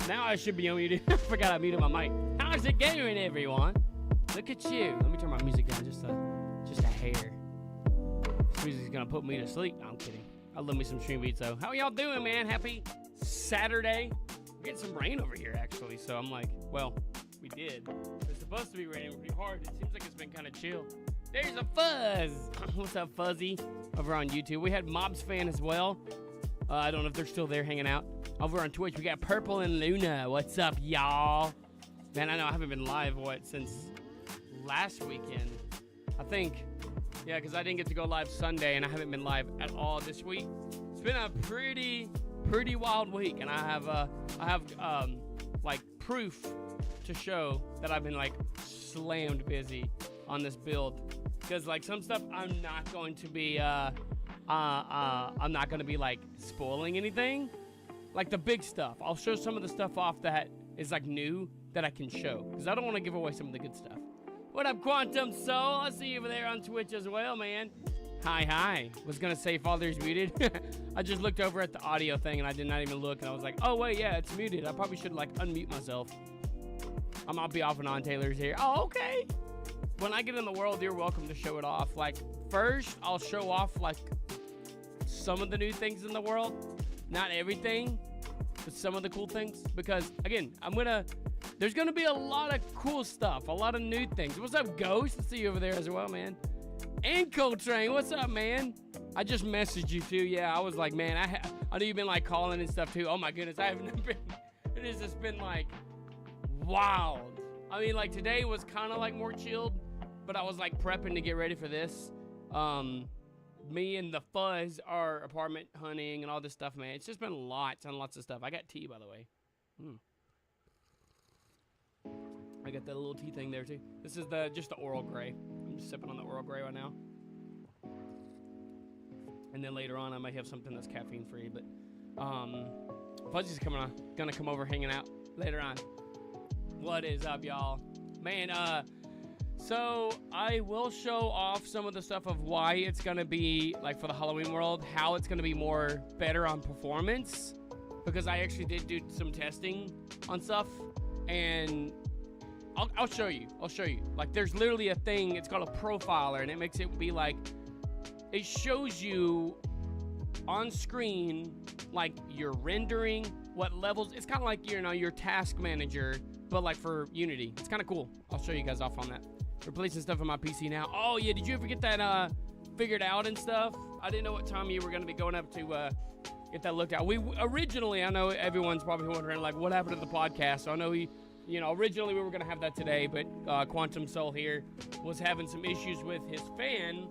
Now I should be unmuted. I forgot I muted my mic. How's it going, everyone? Look at you. Let me turn my music down just a hair. This music's gonna put me to sleep. No, I'm kidding. I love me some stream beats though. How y'all doing, man? Happy Saturday. We're getting some rain over here actually, so I'm like, well, we did. It's supposed to be raining pretty hard. It seems like it's been kind of chill. There's a Fuzz. What's up, Fuzzy? Over on YouTube. We had Mobs Fan as well. I don't know if they're still there hanging out. Over on Twitch, we got Purple and Luna. What's up, y'all? Man, I know I haven't been live, since last weekend. I think, yeah, because I didn't get to go live Sunday, and I haven't been live at all this week. It's been a pretty wild week, and I have like proof to show that I've been like slammed busy on this build. Because like some stuff I'm not going to be like spoiling anything. Like the big stuff. I'll show some of the stuff off that is like new that I can show. Because I don't want to give away some of the good stuff. What up, Quantum Soul? I see you over there on Twitch as well, man. Hi. Was going to say Father's muted. I just looked over at the audio thing and I did not even look. And I was like, oh, wait, yeah, it's muted. I probably should like unmute myself. I might be off and on. Taylor's here. Oh, okay. When I get in the world, you're welcome to show it off. Like, first, I'll show off like some of the new things in the world. Not everything, but some of the cool things. Because, again, there's going to be a lot of cool stuff. A lot of new things. What's up, Ghost? I see you over there as well, man. And Coltrane, what's up, man? I just messaged you, too. Yeah, I was like, man, I know you've been, like, calling and stuff, too. Oh, my goodness. I haven't been... It has just been, like, wild. I mean, like, today was kind of, like, more chilled. But I was, like, prepping to get ready for this. Me and the Fuzz are apartment hunting and all this stuff, man. It's just been lots and lots of stuff. I got tea, by the way. I got that little tea thing there, too. This is just the Oral Grey. I'm just sipping on the Oral Grey right now. And then later on, I might have something that's caffeine-free. But Fuzzy's gonna come over hanging out later on. What is up, y'all? Man, so I will show off some of the stuff of why it's going to be, like for the Halloween world, how it's going to be better on performance. Because I actually did do some testing on stuff. And I'll show you. Like there's literally a thing, it's called a profiler. And it makes it be like, it shows you on screen, like your rendering, what levels. It's kind of like, your task manager, but like for Unity. It's kind of cool. I'll show you guys off on that. Replacing stuff on my PC now. Oh, yeah. Did you ever get that figured out and stuff? I didn't know what time you were going to be going up to get that looked at. Originally, I know everyone's probably wondering, like, what happened to the podcast? So I know originally we were going to have that today, but Quantum Soul here was having some issues with his fan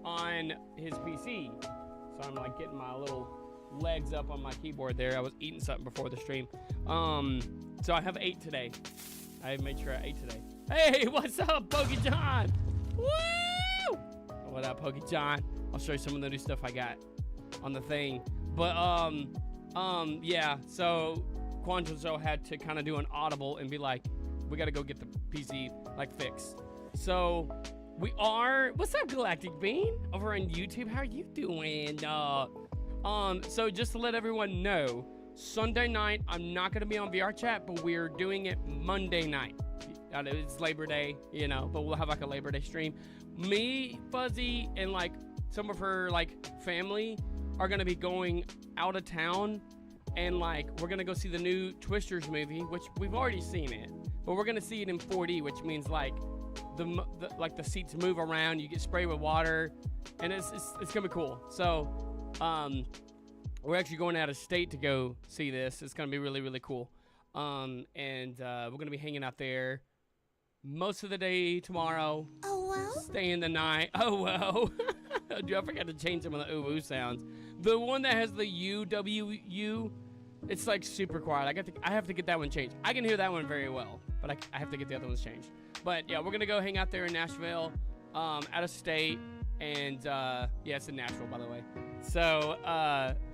on his PC. So I'm, like, getting my little legs up on my keyboard there. I was eating something before the stream. So I have 8 today. I made sure I ate today. Hey, what's up, Pokey John? Woo! What up, Pokey John? I'll show you some of the new stuff I got on the thing. But, yeah, so Quantum Show had to kind of do an audible and be like, we got to go get the PC, like, fixed. So, what's up, Galactic Bean? Over on YouTube, how are you doing? So just to let everyone know, Sunday night, I'm not going to be on VR chat, but we're doing it Monday night. It's Labor Day, but we'll have like a Labor Day stream. Me, Fuzzy, and like some of her like family are going to be going out of town, and like we're going to go see the new Twisters movie, which we've already seen it, but we're going to see it in 4D, which means like the seats move around, you get sprayed with water, and it's going to be cool. So, we're actually going out of state to go see this. It's going to be really, really cool. And we're going to be hanging out there most of the day tomorrow. Oh, well? Staying the night. Oh, well. Dude, I forgot to change some of the ooh-ooh sounds. The one that has the U-W-U, it's like super quiet. I have to get that one changed. I can hear that one very well, but I have to get the other ones changed. But, yeah, we're going to go hang out there in Nashville, out of state. And, yeah, it's in Nashville, by the way. So,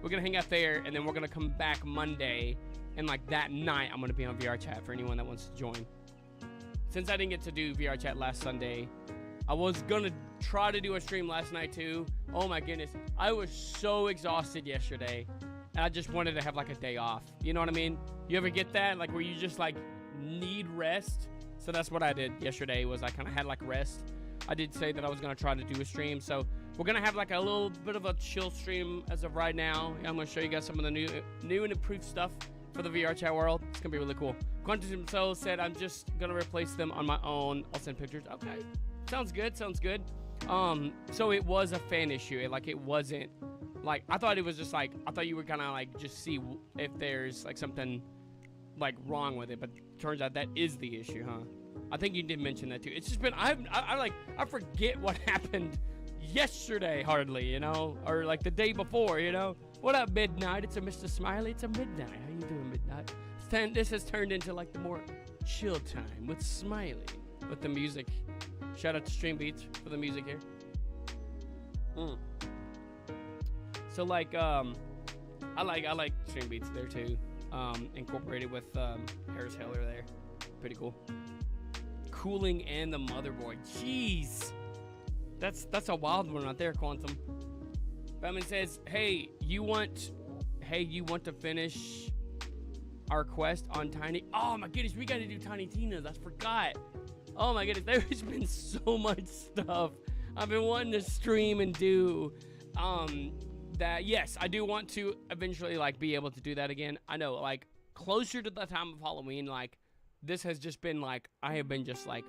we're going to hang out there, and then we're going to come back Monday. And, like, that night, I'm going to be on VR chat for anyone that wants to join. Since I didn't get to do VR chat last Sunday, I was going to try to do a stream last night, too. Oh, my goodness. I was so exhausted yesterday. and I just wanted to have like a day off. You know what I mean? You ever get that? Like where you just like need rest? So that's what I did yesterday, was I kind of had like rest. I did say that I was going to try to do a stream. So we're going to have like a little bit of a chill stream as of right now. I'm going to show you guys some of the new and improved stuff for the VR chat world. It's going to be really cool. Quantum Soul said, I'm just going to replace them on my own. I'll send pictures. Okay. Sounds good. Sounds good. So it was a fan issue. It wasn't like, I thought it was just like, I thought you were kind of like just see if there's like something like wrong with it, but turns out that is the issue, huh? I think you did mention that too. It's just been, I forget what happened yesterday hardly, you know, or like the day before, you know. What up, Midnight? It's a Mr. Smiley. It's a Midnight. How you doing, Midnight? This has turned into like the more chill time with Smiley, with the music. Shout out to Stream Beats for the music here. So like, I like Stream Beats there too. Incorporated with Harris Heller there. Pretty cool. Cooling and the motherboard. Jeez. That's a wild one right there, Quantum. Batman says, hey, you want to finish our quest on Tiny? Oh my goodness, we gotta do Tiny Tina's. I forgot. Oh my goodness, there's been so much stuff I've been wanting to stream and do. That yes, I do want to eventually like be able to do that again. I know, like closer to the time of Halloween, like this has just been like I have been just like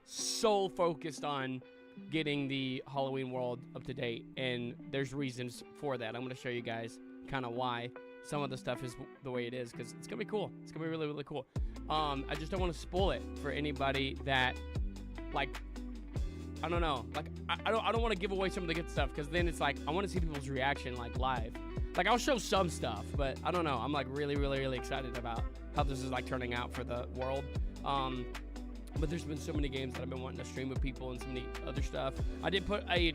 so focused on getting the Halloween world up to date, and there's reasons for that. I'm going to show you guys kind of why some of the stuff is the way it is, because it's going to be cool. It's going to be really, really cool. I just don't want to spoil it for anybody that, like, I don't know. Like, I don't want to give away some of the good stuff, because then it's like, I want to see people's reaction, like, live. Like, I'll show some stuff, but I don't know. I'm, like, really, really, really excited about how this is, like, turning out for the world. But there's been so many games that I've been wanting to stream with people and so many other stuff. I did put a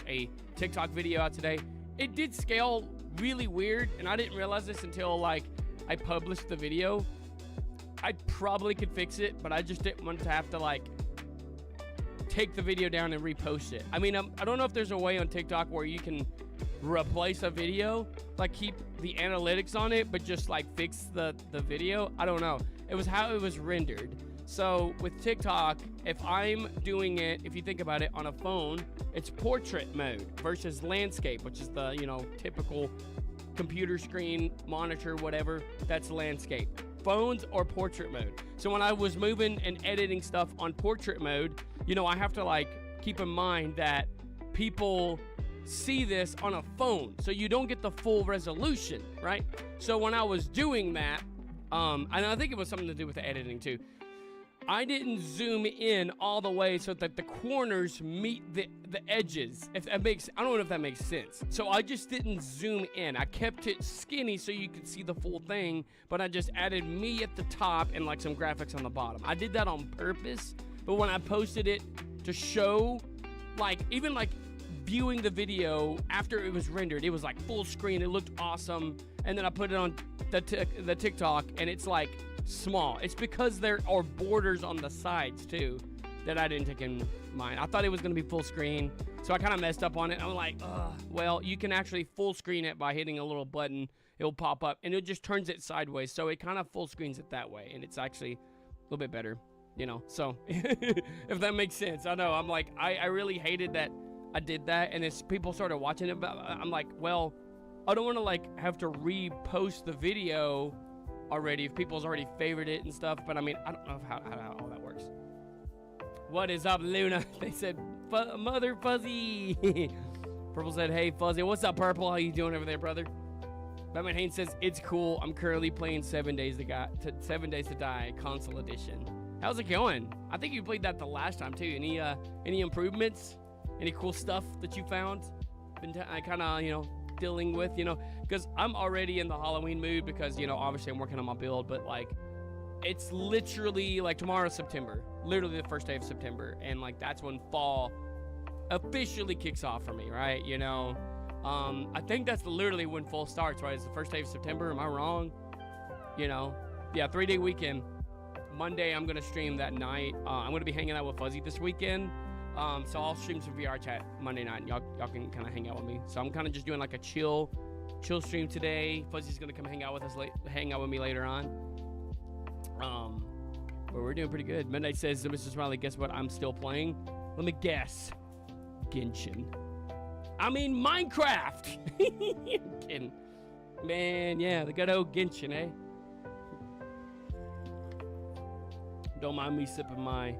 a TikTok video out today. It did scale really weird, and I didn't realize this until, like, I published the video. I probably could fix it, but I just didn't want to have to, like, take the video down and repost it. I mean, I don't know if there's a way on TikTok where you can replace a video, like keep the analytics on it, but just like fix the video. I don't know. It was how it was rendered. So with TikTok, if I'm doing it, if you think about it on a phone, it's portrait mode versus landscape, which is the, you know, typical computer screen, monitor, whatever, that's landscape. Phones or portrait mode. So when I was moving and editing stuff on portrait mode, you know, I have to like keep in mind that people see this on a phone, so you don't get the full resolution, right? So when I was doing that, and I think it was something to do with the editing too, I didn't zoom in all the way so that the corners meet the edges. If that makes, I don't know if that makes sense. So I just didn't zoom in. I kept it skinny so you could see the full thing, but I just added me at the top and like some graphics on the bottom. I did that on purpose, but when I posted it to show, like, even like viewing the video after it was rendered, it was like full screen. It looked awesome. And then I put it on the TikTok, and it's like small. It's because there are borders on the sides too that I didn't take in mind. I thought it was going to be full screen, so I kind of messed up on it. I'm like, well, you can actually full screen it by hitting a little button. It'll pop up, and it just turns it sideways, so it kind of full screens it that way, and it's actually a little bit better, you know. So if that makes sense. I know, I'm like, I really hated that I did that, and as people started watching it, I'm like, well, I don't want to like have to repost the video already if people's already favored it and stuff. But I mean, I don't know how all that works. What is up, Luna? They said Mother Fuzzy. Purple said, hey Fuzzy. What's up, Purple? How you doing over there, brother? Batman Haynes says, it's cool. I'm currently playing 7 Days to Die console edition. How's it going? I think you played that the last time too. Any improvements? Any cool stuff that you found? Been kind of, you know, dealing with, you know, because I'm already in the Halloween mood because, you know, obviously I'm working on my build, but like it's literally like tomorrow's September, literally the first day of September, and like that's when fall officially kicks off for me, right? You know, I think that's literally when fall starts, right? It's the first day of September. Am I wrong? You know, yeah, 3-day weekend. Monday I'm gonna stream that night. I'm gonna be hanging out with Fuzzy this weekend. So I'll stream some VR chat Monday night, and y'all can kind of hang out with me. So I'm kind of just doing like a chill chill stream today. Fuzzy's gonna come hang out with me later on. But we're doing pretty good. Midnight says, Mr. Smiley, guess what I'm still playing? Let me guess. Genshin. I mean, Minecraft. I'm kidding. Man, yeah, the good old Genshin, eh? Don't mind me sipping my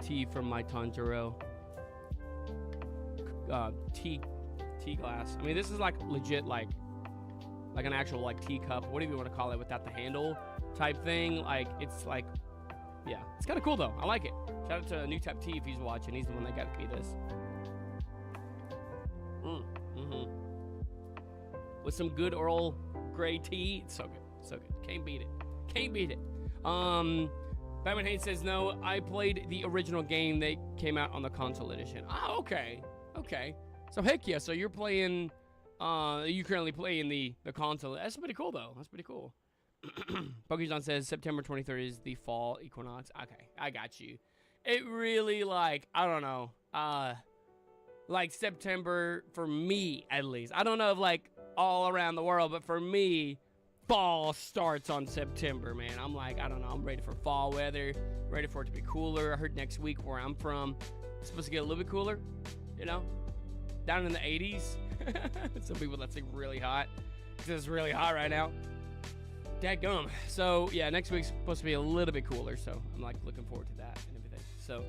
tea from my Tanjiro tea glass. I mean, this is like legit, like an actual like teacup, whatever you want to call it, without the handle type thing. Like, it's like, yeah, it's kind of cool though. I like it. Shout out to New Tap T if he's watching. He's the one that got me this. With some good Earl Grey tea. It's so good. So good. Can't beat it. Can't beat it. Batman Haynes says, no, I played the original game that came out on the console edition. Oh, okay. Okay. So, heck yeah. So, you're playing, you currently playing the console. That's pretty cool, though. That's pretty cool. Pokemon says, September 23rd is the fall equinox. Okay. I got you. It really, like, I don't know. Like, September, for me, at least. I don't know if, like, all around the world, but for me, fall starts on September, man. I'm like, I don't know. I'm ready for fall weather. Ready for it to be cooler. I heard next week where I'm from, it's supposed to get a little bit cooler, you know? Down in the 80s. Some people, that's like really hot. It's really hot right now. Dadgum. So, yeah, next week's supposed to be a little bit cooler, so I'm like looking forward to that and everything. So,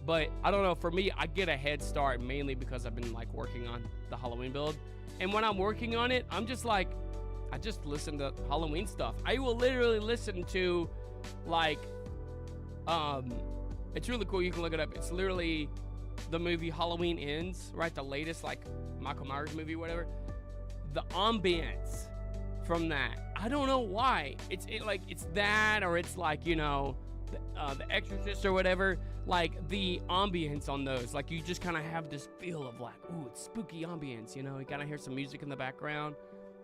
but I don't know. For me, I get a head start mainly because I've been like working on the Halloween build. And when I'm working on it, I'm just like, I just listen to Halloween stuff. I will literally listen to, like, it's really cool. You can look it up. It's literally the movie Halloween Ends, right? The latest, like, Michael Myers movie, whatever. The ambience from that. I don't know why. It's that, or it's like, you know, the Exorcist or whatever. Like, the ambience on those. Like, you just kind of have this feel of like, ooh, it's spooky ambience, you know? You kind of hear some music in the background.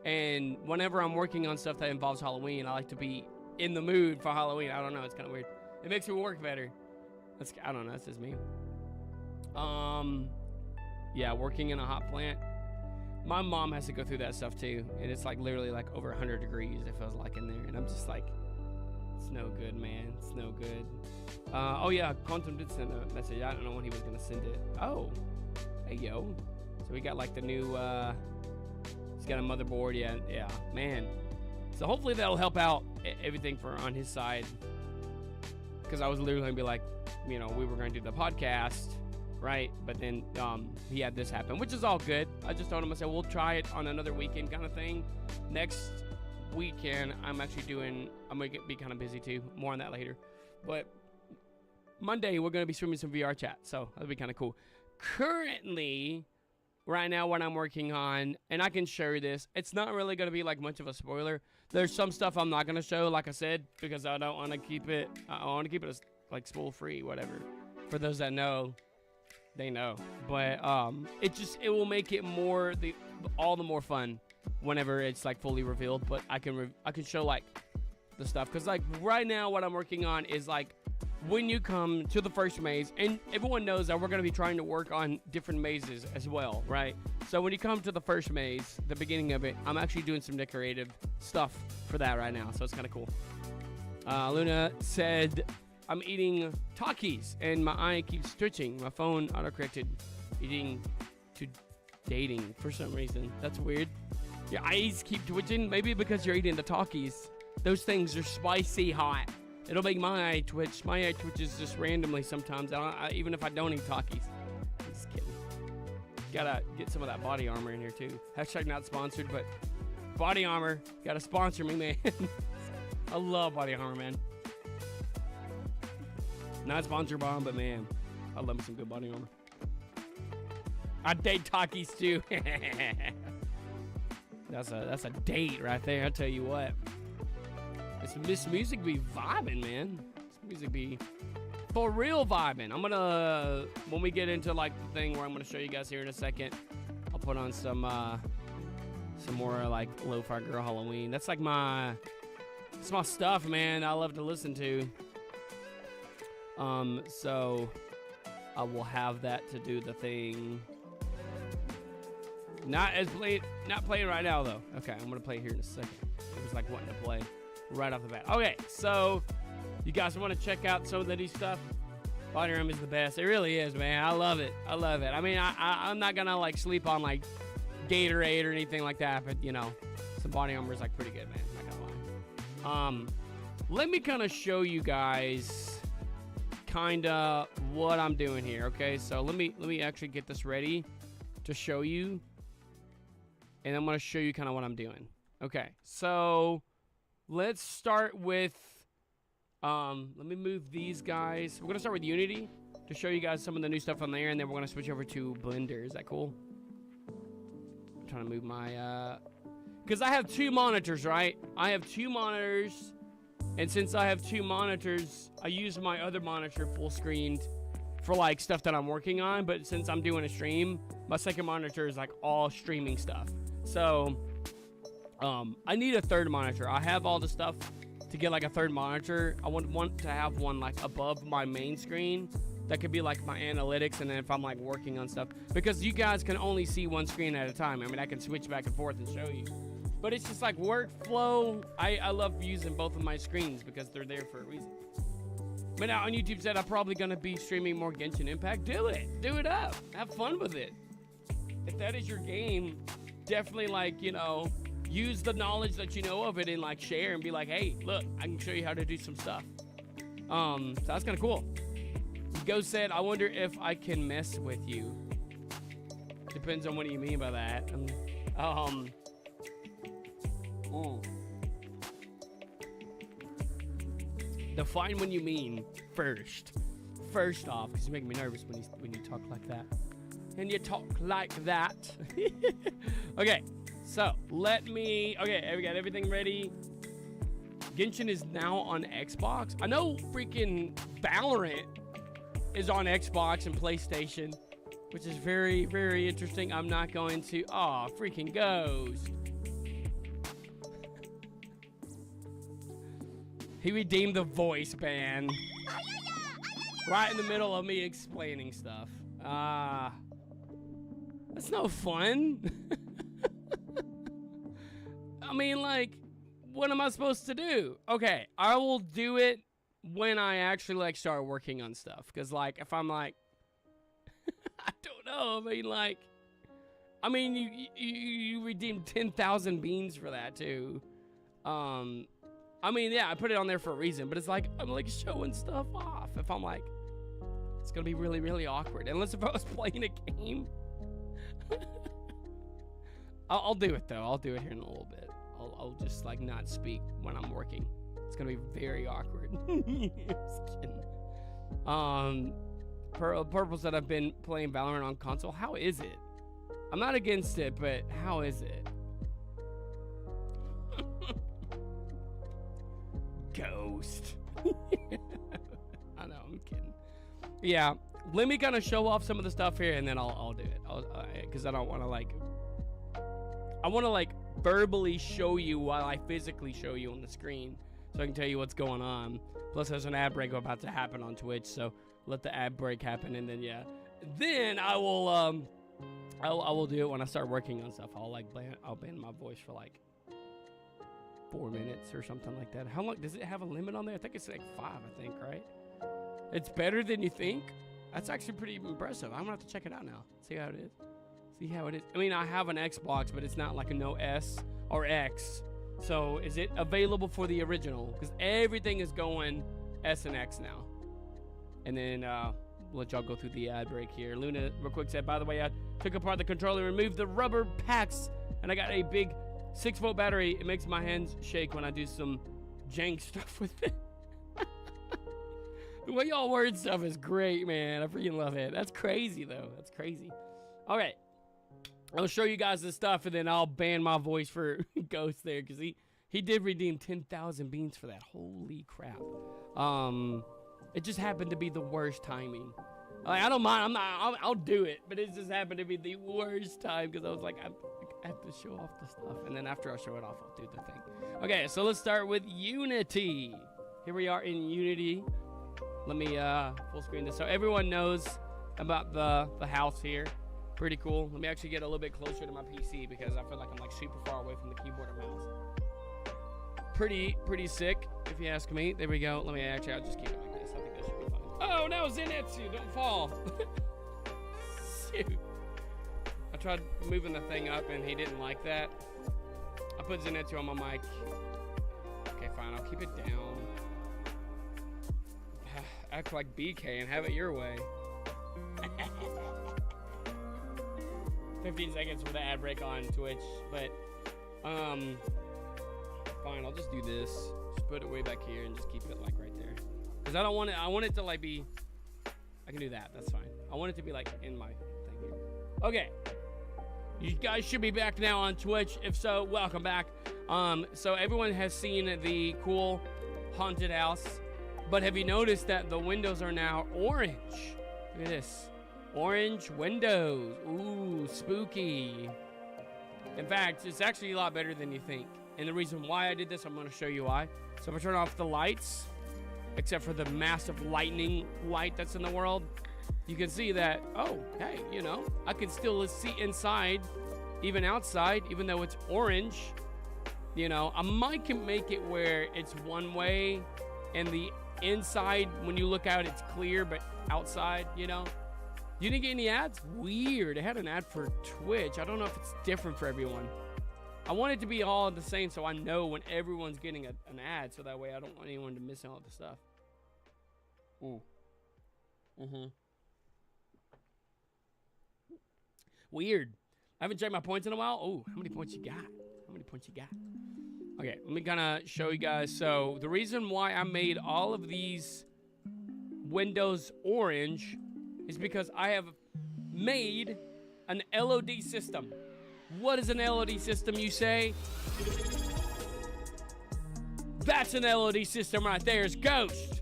And whenever I'm working on stuff that involves Halloween, I like to be in the mood for Halloween. I don't know. It's kind of weird. It makes me work better. I don't know. That's just me. Yeah, working in a hot plant. My mom has to go through that stuff too. And it's like literally like over 100 degrees, it feels like, in there. And I'm just like, it's no good, man. It's no good. Oh, yeah. Quantum did send a message. I don't know when he was going to send it. Oh. Hey, yo. So we got like the new... He's got a motherboard. Yeah, man. So hopefully that'll help out everything for on his side. Because I was literally going to be like, you know, we were going to do the podcast, right? But then he had this happen, which is all good. I just told him, I said, we'll try it on another weekend kind of thing. Next weekend, I'm going to be kind of busy too. More on that later. But Monday, we're going to be streaming some VR chat. So that'll be kind of cool. Currently... Right now, what I'm working on, and I can share this, it's not really going to be like much of a spoiler. There's some stuff I'm not going to show, like I said, because I don't want to keep it, I want to keep it as like spoil free, whatever. For those that know, they know. But it will make it all the more fun whenever it's like fully revealed. But I can show like the stuff, because like right now what I'm working on is like, when you come to the first maze, and everyone knows that we're going to be trying to work on different mazes as well, right? So when you come to the first maze, the beginning of it, I'm actually doing some decorative stuff for that right now, so it's kind of cool. Luna said, I'm eating Takis, and my eye keeps twitching. My phone autocorrected eating to dating for some reason. That's weird. Your eyes keep twitching? Maybe because you're eating the Takis. Those things are spicy hot. It'll make my eye twitch. My eye twitches just randomly sometimes, even if I don't eat Takis. Just kidding. Gotta get some of that body armor in here too. Hashtag not sponsored, but body armor. Gotta sponsor me, man. I love body armor, man. Not sponsor bomb, but man, I love me some good body armor. I date Takis too. That's a date right there. I tell you what. This music be vibing, man. This music be for real vibing. I'm gonna, when we get into like the thing where I'm gonna show you guys here in a second, I'll put on some more like Lo-Fi Girl Halloween. That's like my stuff, man. I love to listen to. So I will have that to do the thing. Not playing right now though. Okay, I'm gonna play here in a second. It was like wanting to play right off the bat. Okay, so you guys want to check out some of the new stuff? Body Room is the best. It really is, man. I love it. I love it. I mean, I'm not gonna like sleep on like Gatorade or anything like that, but you know, some Body Armor is like pretty good, man. I'm not gonna lie. Let me kind of show you guys kind of what I'm doing here. Okay, so let me actually get this ready to show you, and I'm gonna show you kind of what I'm doing. Okay, so let's start with let me move these guys. We're gonna start with Unity to show you guys some of the new stuff on there, and then we're gonna switch over to Blender. Is that cool? I'm trying to move my because I have two monitors, right? I have two monitors, and since I have two monitors, I use my other monitor full screened for like stuff that I'm working on. But since I'm doing a stream, my second monitor is like all streaming stuff. So I need a third monitor. I have all the stuff to get like a third monitor. I want to have one like above my main screen that could be like my analytics, and then if I'm like working on stuff, because you guys can only see one screen at a time. I mean, I can switch back and forth and show you, but it's just like workflow. I love using both of my screens because they're there for a reason. But now on YouTube said I'm probably gonna be streaming more Genshin Impact. Do it up, have fun with it. If that is your game, definitely like, you know, use the knowledge that you know of it and like share and be like, hey, look, I can show you how to do some stuff. So that's kind of cool. Ghost said, I wonder if I can mess with you. Depends on what you mean by that. Define what you mean first. First off, because you make me nervous when you talk like that. And you talk like that. Okay, so okay, we got everything ready. Genshin is now on Xbox. I know freaking Valorant is on Xbox and PlayStation, which is very, very interesting. I'm not going to... Aw, freaking Ghost. He redeemed the voice ban. Right in the middle of me explaining stuff. That's no fun. I mean, like, what am I supposed to do? Okay, I will do it when I actually like start working on stuff, because like if I'm like I don't know, I mean you redeemed 10,000 beans for that too. I mean, yeah, I put it on there for a reason, but it's like I'm like showing stuff off. If I'm like, it's gonna be really, really awkward unless if I was playing a game. I'll do it though. I'll do it here in a little bit. I'll just like not speak when I'm working. It's gonna be very awkward. Just kidding. Purple said I've been playing Valorant on console. How is it? I'm not against it, but how is it? Ghost. I know, I'm kidding. Yeah, let me kind of show off some of the stuff here, and then I'll do it. Because I don't want to like. I want to like verbally show you while I physically show you on the screen, so I can tell you what's going on. Plus, there's an ad break about to happen on Twitch, so let the ad break happen, and then yeah, then I will do it when I start working on stuff. I'll ban my voice for like 4 minutes or something like that. How long does it have a limit on there? I think it's like 5. I think, right? It's better than you think. That's actually pretty impressive. I'm gonna have to check it out now. See how it is. See how it is. I mean, I have an Xbox, but it's not like a no S or X. So is it available for the original? Because everything is going S and X now. And then we'll let y'all go through the ad break here. Luna real quick said, by the way, I took apart the controller and removed the rubber packs, and I got a big 6-volt battery. It makes my hands shake when I do some jank stuff with it. The way y'all word stuff is great, man. I freaking love it. That's crazy, though. That's crazy. All right. I'll show you guys this stuff, and then I'll ban my voice for Ghost there, because he did redeem 10,000 beans for that. Holy crap. It just happened to be the worst timing. Like, I don't mind. I'll do it, but it just happened to be the worst time, because I was like, I have to show off the stuff, and then after I show it off, I'll do the thing. Okay, so let's start with Unity. Here we are in Unity. Let me full screen this so everyone knows about the house here. Pretty cool. Let me actually get a little bit closer to my PC because I feel like I'm like super far away from the keyboard or mouse. Pretty sick, if you ask me. There we go. Let me actually, I'll just keep it like this. I think that should be fine. Oh, no, Zenitsu, don't fall. Shoot. I tried moving the thing up and he didn't like that. I put Zenitsu on my mic. Okay, fine, I'll keep it down. Act like BK and have it your way. 15 seconds for the ad break on Twitch, but fine, I'll just do this. Just put it way back here and just keep it like right there. Cause I don't want it. I want it to like be. I can do that. That's fine. I want it to be like in my thing here. Okay. You guys should be back now on Twitch. If so, welcome back. So everyone has seen the cool haunted house, but have you noticed that the windows are now orange? Look at this. Orange windows. Ooh, spooky. In fact, it's actually a lot better than you think. And the reason why I did this, I'm going to show you why. So if I turn off the lights, except for the massive lightning light that's in the world, you can see that, oh, hey, you know, I can still see inside, even outside, even though it's orange. You know, I might can make it where it's one way and the inside, when you look out, it's clear, but outside, you know. You didn't get any ads? Weird. It had an ad for Twitch. I don't know if it's different for everyone. I want it to be all the same so I know when everyone's getting an ad, so that way I don't want anyone to miss all the stuff. Weird. I haven't checked my points in a while. Oh, how many points you got? How many points you got? Okay, let me kind of show you guys. So the reason why I made all of these windows orange is because I have made an LOD system. What is an LOD system, you say? That's an LOD system right there. It's Ghost.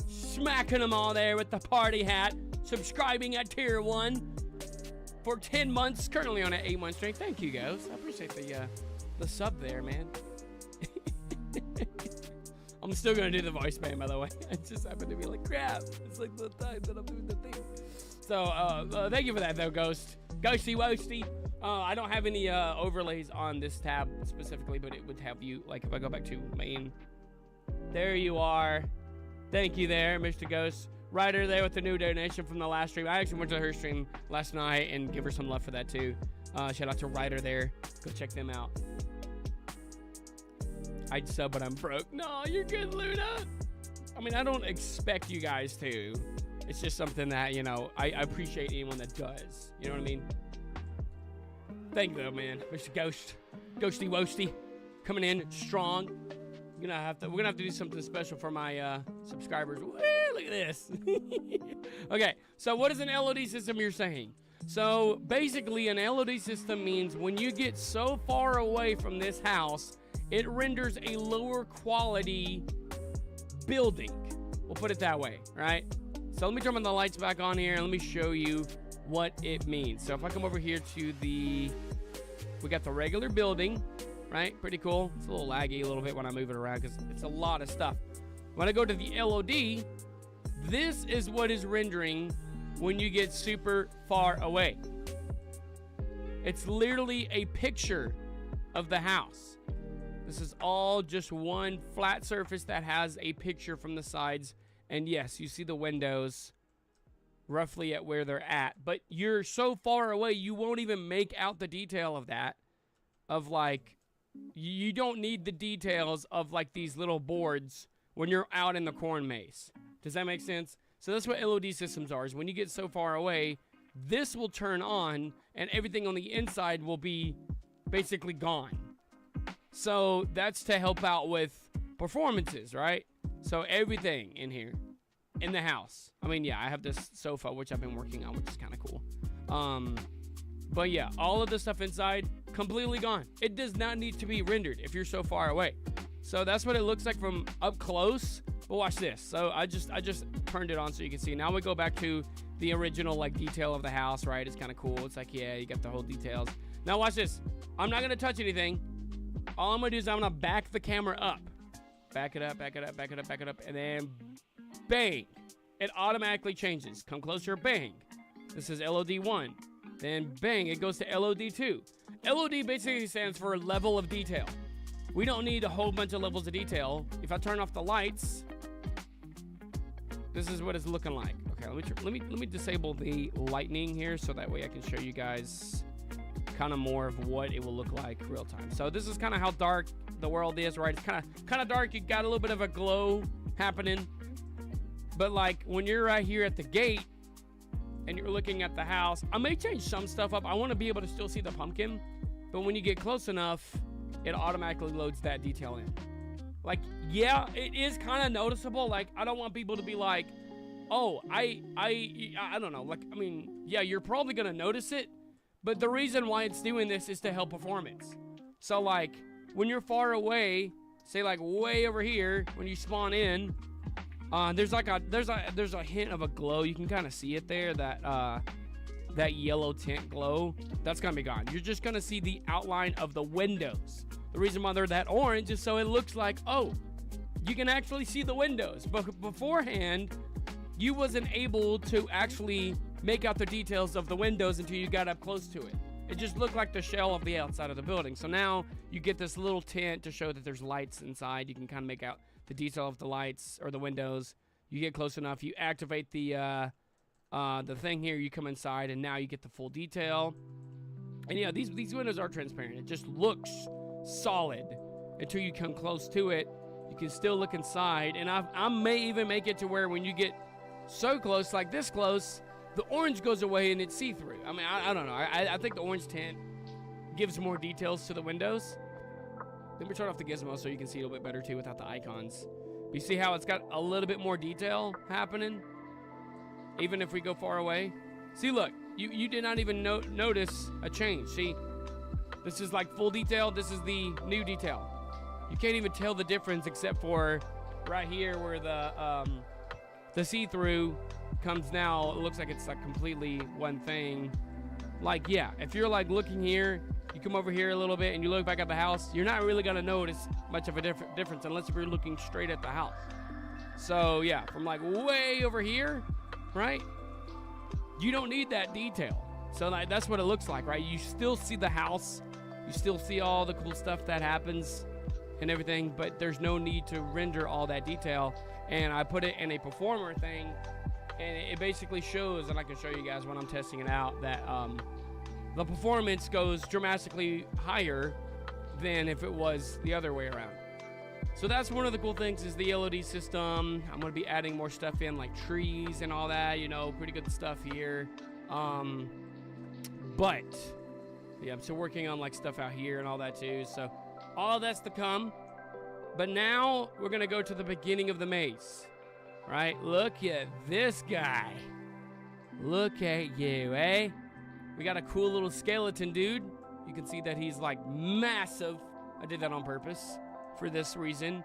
Smacking them all there with the party hat. Subscribing at tier 1 for 10 months. Currently on an 8-month streak. Thank you, Ghost. I appreciate the sub there, man. I'm still going to do the voice man, by the way. I just happen to be like, crap. It's like the time that I'm doing the thing. So, thank you for that, though, Ghost. Ghosty Woasty. I don't have any overlays on this tab specifically, but it would have you, like, if I go back to main. There you are. Thank you there, Mr. Ghost. Ryder there with the new donation from the last stream. I actually went to her stream last night and give her some love for that, too. Shout out to Ryder there. Go check them out. I'd sub, but I'm broke. No, you're good, Luna. I mean, I don't expect you guys to. It's just something that, you know, I appreciate anyone that does. You know what I mean? Thank you, though, man. Mr. Ghost. Ghosty Woasty. Coming in strong. We're gonna have to do something special for my subscribers. Woo, look at this. Okay, so what is an LOD system you're saying? So basically an LOD system means when you get so far away from this house, it renders a lower quality building. We'll put it that way, right? So let me turn the lights back on here and let me show you what it means. So if I come over here to we got the regular building, right? Pretty cool. It's a little laggy a little bit when I move it around because it's a lot of stuff. When I go to the LOD, this is what is rendering when you get super far away. It's literally a picture of the house. This is all just one flat surface that has a picture from the sides. And yes, you see the windows roughly at where they're at. But you're so far away, you won't even make out the detail of that. Of like, you don't need the details of like these little boards when you're out in the corn maze. Does that make sense? So that's what LOD systems are, is when you get so far away, this will turn on and everything on the inside will be basically gone. So that's to help out with performances, right? So everything in here, in the house. I mean, yeah, I have this sofa, which I've been working on, which is kind of cool. But yeah, all of the stuff inside, completely gone. It does not need to be rendered if you're so far away. So that's what it looks like from up close. But watch this. So I just turned it on so you can see. Now we go back to the original like detail of the house, right? It's kind of cool. It's like, yeah, you got the whole details. Now watch this. I'm not gonna touch anything. All I'm gonna do is I'm gonna back the camera up. Back it up, back it up, back it up, back it up, and then bang. It automatically changes. Come closer, bang. This is LOD 1. Then bang, it goes to LOD2. LOD basically stands for level of detail. We don't need a whole bunch of levels of detail. If I turn off the lights, this is what it's looking like. Okay, let me disable the lightning here so that way I can show you guys kind of more of what it will look like real time. So this is kind of how dark the world is, right? It's kind of dark. You got a little bit of a glow happening, but like when you're right here at the gate and you're looking at the house, I may change some stuff up. I want to be able to still see the pumpkin, but when you get close enough, it automatically loads that detail in. Like, yeah, it is kind of noticeable. Like, I don't want people to be like, oh, I don't know. Like, I mean, yeah, you're probably going to notice it, but the reason why it's doing this is to help performance. So, like, when you're far away, say, like, way over here, when you spawn in, there's a hint of a glow. You can kind of see it there, that yellow tint glow. That's going to be gone. You're just going to see the outline of the windows. The reason why they're that orange is so it looks like, oh, you can actually see the windows. But beforehand, you wasn't able to actually make out the details of the windows until you got up close to it. It just looked like the shell of the outside of the building. So now you get this little tint to show that there's lights inside. You can kind of make out the detail of the lights or the windows. You get close enough, you activate the thing here, you come inside, and now you get the full detail. And yeah, these windows are transparent. It just looks solid until you come close to it. You can still look inside, and I may even make it to where when you get so close, like this close, the orange goes away and it's see-through. I mean, I don't know. I think the orange tint gives more details to the windows. Let me turn off the gizmo so you can see a little bit better too without the icons. You see how it's got a little bit more detail happening, even if we go far away? See, look, you did not even notice a change. See, this is like full detail. This is the new detail. You can't even tell the difference except for right here where the see-through comes now. It looks like it's like completely one thing. Like, yeah, if you're like looking here, you come over here a little bit and you look back at the house, you're not really going to notice much of a difference unless you're looking straight at the house. So, yeah, from like way over here, right? You don't need that detail. So like, that's what it looks like, right? You still see the house. You still see all the cool stuff that happens and everything, but there's no need to render all that detail. And I put it in a performer thing, and it basically shows, and I can show you guys when I'm testing it out, that the performance goes dramatically higher than if it was the other way around. So that's one of the cool things is the LOD system. I'm going to be adding more stuff in, like trees and all that, you know, pretty good stuff here. But yeah, I'm still working on like stuff out here and all that too. So all of that's to come. But now we're going to go to the beginning of the maze, right? Look at this guy. Look at you, eh? We got a cool little skeleton dude. You can see that he's like massive. I did that on purpose for this reason,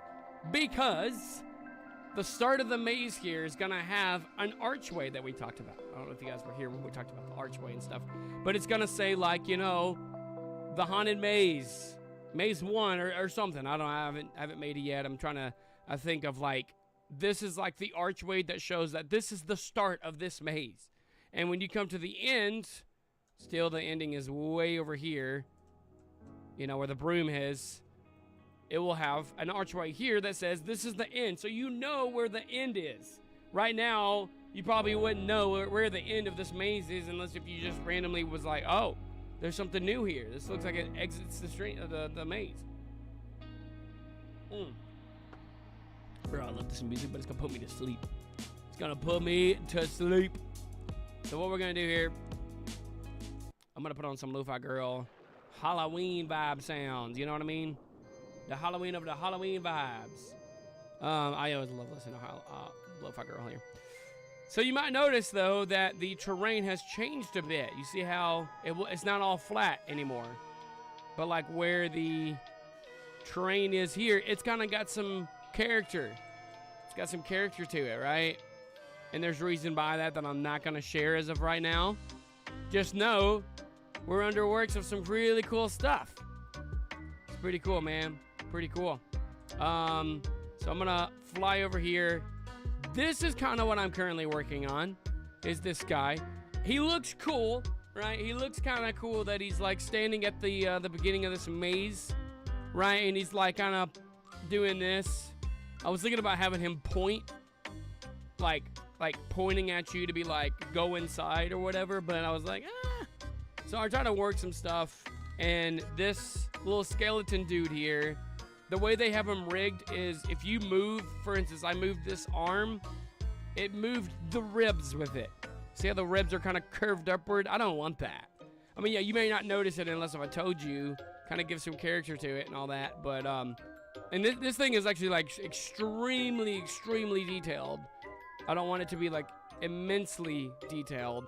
because the start of the maze here is going to have an archway that we talked about. I don't know if you guys were here when we talked about the archway and stuff, but it's going to say like, you know, the haunted maze, maze 1 or something. I haven't made it yet. I'm trying to think of like, this is like the archway that shows that this is the start of this maze. And when you come to the end, still the ending is way over here, you know, where the broom is. It will have an archway here that says this is the end. So you know where the end is. Right now, you probably wouldn't know where the end of this maze is unless if you just randomly was like, oh, there's something new here. This looks like it exits the street of the maze. Bro, I love this music, but it's going to put me to sleep. It's going to put me to sleep. So what we're going to do here, I'm going to put on some Lo-Fi Girl Halloween vibe sounds. You know what I mean? The Halloween of the Halloween vibes. I always love listening to Lo-Fi Girl here. So you might notice, though, that the terrain has changed a bit. You see how it's not all flat anymore. But like where the terrain is here, it's kind of got some character. It's got some character to it, right? And there's reason by that I'm not going to share as of right now. Just know we're under works of some really cool stuff. It's pretty cool, man. Pretty cool. So I'm gonna fly over here. This is kind of what I'm currently working on, is this guy. He looks cool. right? He looks kind of cool that he's like standing at the beginning of this maze, right? And he's like kind of doing this. I was thinking about having him point, like pointing at you to be like, go inside or whatever, but I was like, ah. So I tried to work some stuff, and this little skeleton dude here, the way they have him rigged is if you move, for instance, I moved this arm, it moved the ribs with it. See how the ribs are kind of curved upward? I don't want that. I mean, yeah, you may not notice it unless if I told you, kind of give some character to it and all that, but, and this thing is actually like extremely detailed. I don't want it to be like immensely detailed.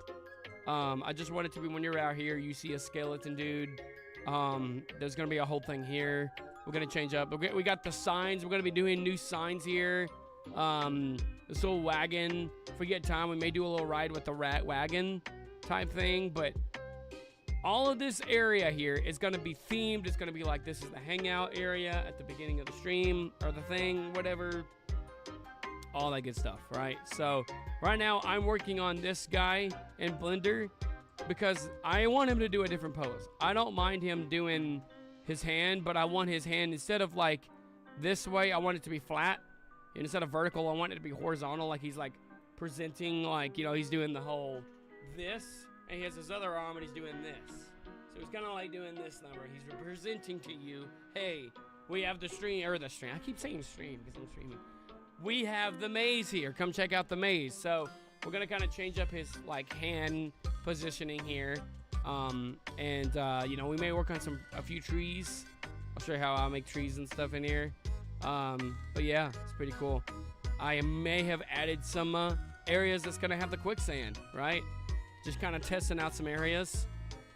I just want it to be when you're out here, you see a skeleton dude. There's gonna be a whole thing here. We're gonna change up. We got the signs. We're gonna be doing new signs here. This little wagon. If we get time, we may do a little ride with the rat wagon type thing. But all of this area here is gonna be themed. It's gonna be like this is the hangout area at the beginning of the stream or the thing, whatever. All that good stuff, right? So right now I'm working on this guy in Blender because I want him to do a different pose. I don't mind him doing his hand, but I want his hand, instead of like this way, I want it to be flat. And instead of vertical, I want it to be horizontal, like he's like presenting, like, you know, he's doing the whole this, and he has his other arm and he's doing this. So he's kind of like doing this number. He's representing to you, hey, we have the stream, I keep saying stream because I'm streaming. We have the maze here. Come check out the maze. So we're gonna kind of change up his like hand positioning here. You know, we may work on a few trees. I'll show you how I make trees and stuff in here. But yeah, it's pretty cool. I may have added some areas that's gonna have the quicksand, right? Just kind of testing out some areas.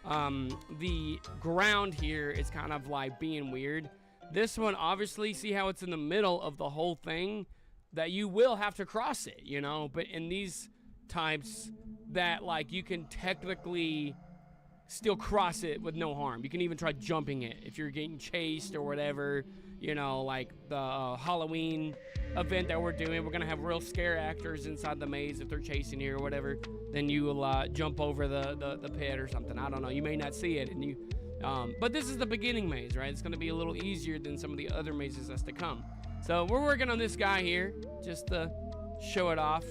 The ground here is kind of like being weird. This one, obviously, see how it's in the middle of the whole thing, that you will have to cross it, you know? But in these types that like you can technically still cross it with no harm. You can even try jumping it if you're getting chased or whatever, you know, like the Halloween event that we're doing. We're gonna have real scare actors inside the maze if they're chasing you or whatever. Then you will jump over the pit or something. I don't know. You may not see it, and you. But this is the beginning maze, right? It's gonna be a little easier than some of the other mazes that's to come. So we're working on this guy here just to show it off.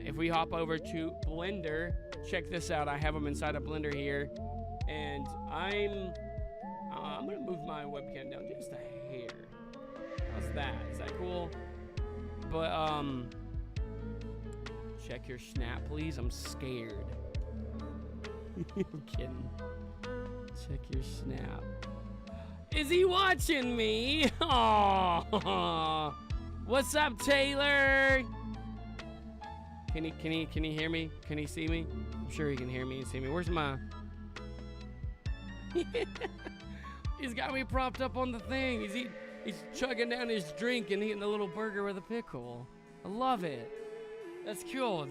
If we hop over to Blender, check this out. I have him inside of Blender here, and I'm gonna move my webcam down just a hair. How's that? Is that cool? But check your snap, please. I'm scared. I'm kidding. Check your snap. Is he watching me? Oh, what's up, Taylor? Can he hear me? Can he see me? I'm sure he can hear me and see me. Where's my? He's got me propped up on the thing. He's chugging down his drink and eating a little burger with a pickle. I love it. That's cool.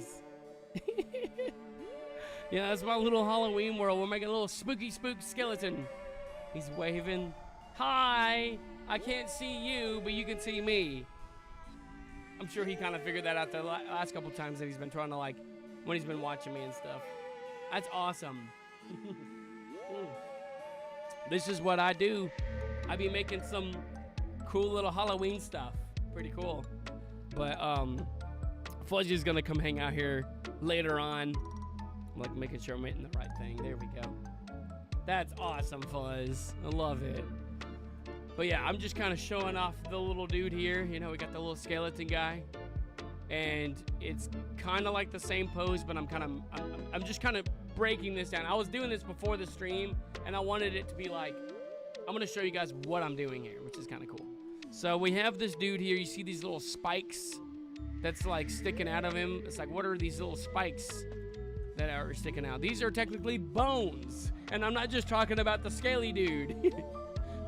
Yeah, that's my little Halloween world. We're making a little spooky spook skeleton. He's waving. Hi. I can't see you, but you can see me. I'm sure he kind of figured that out the last couple times that he's been trying to, like, when he's been watching me and stuff. That's awesome. This is what I do. I be making some cool little Halloween stuff. Pretty cool. But Fudgy's gonna come hang out here later on. I'm like making sure I'm hitting the right thing. There we go. That's awesome, Fuzz. I love it. But yeah, I'm just kind of showing off the little dude here. You know, we got the little skeleton guy, and it's kind of like the same pose, but I'm just kind of breaking this down. I was doing this before the stream, and I wanted it to be like, I'm gonna show you guys what I'm doing here, which is kind of cool. So we have this dude here. You see these little spikes that's like sticking out of him. It's like, what are these little spikes that are sticking out? These are technically bones, and I'm not just talking about the scaly dude.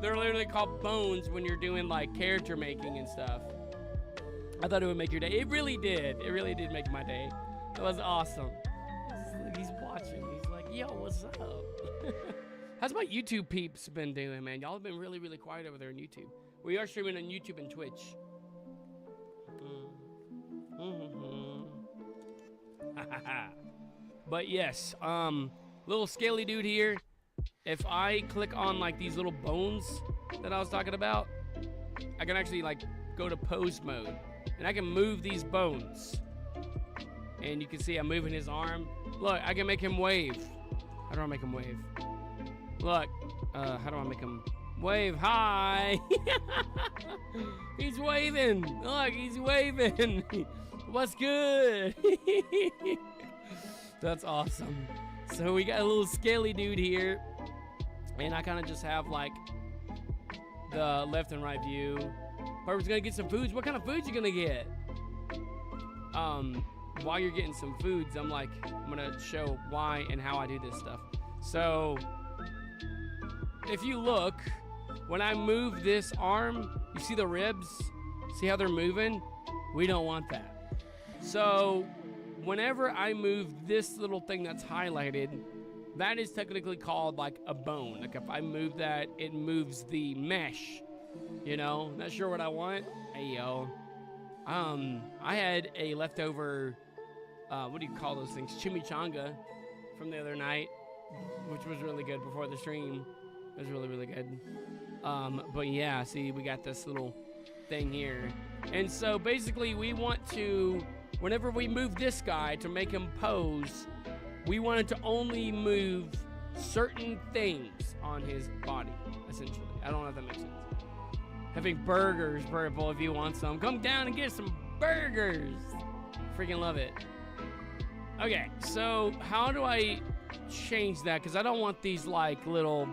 They're literally called bones when you're doing like character making and stuff. I thought it would make your day. It really did. It really did make my day. It was awesome. He's watching. He's like, yo, what's up? How's my YouTube peeps been doing, man? Y'all have been really, really quiet over there on YouTube. We are streaming on YouTube and Twitch. But yes, little scaly dude here, if I click on like these little bones that I was talking about, I can actually like go to pose mode, and I can move these bones. And you can see I'm moving his arm. Look, I can make him wave. How do I make him wave? Look, how do I make him wave? Hi! He's waving. Look, he's waving. What's good? That's awesome. So we got a little scaly dude here. And I kind of just have like the left and right view. Purple's gonna get some foods. What kind of foods you gonna get? While you're getting some foods, I'm gonna show why and how I do this stuff. So if you look, when I move this arm, you see the ribs? See how they're moving? We don't want that. So whenever I move this little thing that's highlighted, that is technically called like a bone. Like if I move that, it moves the mesh. You know, not sure what I want. Hey yo. I had a leftover, what do you call those things? Chimichanga from the other night, which was really good before the stream. It was really, really good. But yeah, see, we got this little thing here. And so basically we want to, whenever we move this guy to make him pose, we wanted to only move certain things on his body, essentially. I don't know if that makes sense. Having burgers, Purple, if you want some. Come down and get some burgers. Freaking love it. Okay, so how do I change that? Because I don't want these like little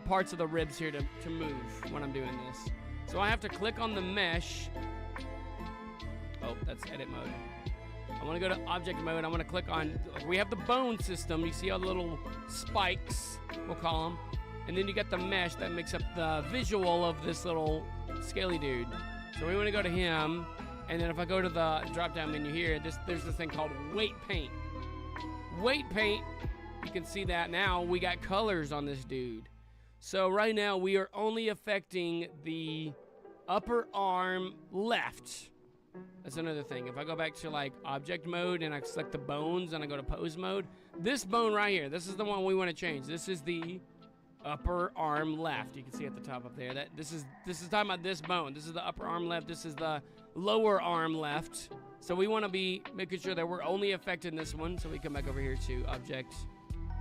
parts of the ribs here to move when I'm doing this. So I have to click on the mesh. Oh, that's edit mode. I want to go to object mode. I want to click on, we have the bone system. You see all the little spikes, we'll call them. And then you got the mesh that makes up the visual of this little scaly dude. So we want to go to him. And then if I go to the drop-down menu here, there's this thing called weight paint. Weight paint, you can see that now. We got colors on this dude. So right now we are only affecting the upper arm left. That's another thing. If I go back to like object mode and I select the bones and I go to pose mode, this bone right here, this is the one we want to change. This is the upper arm left. You can see at the top up there that this is talking about this bone. This is the upper arm left. This is the lower arm left. So we want to be making sure that we're only affecting this one. So we come back over here to object,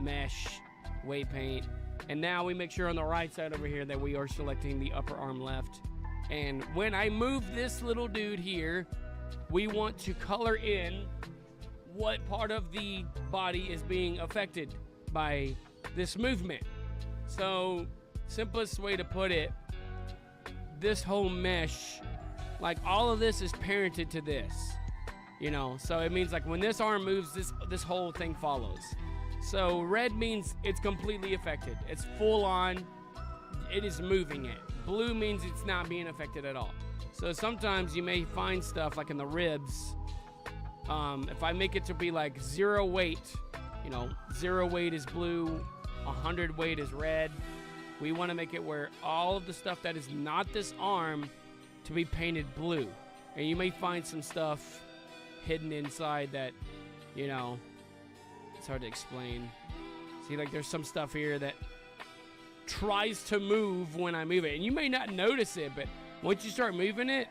mesh, weight paint, and now we make sure on the right side over here that we are selecting the upper arm left. And when I move this little dude here, we want to color in what part of the body is being affected by this movement. So, simplest way to put it, this whole mesh, like all of this is parented to this, you know? So it means like when this arm moves, this whole thing follows. So red means it's completely affected. It's full on, it is moving it. Blue means it's not being affected at all. So sometimes you may find stuff like in the ribs, if I make it to be like 0 weight, you know, 0 weight is blue, 100 weight is red. We want to make it where all of the stuff that is not this arm to be painted blue. And you may find some stuff hidden inside that, you know, it's hard to explain. See, like there's some stuff here that tries to move when I move it. And you may not notice it, but once you start moving it,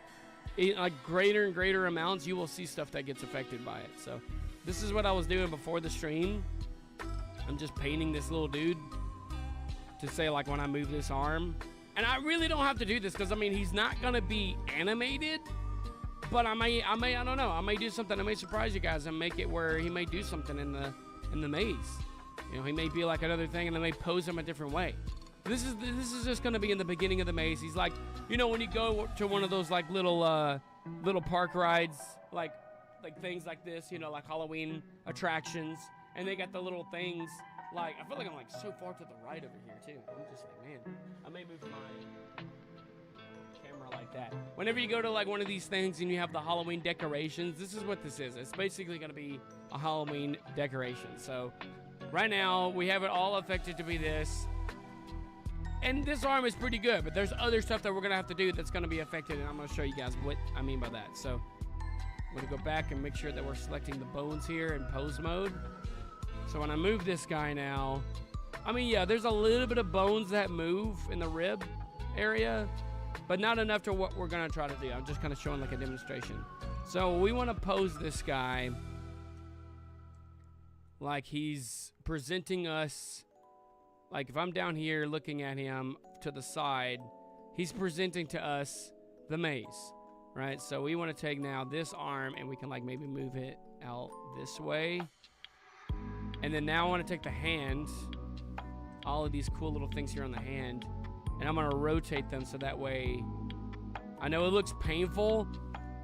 like greater and greater amounts, you will see stuff that gets affected by it. So this is what I was doing before the stream. I'm just painting this little dude to say like when I move this arm. And I really don't have to do this because I mean he's not gonna be animated, but I don't know, I may do something. I may surprise you guys and make it where he may do something in the maze. You know, he may be like another thing and I may pose him a different way. This is just gonna be in the beginning of the maze. He's like, you know, when you go to one of those like little park rides, like things like this, you know, like Halloween attractions. And they got the little things, like, I feel like I'm like so far to the right over here too. I'm just like, man, I may move my camera like that. Whenever you go to like one of these things and you have the Halloween decorations, this is what this is. It's basically gonna be a Halloween decoration. So right now we have it all affected to be this. And this arm is pretty good, but there's other stuff that we're gonna have to do that's gonna be affected, and I'm gonna show you guys what I mean by that. So I'm gonna go back and make sure that we're selecting the bones here in pose mode. So when I move this guy now, I mean, yeah, there's a little bit of bones that move in the rib area, but not enough to what we're gonna try to do. I'm just kind of showing like a demonstration. So we want to pose this guy like he's presenting us, like if I'm down here looking at him to the side, he's presenting to us the maze, right? So we want to take now this arm and we can like maybe move it out this way. And then now I want to take the hand, all of these cool little things here on the hand, and I'm going to rotate them so that way, I know it looks painful.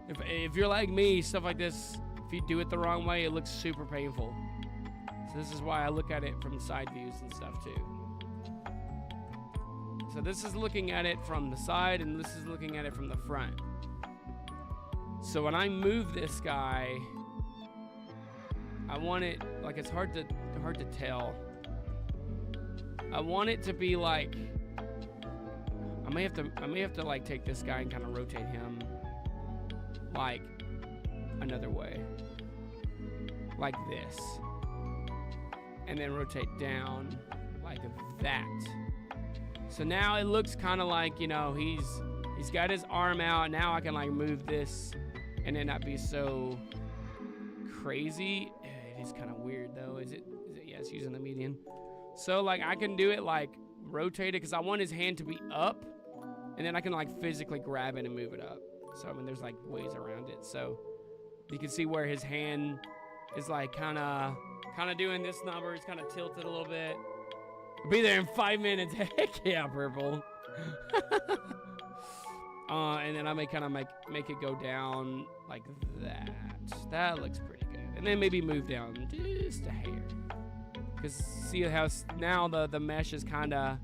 If you're like me, stuff like this, if you do it the wrong way, it looks super painful. So this is why I look at it from side views and stuff too. So this is looking at it from the side, and this is looking at it from the front. So when I move this guy, I want it, like it's hard to tell. I want it to be like, I may have to like take this guy and kind of rotate him like another way, like this, and then rotate down like that. So now it looks kind of like, you know, he's got his arm out. Now I can like move this and then not be so crazy. It is kind of weird though. Is it? Yeah, it's using the median. So like I can do it like rotate it because I want his hand to be up, and then I can like physically grab it and move it up. So I mean, there's like ways around it. So you can see where his hand is like kind of doing this number. It's kind of tilted a little bit. I'll be there in 5 minutes. Heck yeah, purple. And then I may kind of make it go down like that. That looks pretty good. And then maybe move down just a hair. Because see how now the mesh is kind of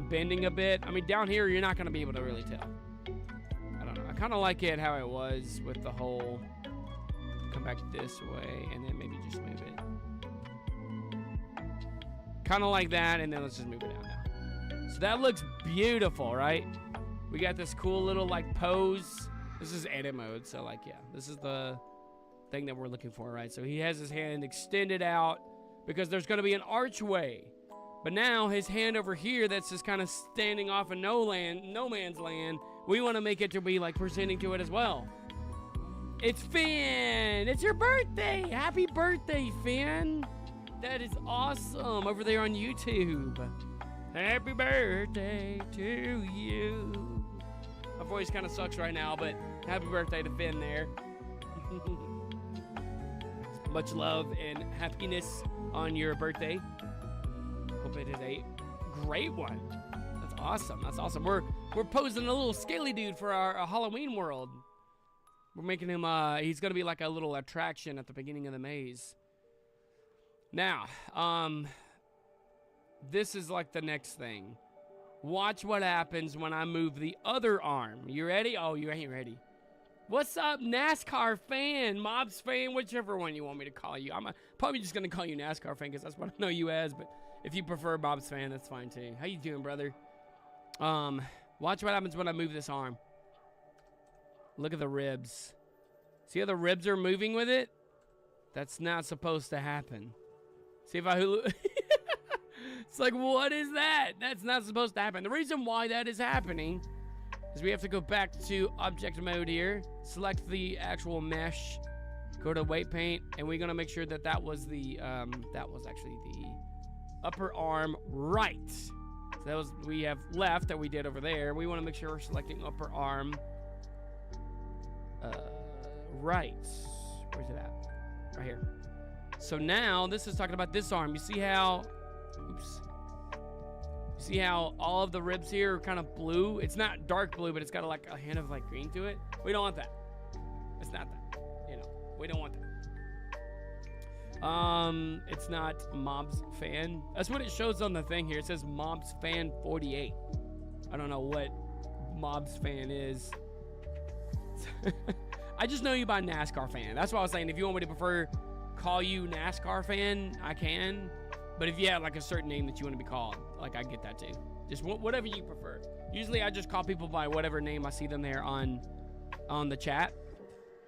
bending a bit. I mean, down here you're not going to be able to really tell. I don't know. I kind of like it how it was with the whole come back this way and then maybe just move it. Kind of like that, and then let's just move it down now. So that looks beautiful, right? We got this cool little like pose. This is edit mode, so like, yeah, this is the thing that we're looking for, right? So he has his hand extended out because there's going to be an archway. But now his hand over here that's just kind of standing off in no man's land, we want to make it to be like presenting to it as well. It's Finn! It's your birthday! Happy birthday, Finn! That is awesome over there on YouTube. Happy birthday to you. My voice kind of sucks right now, but happy birthday to Finn there. Much love and happiness on your birthday. Hope it is a great one. That's awesome. That's awesome. We're posing a little scaly dude for our Halloween world. We're making him, he's going to be like a little attraction at the beginning of the maze. Now, this is like the next thing. Watch what happens when I move the other arm. You ready? Oh, you ain't ready. What's up, NASCAR fan, Mobs fan, whichever one you want me to call you. I'm probably just going to call you NASCAR fan because that's what I know you as, but if you prefer Mobs fan, that's fine too. How you doing, brother? Watch what happens when I move this arm. Look at the ribs. See how the ribs are moving with it? That's not supposed to happen. See if I it's like, what is that? That's not supposed to happen. The reason why that is happening is we have to go back to object mode here, select the actual mesh, go to weight paint, and we're gonna make sure that that was the that was actually the upper arm right. So that was, we have left that we did over there. We want to make sure we're selecting upper arm right. Where's it at? Right here. So now this is talking about this arm. You see how, oops. You see how all of the ribs here are kind of blue? It's not dark blue, but it's got like a hint of like green to it. We don't want that. It's not that. You know, we don't want that. It's not Mobs fan. That's what it shows on the thing here. It says Mobs fan 48. I don't know what Mobs fan is. I just know you by NASCAR fan. That's what I was saying. If you want me to call you NASCAR fan, I can. But if you have like a certain name that you want to be called, like I get that too. Just whatever you prefer. Usually I just call people by whatever name I see them there on the chat.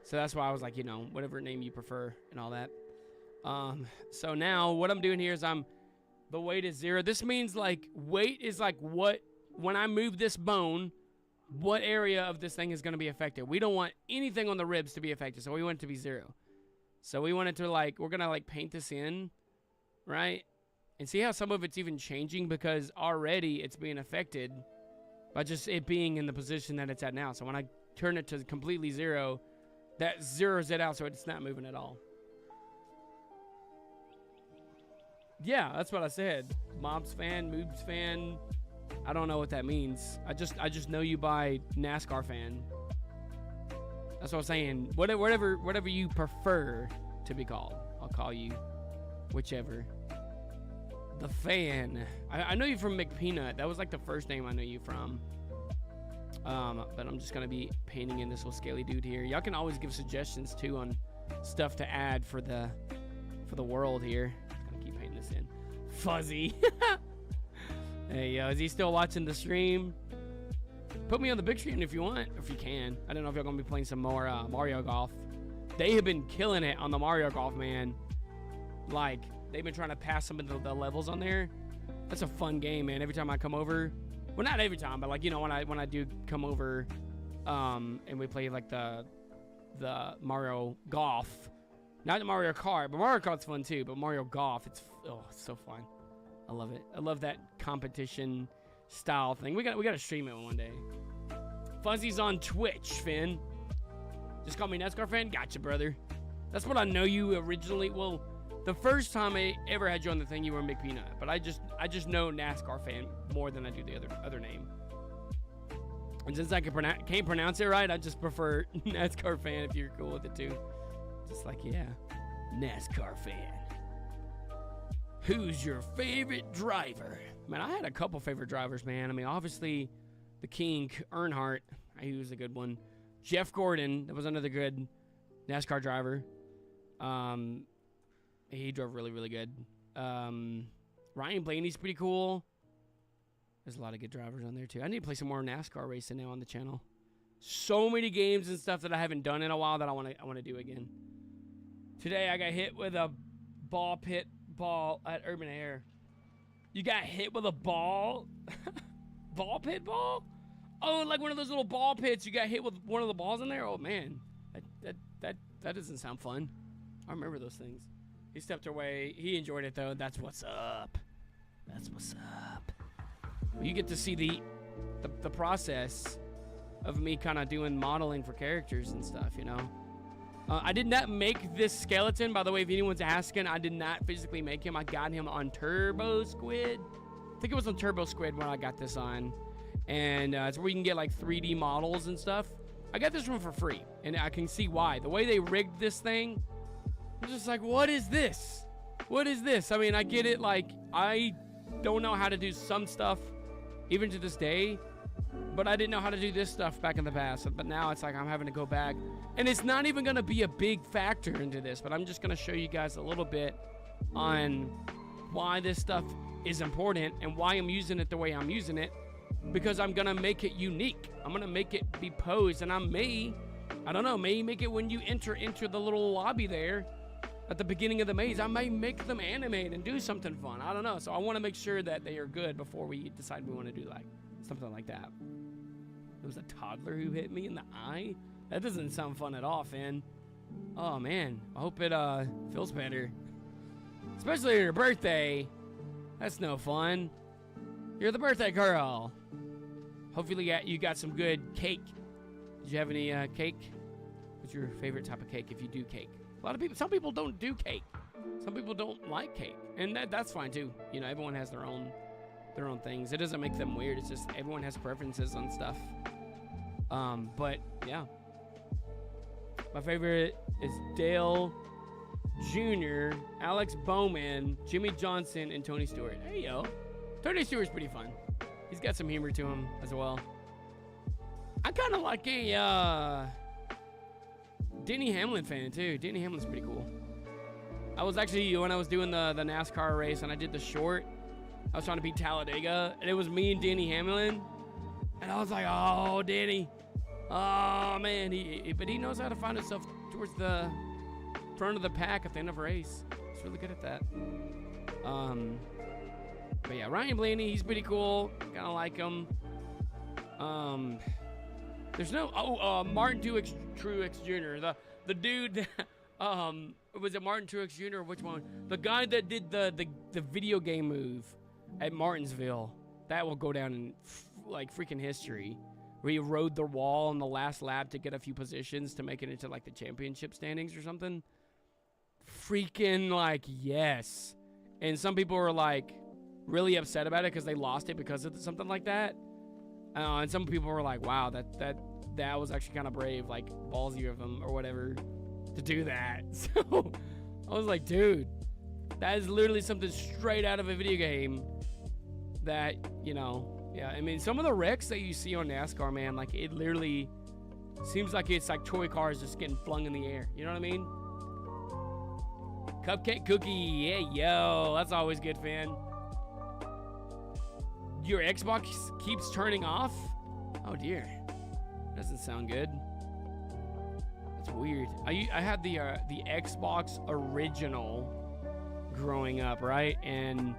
So that's why I was like, you know, whatever name you prefer and all that. So now what I'm doing here is the weight is 0. This means like weight is like when I move this bone, what area of this thing is going to be affected. We don't want anything on the ribs to be affected, so we want it to be 0. So we want it to we're going to paint this in, right? And see how some of it's even changing because already it's being affected by just it being in the position that it's at now. So when I turn it to completely 0, that zeroes it out so it's not moving at all. Yeah, that's what I said. Mobs fan, Moobs fan. I don't know what that means. I just know you by NASCAR fan. That's what I'm saying. Whatever you prefer to be called, I'll call you whichever. The fan. I know you from McPeanut. That was like the first name I know you from. But I'm just gonna be painting in this little scaly dude here. Y'all can always give suggestions too on stuff to add for the world here. Just gonna keep painting this in. Fuzzy. Hey yo, is he still watching the stream? Put me on the big screen if you want, if you can. I don't know if y'all gonna be playing some more Mario Golf. They have been killing it on the Mario Golf, man. Like they've been trying to pass some of the levels on there. That's a fun game, man. Every time I come over, well, not every time, but like when I do come over, and we play like the Mario Golf, not the Mario Kart, but Mario Kart's fun too. But Mario Golf, it's so fun. I love it. I love that competition style thing. We got to stream it one day. Fuzzy's on Twitch, Finn. Just call me NASCAR fan. Gotcha, brother. That's what I know you originally. Well, the first time I ever had you on the thing, you were McPeanut. But I just know NASCAR fan more than I do the other name. And since I can't pronounce it right, I just prefer NASCAR fan if you're cool with it too. Just like, yeah, NASCAR fan. Who's your favorite driver? Man, I had a couple favorite drivers, man. I mean, obviously, the King, Earnhardt. He was a good one. Jeff Gordon, that was another good NASCAR driver. He drove really, really good. Ryan Blaney's pretty cool. There's a lot of good drivers on there, too. I need to play some more NASCAR racing now on the channel. So many games and stuff that I haven't done in a while that I want to do again. Today, I got hit with a ball pit ball at Urban Air. You got hit with a ball? Ball pit ball? Oh, like one of those little ball pits. You got hit with one of the balls in there? Oh, man. That doesn't sound fun. I remember those things. He stepped away. He enjoyed it, though. That's what's up. That's what's up. You get to see the process of me kind of doing modeling for characters and stuff, you know? I did not make this skeleton, by the way, if anyone's asking. I did not physically make him. I got him on Turbo Squid. I think it was on Turbo Squid when I got this on. And it's where you can get like 3D models and stuff. I got this one for free, and I can see why. The way they rigged this thing, I'm just like, what is this? What is this? I mean, I get it. Like, I don't know how to do some stuff, even to this day. But I didn't know how to do this stuff back in the past. But now it's like I'm having to go back. And it's not even going to be a big factor into this. But I'm just going to show you guys a little bit on why this stuff is important and why I'm using it the way I'm using it. Because I'm going to make it unique. I'm going to make it be posed. And I don't know, may make it when you enter the little lobby there at the beginning of the maze. I may make them animate and do something fun. I don't know. So I want to make sure that they are good before we decide we want to do like something like that. It was a toddler who hit me in the eye? That doesn't sound fun at all, Finn. Oh, man. I hope it feels better. Especially on your birthday. That's no fun. You're the birthday girl. Hopefully you got some good cake. Did you have any cake? What's your favorite type of cake if you do cake? Some people don't do cake. Some people don't like cake. And that's fine, too. You know, everyone has their own things. It doesn't make them weird. It's just everyone has preferences on stuff. But yeah, my favorite is Dale Jr., Alex Bowman, Jimmy Johnson, and Tony Stewart. Hey yo, Tony Stewart's pretty fun. He's got some humor to him as well. I kind of like a Denny Hamlin fan too. Denny Hamlin's pretty cool. I was actually, when I was doing the NASCAR race and I did the short, I was trying to beat Talladega, and it was me and Denny Hamlin. And I was like, oh, Denny. Oh, man. But he knows how to find himself towards the front of the pack at the end of a race. really good at that. But yeah, Ryan Blaney, he's pretty cool. Kind of like him. There's no Martin Truex Jr. The dude was it Martin Truex Jr. or which one? The guy that did the video game move at Martinsville. That will go down in like freaking history. Where he rode the wall in the last lap to get a few positions to make it into like the championship standings or something. Freaking like yes. And some people were like really upset about it because they lost it because of something like that. And some people were like, wow, that was actually kind of brave, like ballsy of them or whatever to do that. So I was like, dude, that is literally something straight out of a video game that, you know, yeah, I mean, some of the wrecks that you see on NASCAR, man, like it literally seems like it's like toy cars just getting flung in the air. You know what I mean? Cupcake Cookie, yeah, yo, that's always good, fan. Your Xbox keeps turning off? Oh dear, doesn't sound good. That's weird. I had the Xbox original growing up, right? And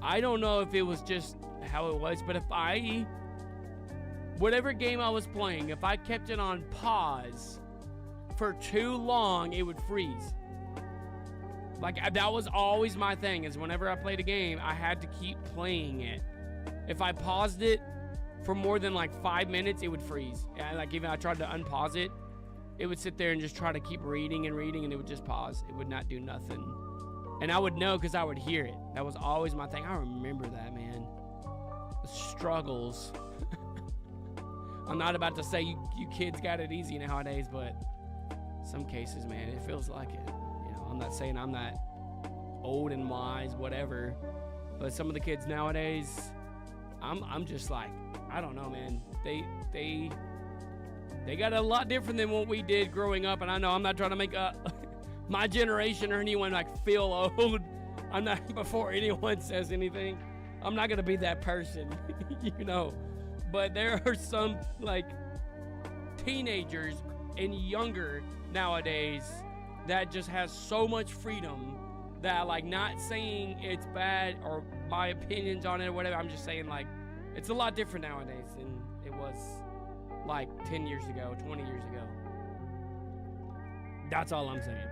I don't know if it was just how it was, but if whatever game I was playing, if I kept it on pause for too long, it would freeze. Like that was always my thing, is whenever I played a game, I had to keep playing it. If I paused it for more than like 5 minutes, it would freeze. And like even I tried to unpause it, it would sit there and just try to keep reading and reading, and it would just pause. It would not do nothing. And I would know because I would hear it. That was always my thing. I remember that, man. The struggles. I'm not about to say you kids got it easy nowadays, but some cases, man, it feels like it. You know, I'm not saying I'm not old and wise, whatever, but some of the kids nowadays, I'm just like, I don't know, man. They got a lot different than what we did growing up, and I know I'm not trying to make my generation or anyone like feel old. I'm not, before anyone says anything, I'm not gonna be that person, you know. But there are some like teenagers and younger nowadays that just has so much freedom that, like, not saying it's bad or my opinions on it or whatever. I'm just saying, like, it's a lot different nowadays than it was like 10 years ago, 20 years ago. That's all I'm saying.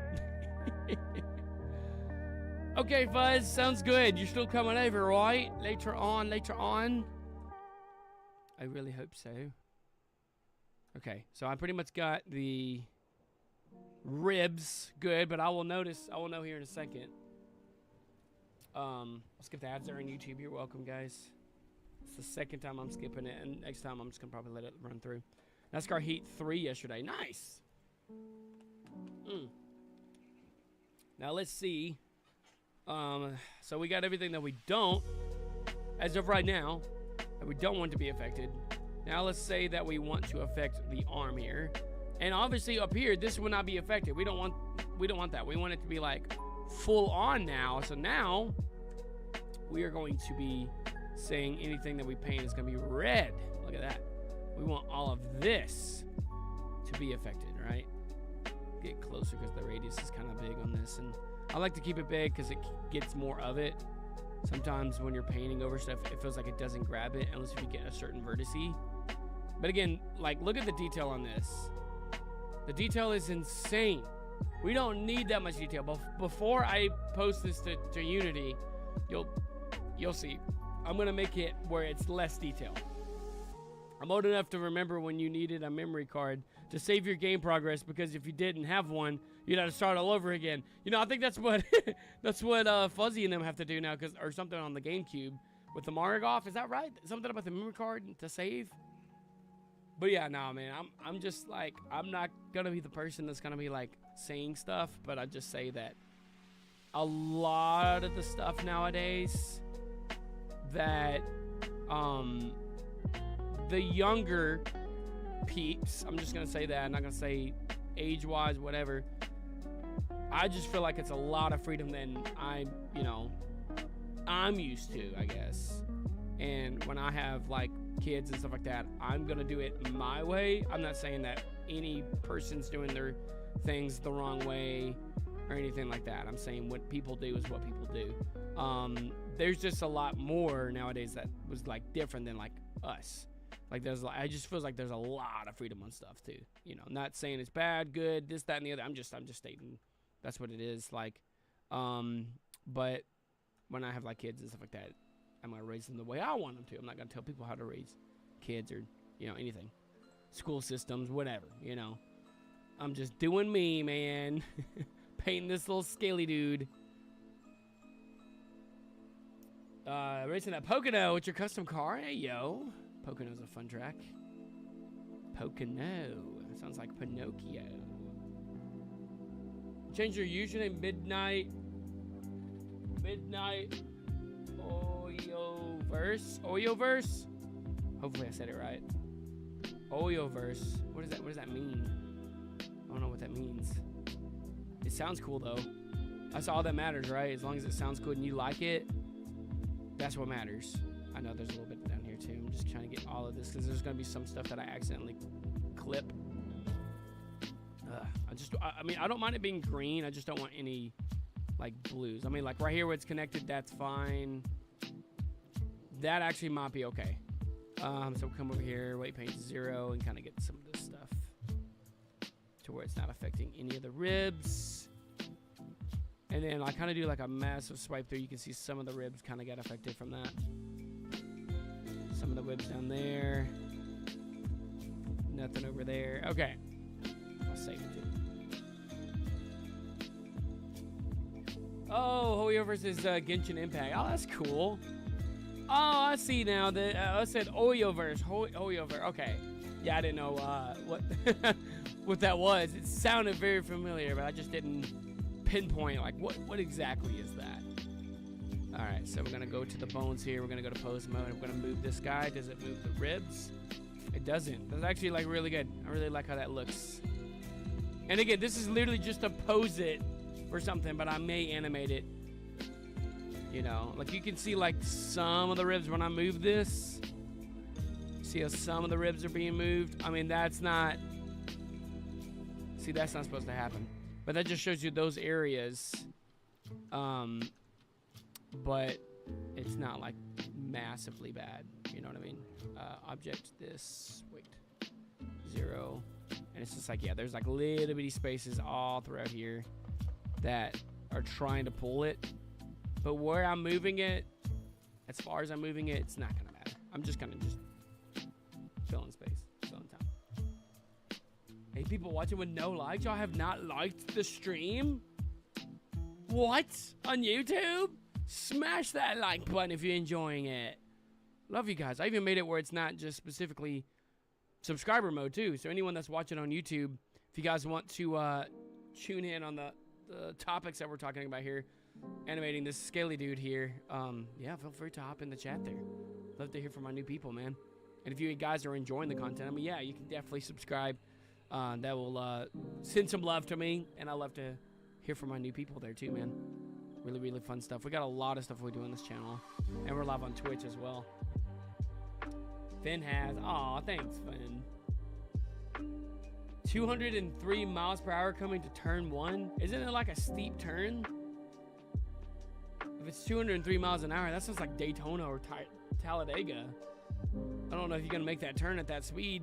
Okay, Fuzz, sounds good. You're still coming over, right? Later on. I really hope so. Okay, so I pretty much got the ribs good, but I will know here in a second. I'll skip the ads there on YouTube. You're welcome, guys. It's the second time I'm skipping it, and next time I'm just gonna probably let it run through. NASCAR Heat 3 yesterday. Nice. Now let's see. So we got everything that we don't, as of right now, that we don't want to be affected. Now let's say that we want to affect the arm here, and obviously up here this will not be affected. We don't want that. We want it to be like full on now. So now we are going to be saying anything that we paint is going to be red. Look at that. We want all of this to be affected, right? Get closer because the radius is kind of big on this, and I like to keep it big because it gets more of it. Sometimes when you're painting over stuff, it feels like it doesn't grab it unless if you get a certain vertice. But again, like, look at the detail on this. The detail is insane. We don't need that much detail. But before I post this to Unity, you'll see. I'm gonna make it where it's less detail. I'm old enough to remember when you needed a memory card to save your game progress, because if you didn't have one, you'd have to start all over again. You know, I think that's what Fuzzy and them have to do now, or something on the GameCube with the Mario Golf. Is that right? Something about the memory card to save? But yeah, no, man, I'm just like, I'm not gonna be the person that's gonna be like saying stuff, but I just say that a lot of the stuff nowadays that the younger peeps, I'm just gonna say that, I'm not gonna say age-wise, whatever. I just feel like it's a lot of freedom than I'm used to, I guess. And when I have like kids and stuff like that, I'm gonna do it my way. I'm not saying that any person's doing their things the wrong way or anything like that. I'm saying what people do is what people do. There's just a lot more nowadays that was like different than like us. Like I just feels like there's a lot of freedom on stuff too. You know, not saying it's bad, good, this, that, and the other. I'm just stating that's what it is. Like, but when I have like kids and stuff like that, I'm gonna raise them the way I want them to. I'm not gonna tell people how to raise kids or, you know, anything. School systems, whatever, you know. I'm just doing me, man. Painting this little scaly dude. Racing that Pocono with your custom car. Hey, yo. Pocono's a fun track. Pocono. Sounds like Pinocchio. Change your username midnight. Oyoverse? Hopefully I said it right. Oyoverse. What does that mean? I don't know what that means. It sounds cool though. That's all that matters, right? As long as it sounds good and you like it, that's what matters. I know there's a little bit down here too. I'm just trying to get all of this because there's gonna be some stuff that I accidentally clip. I mean, I don't mind it being green. I just don't want any like blues. I mean, like right here where it's connected, that's fine. That actually might be okay. So we'll come over here, weight paint 0, and kind of get some of this stuff to where it's not affecting any of the ribs. And then I kind of do like a massive swipe through. You can see some of the ribs kind of got affected from that. Some of the ribs down there. Nothing over there. Okay. I'll save it too. Oh, Hoyo versus Genshin Impact. Oh, that's cool. Oh, I see now. I said Oyoverse. Oyoverse. Okay. Yeah, I didn't know what what that was. It sounded very familiar, but I just didn't pinpoint like what exactly is that. All right, so we're gonna go to the bones here. We're gonna go to pose mode. I'm gonna move this guy. Does it move the ribs? It doesn't. That's actually like really good. I really like how that looks. And again, this is literally just to pose it for something, but I may animate it. You know, like you can see like some of the ribs when I move this. See how some of the ribs are being moved? I mean, that's not, see, that's not supposed to happen. But that just shows you those areas. But it's not like massively bad. You know what I mean? Object this, wait, 0. And it's just like, yeah, there's like little bitty spaces all throughout here that are trying to pull it. But where I'm moving it, as far as I'm moving it, it's not going to matter. I'm just going to just fill in space, fill in time. Hey, people watching with no likes, y'all have not liked the stream? What? On YouTube? Smash that like button if you're enjoying it. Love you guys. I even made it where it's not just specifically subscriber mode too. So anyone that's watching on YouTube, if you guys want to tune in on the topics that we're talking about here, animating this scaly dude here, yeah, feel free to hop in the chat there. Love to hear from my new people, man. And if you guys are enjoying the content, I mean, yeah, you can definitely subscribe. That will send some love to me, and I love to hear from my new people there too, man. Really, really fun stuff. We got a lot of stuff we do on this channel, and we're live on Twitch as well. Finn has, aw, thanks, Finn. 203 miles per hour coming to turn 1. Isn't it like a steep turn? If it's 203 miles an hour, that sounds like Daytona or Talladega. I don't know if you're gonna make that turn at that speed.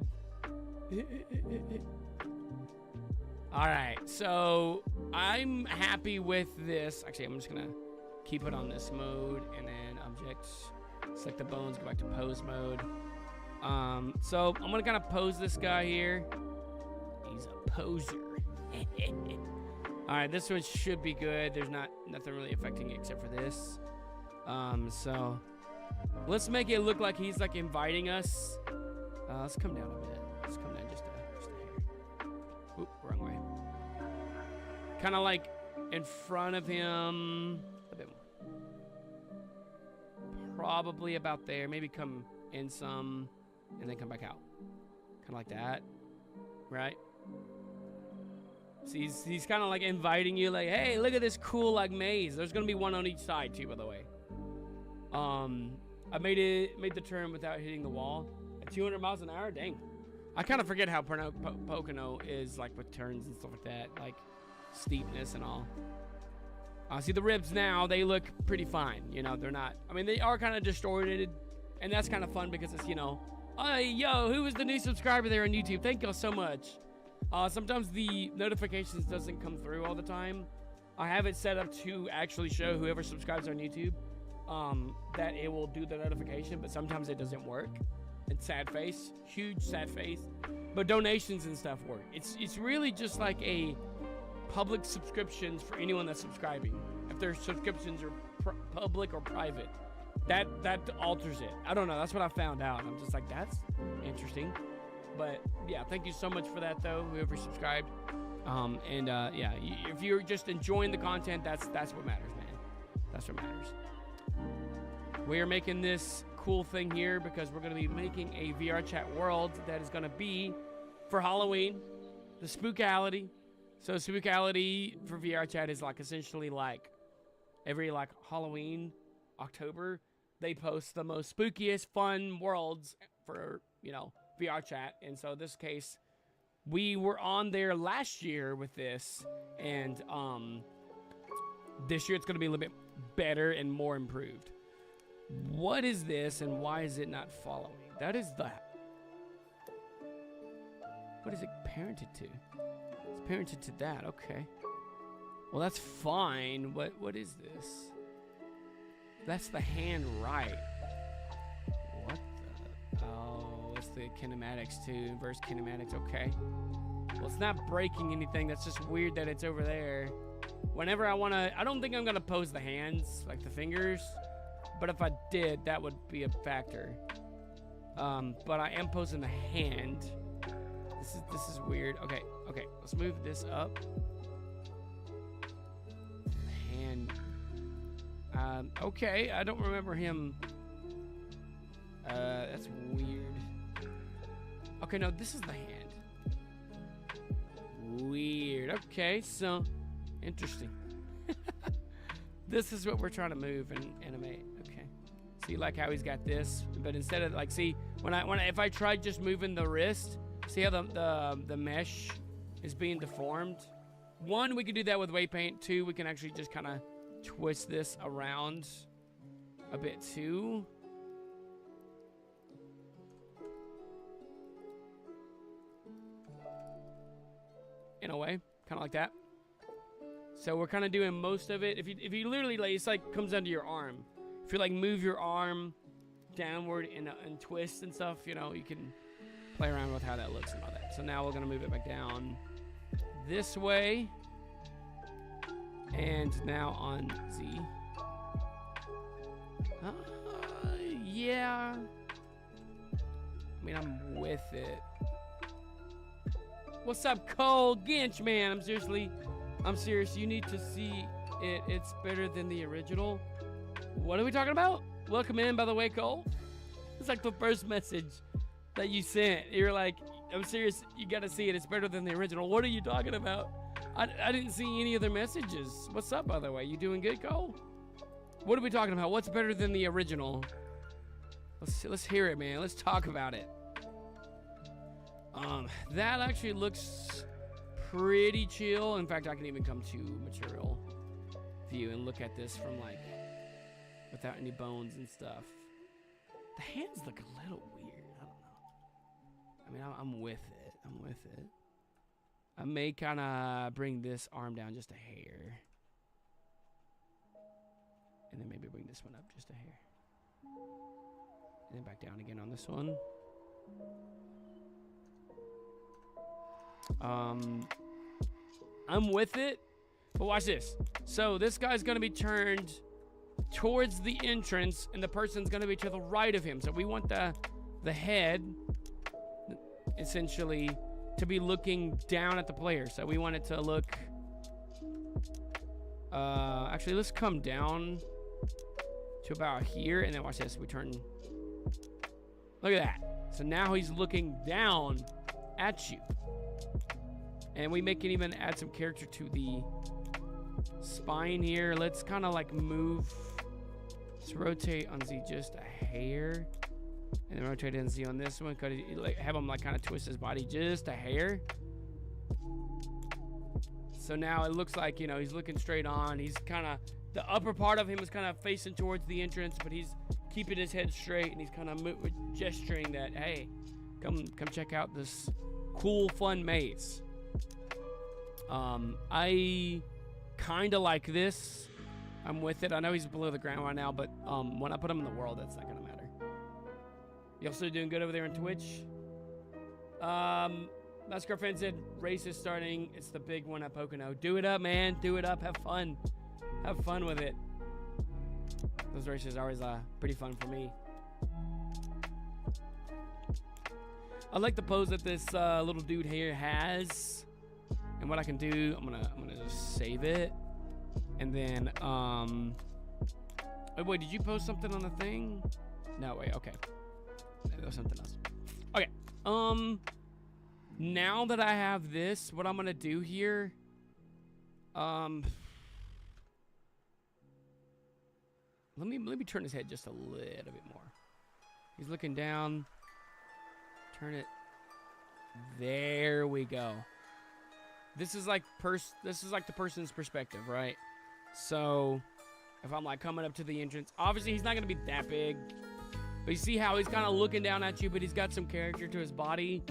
All right, so I'm happy with this. Actually, I'm just gonna keep it on this mode, and then objects, select the bones, go back to pose mode. So I'm gonna kind of pose this guy here. He's a poser. All right, this one should be good. There's nothing really affecting it except for this. So let's make it look like he's like inviting us. Let's come down a bit. Let's come down just a hair. Oop, wrong way. Kind of like in front of him a bit more. Probably about there. Maybe come in some and then come back out. Kind of like that, right? So he's kind of like inviting you, like, hey, look at this cool like maze. There's gonna be one on each side too, by the way. I made the turn without hitting the wall at 200 miles an hour. Dang, I kind of forget how Pocono is like with turns and stuff like that. Like, steepness and all. See the ribs now, they look pretty fine. You know, they're not, I mean, they are kind of distorted, and that's kind of fun because it's, you know, hey, yo, who is the new subscriber there on YouTube? Thank y'all so much. Sometimes the notifications doesn't come through all the time. I have it set up to actually show whoever subscribes on YouTube that it will do the notification, but sometimes it doesn't work. It's sad face, huge sad face. But donations and stuff work. It's really just like a public subscriptions for anyone that's subscribing. If their subscriptions are public or private, that alters it. I don't know. That's what I found out. I'm just like, that's interesting. But yeah, thank you so much for that, though, whoever subscribed. Yeah, if you're just enjoying the content, that's what matters, man. That's what matters. We are making this cool thing here because we're going to be making a VR chat world that is going to be for Halloween, the Spookality. So Spookality for VR chat is like essentially like every like Halloween, October, they post the most spookiest fun worlds for, you know, VR chat. And so in this case, we were on there last year with this, and this year it's going to be a little bit better and more improved. What is this, and why is it not following? That is the... What is it parented to? It's parented to that, okay. Well, that's fine. What is this? That's the hand right. What the... Oh, it's the kinematics too. Inverse kinematics, okay. Well, it's not breaking anything. That's just weird that it's over there. Whenever I want to... I don't think I'm going to pose the hands, like the fingers. But if I did, that would be a factor. But I am posing the hand. This is weird. Okay, let's move this up. Hand. Okay, I don't remember him. That's weird. Okay, no, this is the hand. Weird. Okay, so interesting. This is what we're trying to move and animate. Okay. See, like how he's got this, but instead of like, see, if I tried just moving the wrist, see how the mesh is being deformed. One, we can do that with weight paint. Two, we can actually just kind of twist this around a bit too. In a way, kind of like that. So we're kind of doing most of it. If you literally, like, it's like comes under your arm. If you like move your arm downward and twist and stuff, you know, you can play around with how that looks and all that. So now we're gonna move it back down this way, and now on Z. Yeah. I mean, I'm with it. What's up, Cole Ginch, man? I'm serious. You need to see it. It's better than the original. What are we talking about? Welcome in, by the way, Cole. It's like the first message that you sent. You're like, I'm serious. You got to see it. It's better than the original. What are you talking about? I didn't see any other messages. What's up, by the way? You doing good, Cole? What are we talking about? What's better than the original? Let's hear it, man. Let's talk about it. That actually looks pretty chill. In fact, I can even come to material view and look at this from like without any bones and stuff. The hands look a little weird. I don't know. I mean, I'm with it. I may kind of bring this arm down just a hair, and then maybe bring this one up just a hair, and then back down again on this one. I'm with it, but watch this. So this guy's gonna be turned towards the entrance, and the person's gonna be to the right of him. So we want the head essentially to be looking down at the player. So we want it to look. Actually, let's come down to about here, and then watch this. We turn. Look at that. So now he's looking down at you. And we can even add some character to the spine here. Let's kind of like move. Let's rotate on Z just a hair. And then rotate on Z on this one. Have him like kind of twist his body just a hair. So now it looks like, you know, he's looking straight on. He's kind of, the upper part of him is kind of facing towards the entrance, but he's keeping his head straight, and he's kind of gesturing that, hey, come check out this cool, fun maze. I kind of like this. I'm with it. I know he's below the ground right now, but when I put him in the world, that's not going to matter. You also doing good over there on Twitch? Mascar fan said, race is starting. It's the big one at Pocono. Do it up, man. Do it up. Have fun. Have fun with it. Those races are always pretty fun for me. I like the pose that this little dude here has. And what I can do, I'm gonna just save it. And then, oh, wait, did you post something on the thing? No, wait, okay. Maybe that was something else. Okay, now that I have this, what I'm gonna do here, let me turn his head just a little bit more. He's looking down. Turn it. There we go. This is like the person's perspective, right? So if I'm like coming up to the entrance, obviously he's not gonna be that big, but you see how he's kind of looking down at you, but he's got some character to his body.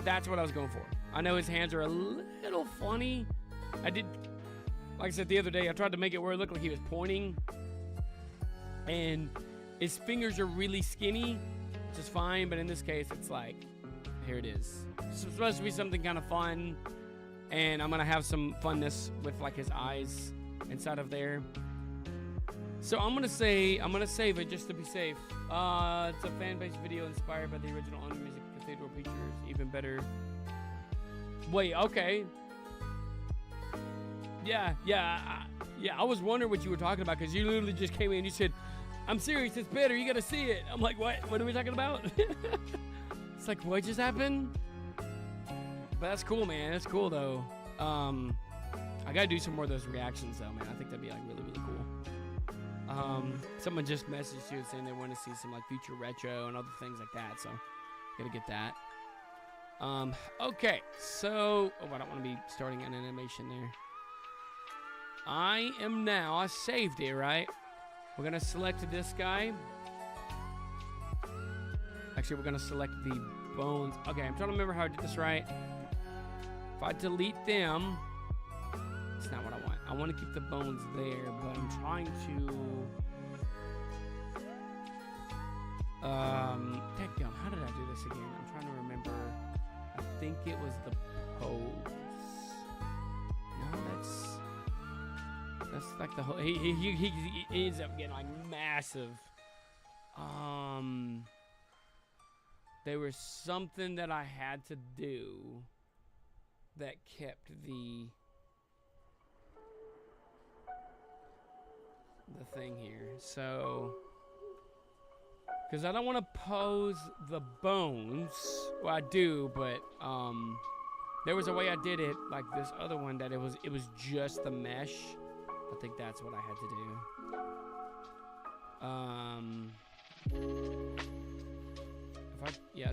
That's what I was going for. I know his hands are a little funny. Like I said the other day, I tried to make it where it looked like he was pointing, and his fingers are really skinny, which is fine, but in this case, it's like, here it is. It's supposed to be something kind of fun, and I'm gonna have some funness with like his eyes inside of there. So I'm gonna save it just to be safe. It's a fan-based video inspired by the original on music cathedral features, even better. Wait, okay. Yeah. I was wondering what you were talking about, because you literally just came in and you said, I'm serious, it's better, you gotta see it. I'm like, what are we talking about? It's like, what just happened? But that's cool, man. That's cool, though. I gotta do some more of those reactions, though, man. I think that'd be like really, really cool. Someone just messaged you saying they want to see some like future retro and other things like that, so gotta get that. Okay, so I don't want to be starting an animation there. I saved it, right? We're gonna select this guy. Actually, we're gonna select the bones. Okay, I'm trying to remember how I did this right. If I delete them, it's not what I want. I want to keep the bones there, but I'm trying to. Dadgum, how did I do this again? I'm trying to remember. I think it was the pose. No, that's like the whole. He ends up getting like massive. There was something that I had to do that kept the thing here. So, because I don't want to pose the bones. Well, I do, but there was a way I did it, like this other one, that it was just the mesh. I think that's what I had to do.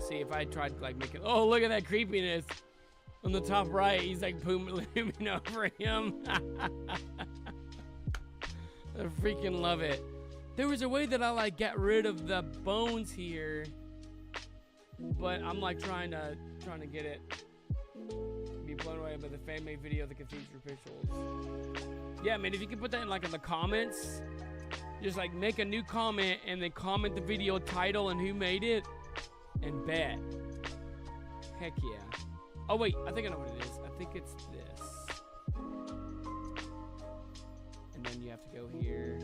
If I tried like making, oh, look at that creepiness on the top right. He's like looming over him. I freaking love it. There was a way that I like got rid of the bones here, but I'm like trying to get it be blown away by the fan-made video of the cathedral rituals. Yeah, man, if you can put that in like in the comments, just like make a new comment and then comment the video title and who made it, and bet. Heck yeah. Oh wait, I think I know what it is. I think it's this. And then you have to go here.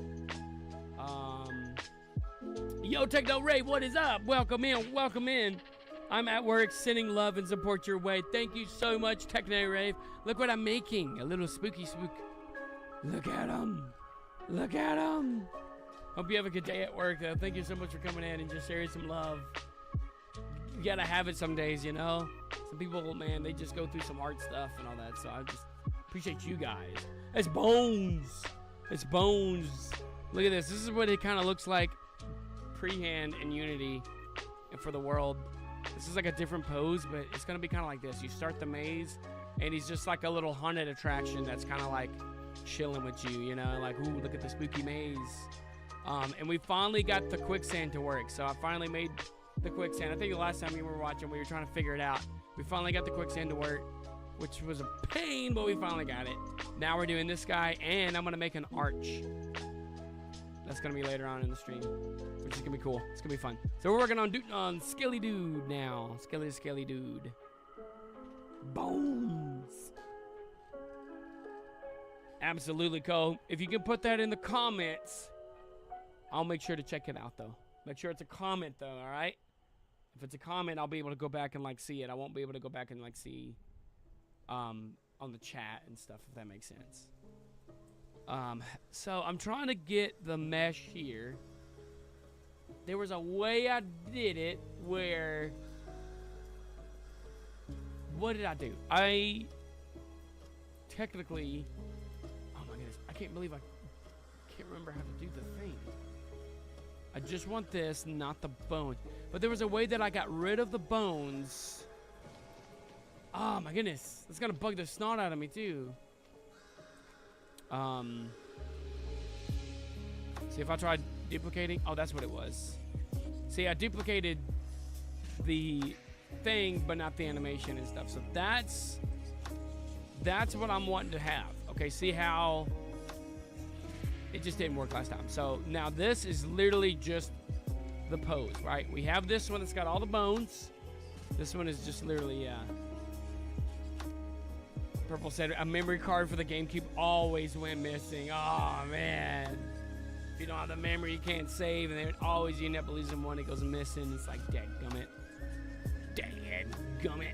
Yo, Techno Ray, what is up? Welcome in. I'm at work, sending love and support your way. Thank you so much, Techno Rave. Look what I'm making. A little spooky spook. Look at him. Hope you have a good day at work, though. Thank you so much for coming in and just sharing some love. You gotta have it some days, you know? Some people, man, they just go through some hard stuff and all that, so I just appreciate you guys. It's bones. Look at this. This is what it kind of looks like pre-hand in Unity and for the world. This is like a different pose, but it's gonna be kind of like this. You start the maze, and he's just like a little haunted attraction that's kind of like chilling with you, you know, like, ooh, look at the spooky maze. And we finally got the quicksand to work. So I finally made the quicksand. I think the last time we were watching, we were trying to figure it out. We finally got the quicksand to work, which was a pain, but we finally got it. Now we're doing this guy, and I'm gonna make an arch. That's gonna be later on in the stream, which is gonna be cool. It's gonna be fun. So we're working on Skelly Dude now. Skelly Dude. Bones. Absolutely, Cole. If you can put that in the comments, I'll make sure to check it out, though. Make sure it's a comment, though, all right? If it's a comment, I'll be able to go back and, like, see it. I won't be able to go back and, like, see on the chat and stuff, if that makes sense. So I'm trying to get the mesh here. There was a way I did it where... What did I do? I technically... Oh, my goodness. I can't believe I can't remember how to do the thing. I just want this, not the bones. But there was a way that I got rid of the bones. Oh my goodness. That's gonna bug the snot out of me too. See if I tried duplicating. Oh, that's what it was. See, I duplicated the thing, but not the animation and stuff. So that's what I'm wanting to have. Okay, see how it just didn't work last time. So now this is literally just the pose, right? We have this one that's got all the bones. This one is just literally, Purple said a memory card for the GameCube always went missing. Oh man. If you don't have the memory, you can't save, and then always you end up losing one. It goes missing. It's like, dadgummit. Dadgummit.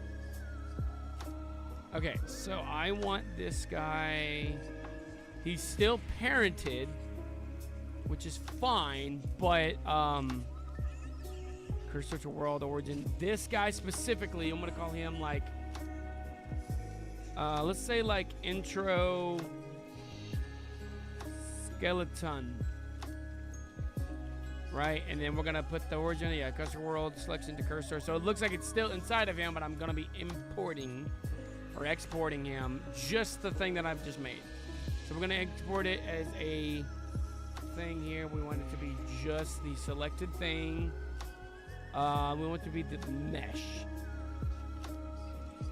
Okay, so I want this guy. He's still parented, which is fine, but Cursor to World Origin. This guy specifically, I'm gonna call him like, let's say like Intro Skeleton, right? And then we're gonna put the origin, yeah, Cursor World selection to Cursor. So it looks like it's still inside of him, but I'm gonna be importing or exporting him, just the thing that I've just made. So we're gonna export it as a thing here. We want it to be just the selected thing. We want it to be the mesh.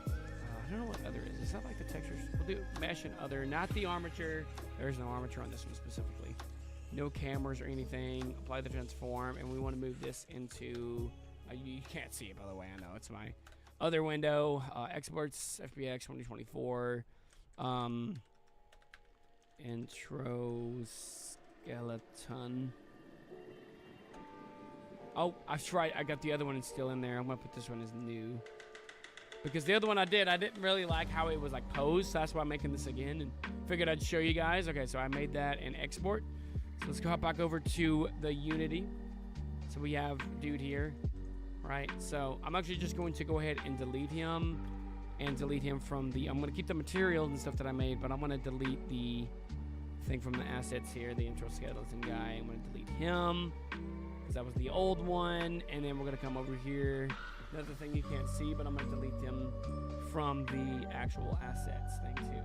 I don't know what other is. Is that like the textures? We'll do mesh and other, not the armature. There's no armature on this one specifically. No cameras or anything. Apply the transform, and we want to move this into. You can't see it, by the way. I know it's my other window. Exports FBX 2024. Intro skeleton. Oh, I've tried. I got the other one still in there. I'm gonna put this one as new because the other one I didn't really like how it was like posed. So that's why I'm making this again and figured I'd show you guys. Okay, so I made that in export. So let's go hop back over to the Unity. So we have dude here, right? So I'm actually just going to go ahead and delete him from the. I'm gonna keep the materials and stuff that I made, but I'm gonna delete the thing from the assets here, the intro skeleton guy. I'm gonna delete him because that was the old one, and then we're gonna come over here. Another thing you can't see, but I'm gonna delete him from the actual assets thing too.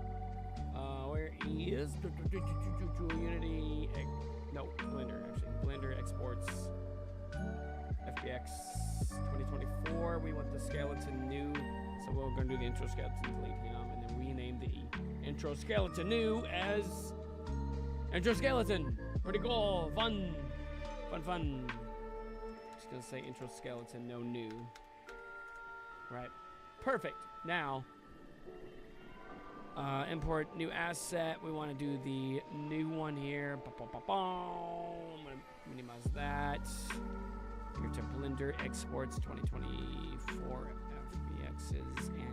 Where is Unity? No, Blender actually. Blender exports FBX 2024. We want the skeleton new, so we're gonna do the intro skeleton, delete him, and then rename the intro skeleton new as Intro Skeleton. Pretty cool. Fun. Just gonna say intro skeleton, no new. Right. Perfect. Now, import new asset. We want to do the new one here. I'm gonna minimize that. Here to Blender exports 2024 FBXs and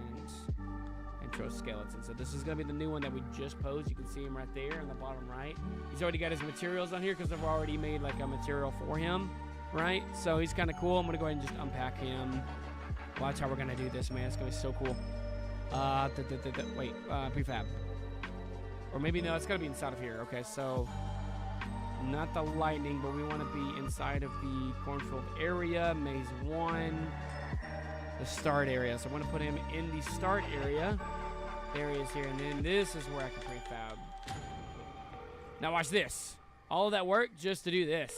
intro skeleton. So this is gonna be the new one that we just posed. You can see him right there in the bottom right. He's already got his materials on here because I've already made like a material for him, right? So he's kind of cool. I'm gonna go ahead and just unpack him. Watch how we're gonna do this, man. It's gonna be so cool. Prefab. Or maybe no, it's gotta be inside of here. Okay, so not the lightning, but we want to be inside of the cornfield area, maze 1. the start area. So I'm gonna put him in the start area. There he is here, and then this is where I can prefab. Now watch this. All of that work just to do this.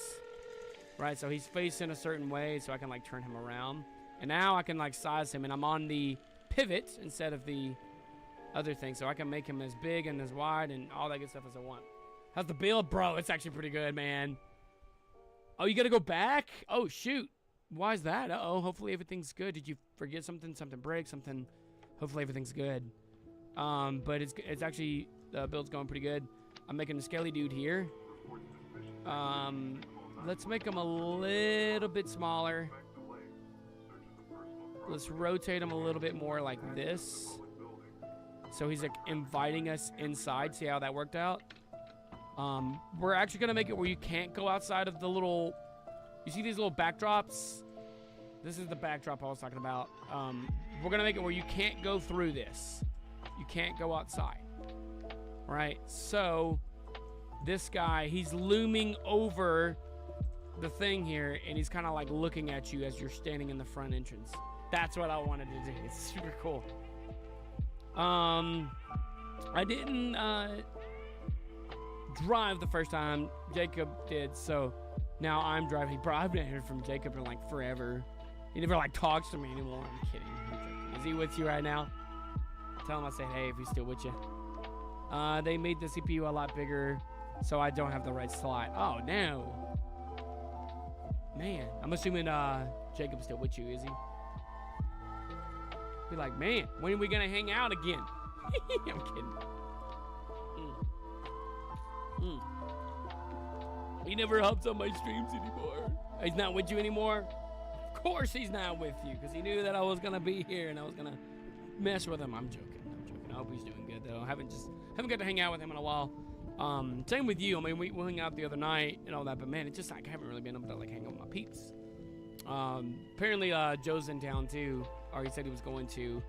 Right, so he's facing a certain way, so I can like turn him around. And now I can like size him, and I'm on the pivot instead of the other thing. So I can make him as big and as wide and all that good stuff as I want. How's the build? Bro, it's actually pretty good, man. Oh, you gotta go back? Oh, shoot. Why is that? Uh-oh, hopefully everything's good. Did you forget something? Something break? Something? Hopefully everything's good. But it's actually, the build's going pretty good. I'm making a scaly dude here. Let's make him a little bit smaller. Let's rotate him a little bit more like this. So he's like inviting us inside. See how that worked out? We're actually gonna make it where you can't go outside of the little, you see these little backdrops? This is the backdrop I was talking about. We're gonna make it where you can't go through this. You can't go outside. Right? So this guy, he's looming over the thing here, and he's kind of like looking at you as you're standing in the front entrance. That's what I wanted to do. It's super cool. I didn't drive the first time. Jacob did, so now I'm driving. Bro, I've been heard from Jacob in like forever. He never like talks to me anymore. I'm kidding. Is he with you right now? Tell him I said hey if he's still with you. They made the CPU a lot bigger, so I don't have the right slot. Oh no. Man, I'm assuming Jacob's still with you, is he? Be like, man, when are we gonna hang out again? I'm kidding. He never hops on my streams anymore. He's not with you anymore? Of course he's not with you, because he knew that I was gonna be here and I was gonna mess with him. I'm joking. I hope he's doing good though. I haven't got to hang out with him in a while. Same with you. I mean, we hung out the other night and all that, but man, it's just like I haven't really been able to like hang out with my peeps. Apparently Joe's in town too, or he said he was going to,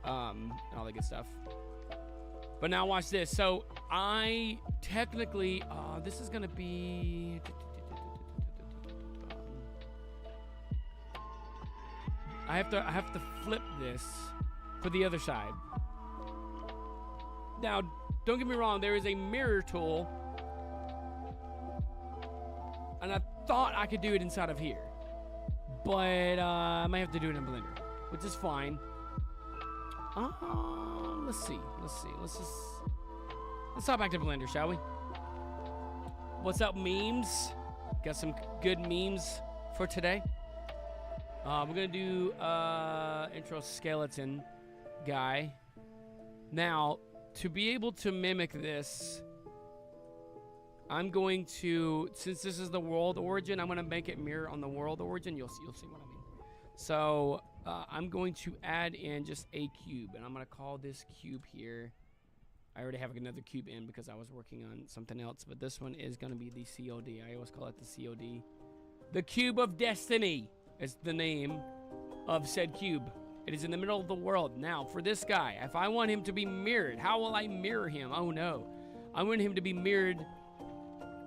and all that good stuff. But now watch this. So I technically, this is gonna be. I have to flip this for the other side. Now, don't get me wrong, there is a mirror tool, and I thought I could do it inside of here, but I might have to do it in Blender, which is fine. Let's see. Let's hop back to Blender, shall we? What's up, memes? Got some good memes for today. We're gonna do intro skeleton guy. Now, to be able to mimic this, I'm going to, since this is the world origin, I'm gonna make it mirror on the world origin. You'll see what I mean. So I'm going to add in just a cube, and I'm gonna call this cube here. I already have another cube in because I was working on something else, but this one is gonna be the COD. I always call it the COD. The Cube of Destiny is the name of said cube. It is in the middle of the world. Now, for this guy, if I want him to be mirrored, how will I mirror him? Oh no. I want him to be mirrored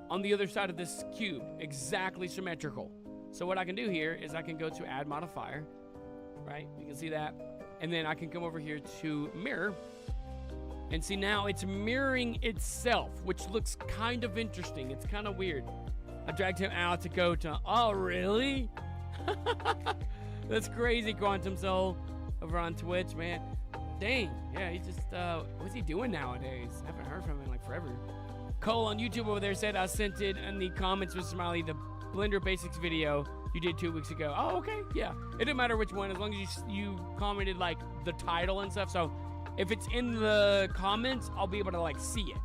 on the other side of this cube, exactly symmetrical. So what I can do here is I can go to add modifier, right? You can see that. And then I can come over here to mirror. And see, now it's mirroring itself, which looks kind of interesting. It's kind of weird. I dragged him out to go to, oh really? That's crazy, Quantum Soul over on Twitch, man. Dang, yeah, he just, what's he doing nowadays? I haven't heard from him in like forever. Cole on YouTube over there said I sent it in the comments with Smiley, the Blender Basics video you did 2 weeks ago. Oh, okay, yeah. It didn't matter which one, as long as you commented like the title and stuff. So if it's in the comments, I'll be able to like see it.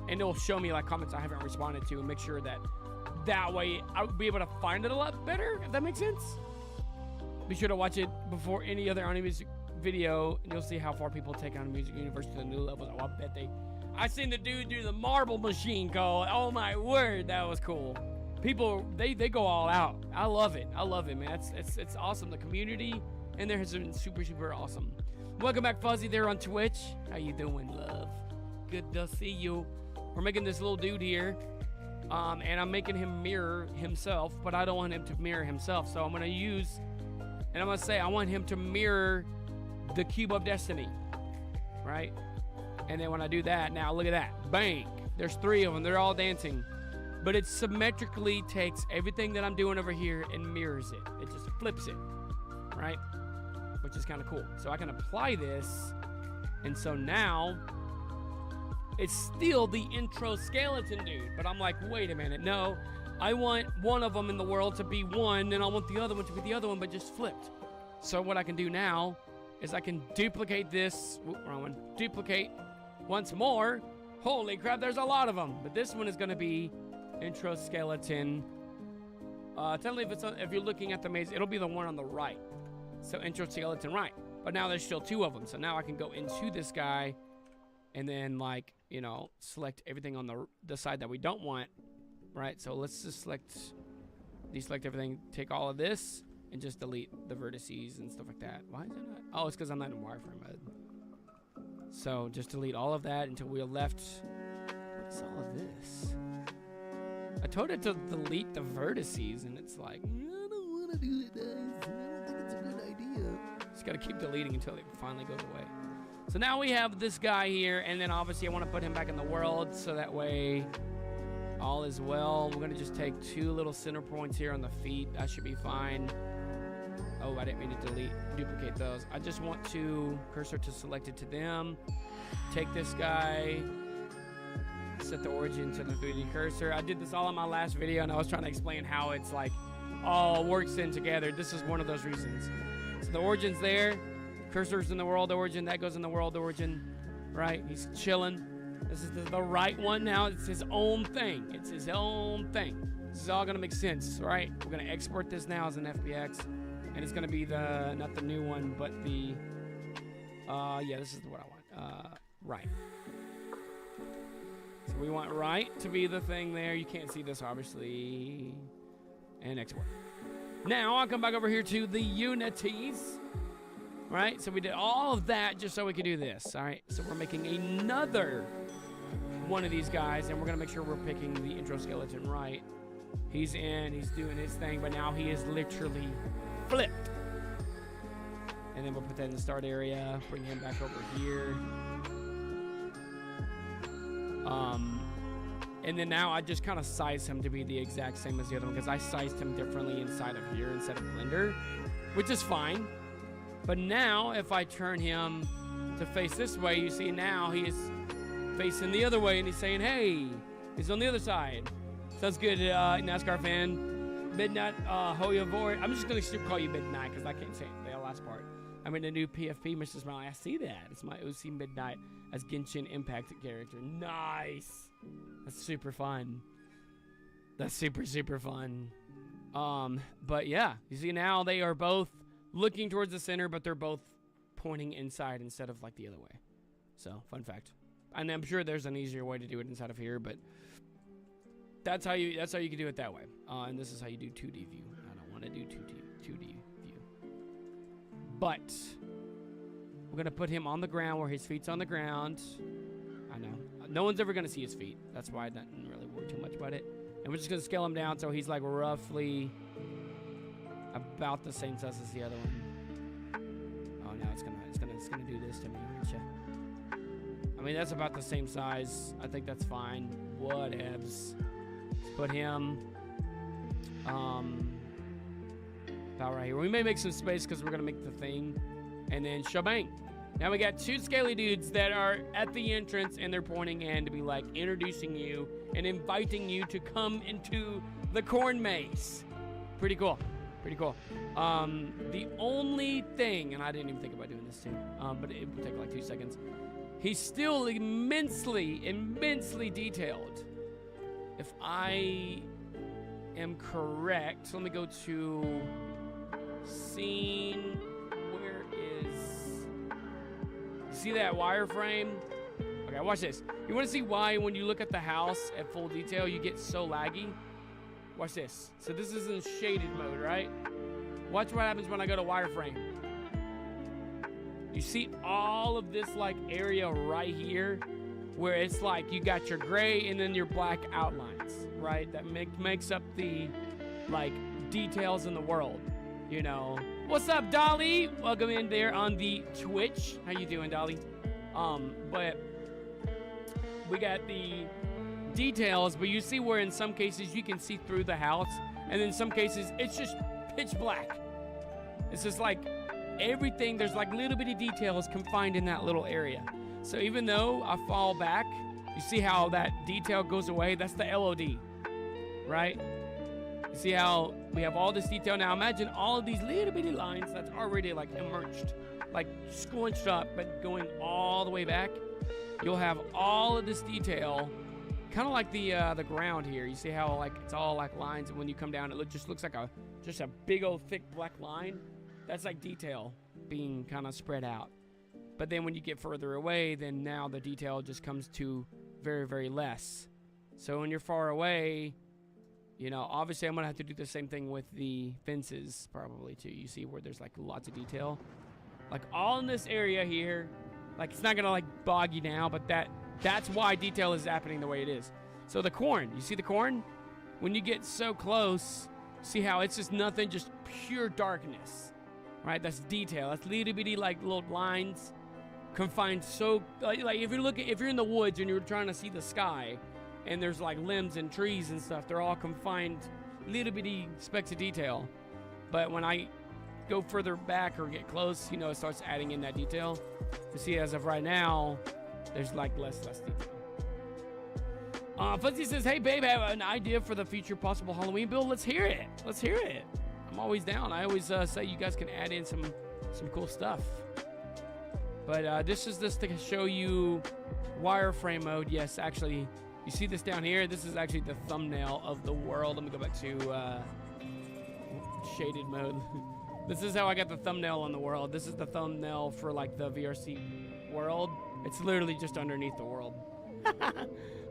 And it'll show me like comments I haven't responded to and make sure that way I'll be able to find it a lot better, if that makes sense. Be sure to watch it before any other Arnie Music video, and you'll see how far people take on Music Universe to the new levels. Oh, I bet I seen the dude do the marble machine call. Oh my word, that was cool. People, they go all out. I love it, man. It's awesome. The community in there has been super awesome. Welcome back, Fuzzy, there on Twitch. How you doing, love? Good to see you. We're making this little dude here, and I'm making him mirror himself, but I don't want him to mirror himself, so I'm gonna use And I'm going to say I want him to mirror the Cube of Destiny, right? And then when I do that, now look at that. Bang. There's 3 of them. They're all dancing. But it symmetrically takes everything that I'm doing over here and mirrors it. It just flips it, right? Which is kind of cool. So I can apply this. And so now it's still the intro skeleton dude. But I'm like, wait a minute. No, I want one of them in the world to be one, and I want the other one to be the other one, but just flipped. So what I can do now is I can duplicate this. Wrong one. Duplicate once more. Holy crap, there's a lot of them. But this one is going to be intro skeleton. Tell me if you're looking at the maze, it'll be the one on the right. So intro skeleton right. But now there's still 2 of them. So now I can go into this guy and then, like, you know, select everything on the side that we don't want. Right? So let's just deselect everything, take all of this, and just delete the vertices and stuff like that. Why is it not? Oh, it's because I'm not in wireframe mode. So just delete all of that until we're left. What's all of this? I told it to delete the vertices, and it's like, I don't want to do it, guys. I don't think it's a good idea. Just got to keep deleting until it finally goes away. So now we have this guy here, and then obviously I want to put him back in the world, so that way all is well. We're going to just take 2 little center points here on the feet. That should be fine. Oh, I didn't mean to duplicate those. I just want to cursor to select it to them. Take this guy. Set the origin to the 3D cursor. I did this all in my last video, and I was trying to explain how it's like all works in together. This is one of those reasons. So the origin's there. Cursor's in the world origin. That goes in the world origin. Right? He's chilling. This is the right one now. It's his own thing. It's his own thing. This is all going to make sense, right? We're going to export this now as an FBX. And it's going to be not the new one, but the, yeah, this is what I want. Right. So we want right to be the thing there. You can't see this, obviously. And export. Now I'll come back over here to the unities. Right? So we did all of that just so we could do this. All right? So we're making another one of these guys, and we're going to make sure we're picking the intro skeleton right. He's in. He's doing his thing, but now he is literally flipped. And then we'll put that in the start area. Bring him back over here. And then now I just kind of size him to be the exact same as the other one, because I sized him differently inside of here instead of Blender, which is fine. But now if I turn him to face this way, you see now he is facing the other way, and he's saying, hey, he's on the other side. Sounds good, NASCAR fan. Midnight, Hoya Void. I'm just going to call you Midnight because I can't say the last part. I'm in the new PFP, Mr. Smiley. I see that. It's my OC Midnight as Genshin Impact character. Nice. That's super fun. That's super, super fun. But yeah, you see now they are both looking towards the center, but they're both pointing inside instead of like the other way. So, fun fact. And I'm sure there's an easier way to do it inside of here, but that's how you can do it that way. And this is how you do 2D view. I don't want to do 2D view. But we're going to put him on the ground where his feet's on the ground. I know. No one's ever going to see his feet. That's why I didn't really worry too much about it. And we're just going to scale him down so he's like roughly about the same size as the other one. Oh, now it's gonna do this to me, aren't you? I mean, that's about the same size. I think that's fine. Whatevs. Put him about right here. We may make some space because we're gonna make the thing, and then shebang. Now we got 2 scaly dudes that are at the entrance, and they're pointing in to be like introducing you and inviting you to come into the corn maze. Pretty cool. Pretty cool. The only thing, and I didn't even think about doing this too, but it will take like 2 seconds. He's still immensely detailed. If I am correct, so let me go to scene. Where is? You see that wireframe? Okay, watch this. You want to see why when you look at the house at full detail, you get so laggy? Watch this. So this is in shaded mode, right? Watch what happens when I go to wireframe. You see all of this like area right here where it's like you got your gray and then your black outlines, right? That makes up the like details in the world, you know. What's up, Dolly? Welcome in there on the Twitch. How you doing, Dolly? But we got the details, but you see where in some cases you can see through the house, and in some cases it's just pitch black. It's just like everything, there's like little bitty details confined in that little area. So even though I fall back, you see how that detail goes away? That's the LOD, right? You see how we have all this detail now? Imagine all of these little bitty lines that's already like emerged, like squinched up, but going all the way back. You'll have all of this detail, kind of like the ground here. You see how like it's all like lines, and when you come down, it just looks like just a big old thick black line. That's like detail being kind of spread out. But then when you get further away, then now the detail just comes to very, very less. So when you're far away, you know, obviously I'm gonna have to do the same thing with the fences probably too. You see where there's like lots of detail, like all in this area here. Like it's not gonna like bog you now, but that's why detail is happening the way it is. So the corn, you see the corn? When you get so close, see how it's just nothing, just pure darkness, right? That's detail. That's little bitty like little lines confined. So like if you're in the woods and you're trying to see the sky, and there's like limbs and trees and stuff, they're all confined little bitty specks of detail. But when I go further back or get close, you know, it starts adding in that detail. You see, as of right now, there's like less detail. Fuzzy says, hey babe, I have an idea for the future possible Halloween build. Let's hear it. Let's hear it. I'm always down. I always say you guys can add in some cool stuff. But this is just to show you wireframe mode. Yes, actually, you see this down here? This is actually the thumbnail of the world. Let me go back to shaded mode. This is how I got the thumbnail on the world. This is the thumbnail for like the VRC world. It's literally just underneath the world.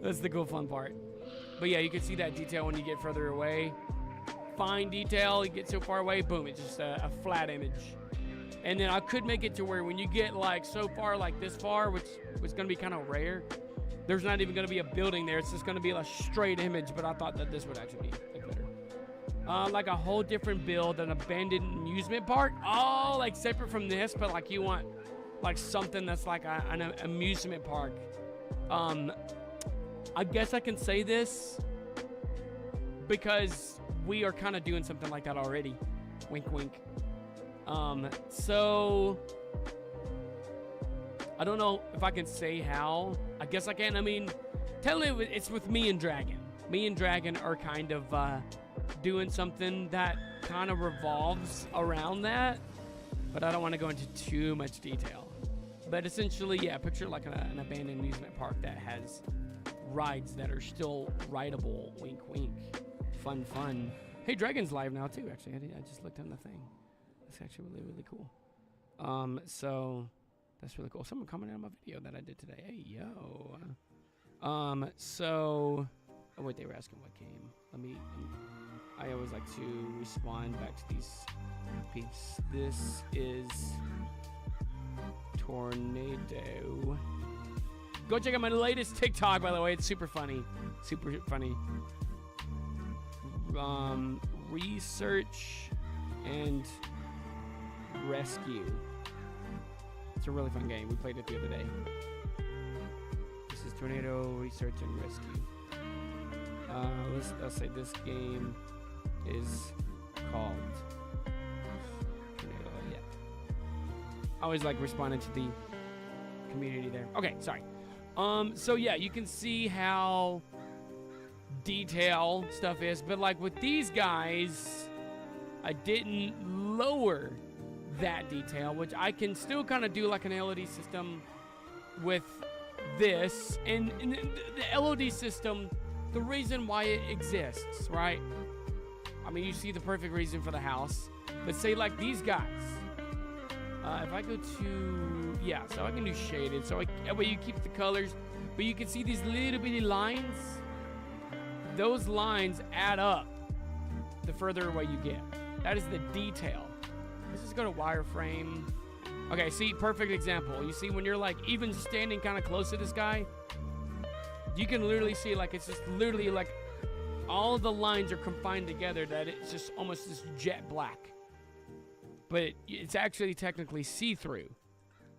That's the cool fun part. But yeah, you can see that detail when you get further away. Fine detail, you get so far away, boom, it's just a flat image. And then I could make it to where when you get like so far, like this far, which was gonna be kind of rare, there's not even gonna be a building there. It's just gonna be a straight image, but I thought that this would actually be better. Like a whole different build, an abandoned amusement park. Oh, like separate from this, but like you want like something that's like an amusement park. I guess I can say this because we are kind of doing something like that already. Wink, wink. So I don't know if I can say how. I guess I can. I mean, technically it's with me and Dragon. Me and Dragon are kind of doing something that kind of revolves around that, but I don't want to go into too much detail. But essentially, yeah, picture like an abandoned amusement park that has rides that are still rideable. Wink, wink. Fun, fun. Hey, Dragon's live now too. Actually, I just looked on the thing. That's actually really, really cool. So that's really cool. Someone commented on my video that I did today. Hey, yo. So, oh wait, they were asking what game. I always like to respond back to these peeps. This is Tornado. Go check out my latest TikTok, by the way. It's super funny. Super funny. Research and Rescue. It's a really fun game. We played it the other day. This is Tornado Research and Rescue. Let's say this game is called Tornado. Yeah. I always like responding to the community there. Okay, sorry. So yeah, you can see how detail stuff is, but like with these guys, I didn't lower that detail, which I can still kind of do like an LOD system with this. And the LOD system, the reason why it exists, right? I mean, you see the perfect reason for the house, but say like these guys. If I go to, yeah, so I can do shaded, so that way you keep the colors, but you can see these little bitty lines. Those lines add up the further away you get. That is the detail. Let's just go to wireframe. Okay, see, perfect example. You see when you're like even standing kind of close to this guy, you can literally see like it's just literally like all of the lines are confined together that it's just almost this jet black. but it's actually technically see-through.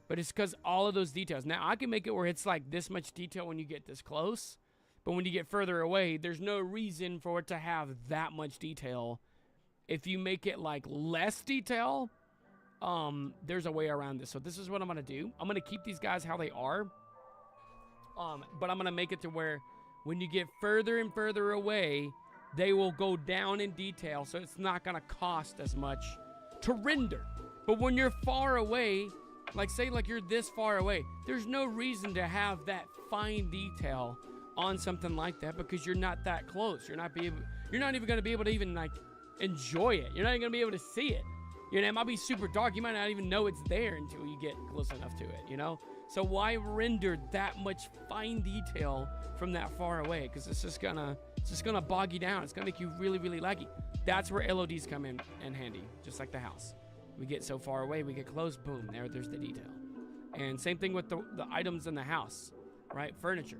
But it's because all of those details. Now, I can make it where it's like this much detail when you get this close. But when you get further away, there's no reason for it to have that much detail. If you make it like less detail, there's a way around this. So this is what I'm going to do. I'm going to keep these guys how they are. But I'm going to make it to where when you get further and further away, they will go down in detail. So it's not going to cost as much to render. But when you're far away, like say like you're this far away, there's no reason to have that fine detail on something like that because you're not that close. You're not even going to be able to even like enjoy it. You're not even going to be able to see it. You know, it might be super dark. You might not even know it's there until you get close enough to it, you know? So why render that much fine detail from that far away? Because it's just gonna bog you down. It's gonna make you really, really laggy. That's where LODs come in handy, just like the house. We get so far away, we get close, boom, there's the detail. And same thing with the items in the house, right? Furniture.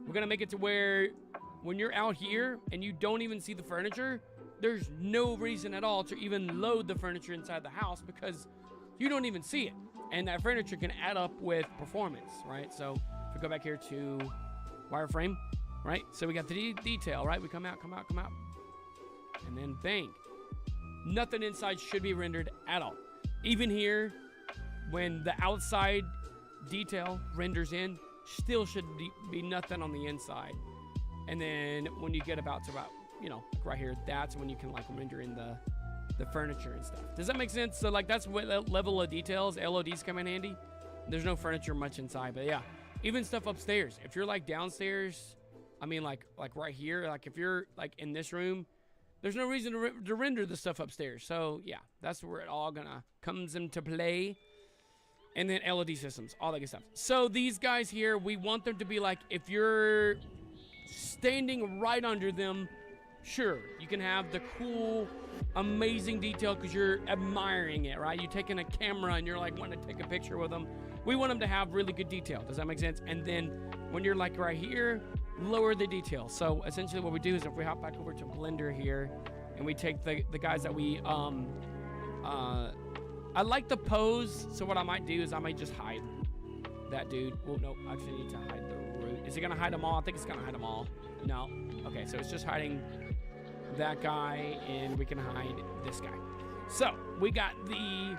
We're gonna make it to where when you're out here and you don't even see the furniture, there's no reason at all to even load the furniture inside the house because you don't even see it. And that furniture can add up with performance, right? So if we go back here to wireframe, right? So we got the detail, right? We come out. And then bang. Nothing inside should be rendered at all. Even here, when the outside detail renders in, still should be nothing on the inside. And then when you get about, you know, right here, that's when you can like render in the furniture and stuff. Does that make sense? So like that's what level of details LODs come in handy. There's no furniture much inside, but yeah, even stuff upstairs. If you're like downstairs, I mean like right here, like if you're like in this room, there's no reason to render the stuff upstairs. So yeah, that's where it all comes into play. And then LOD systems, all that good stuff. So these guys here, we want them to be like, if you're standing right under them, sure, you can have the cool, amazing detail because you're admiring it, right? You're taking a camera and you're like wanting to take a picture with them. We want them to have really good detail. Does that make sense? And then when you're like right here, lower the detail. So essentially what we do is if we hop back over to Blender here and we take the guys that we, I like the pose. So what I might do is I might just hide that dude. Well, no, I actually need to hide the root. Is it going to hide them all? I think it's going to hide them all. No. Okay, so it's just hiding that guy, and we can hide this guy. So we got the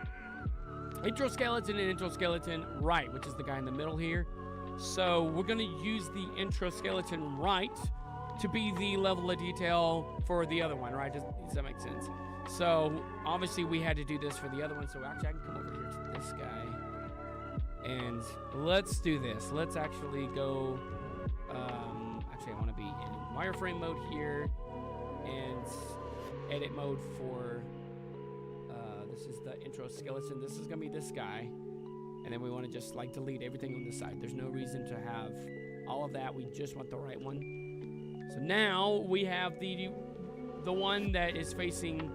intro skeleton and intro skeleton right, which is the guy in the middle here. So we're going to use the intro skeleton right to be the level of detail for the other one, right? Does that make sense? So obviously we had to do this for the other one. So actually I can come over here to this guy and let's do this. Let's actually go, actually I want to be in wireframe mode here and edit mode for, this is the intro skeleton. This is going to be this guy. And then we want to just like delete everything on the side. There's no reason to have all of that. We just want the right one. So now we have the one that is facing,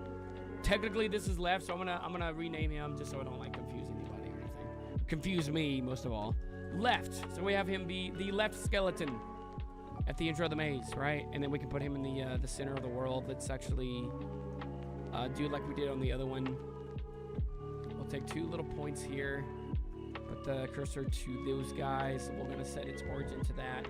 technically this is left, so I'm gonna rename him just so I don't like confuse anybody or anything. Confuse me most of all. Left. So we have him be the left skeleton at the intro of the maze, right? And then we can put him in the center of the world. Let's actually do like we did on the other one. We'll take 2 little points here. Put the cursor to those guys. We're gonna set its origin to that.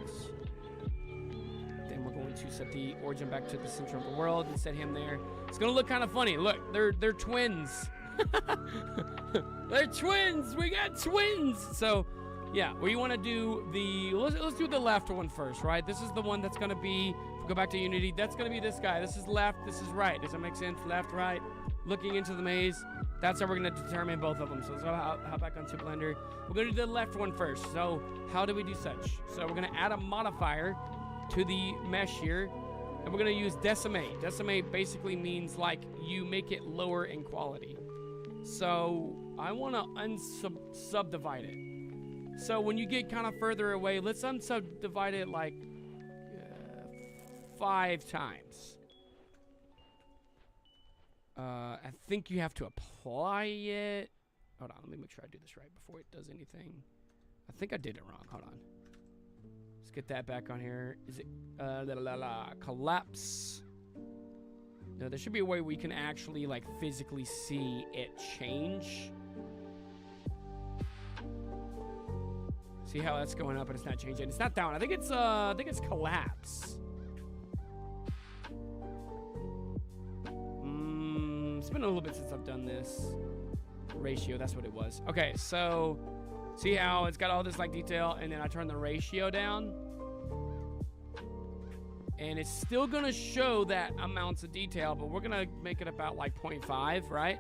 Then we're going to set the origin back to the center of the world and set him there. It's gonna look kind of funny. Look, they're twins. They're twins. We got twins. So, yeah, we want to do let's do the left one first, right? This is the one that's gonna be. If we go back to Unity, that's gonna be this guy. This is left. This is right. Does that make sense? Left, right. Looking into the maze. That's how we're gonna determine both of them. So let's hop back onto Blender. We're gonna do the left one first. So how do we do such? So we're gonna add a modifier to the mesh here, and we're gonna use decimate. Decimate basically means like you make it lower in quality. So I wanna subdivide it. So when you get kind of further away, let's unsubdivide it like 5 times. I think you have to apply it. Hold on, let me make sure I do this right before it does anything. I think I did it wrong. Hold on. Let's get that back on here. Is it collapse? No, there should be a way we can actually like physically see it change. See how that's going up, but it's not changing. It's not down. I think it's collapse. It's been a little bit since I've done this. Ratio, that's what it was. Okay, so see how it's got all this like detail, and then I turn the ratio down, and it's still gonna show that amounts of detail, but we're gonna make it about like 0.5, right?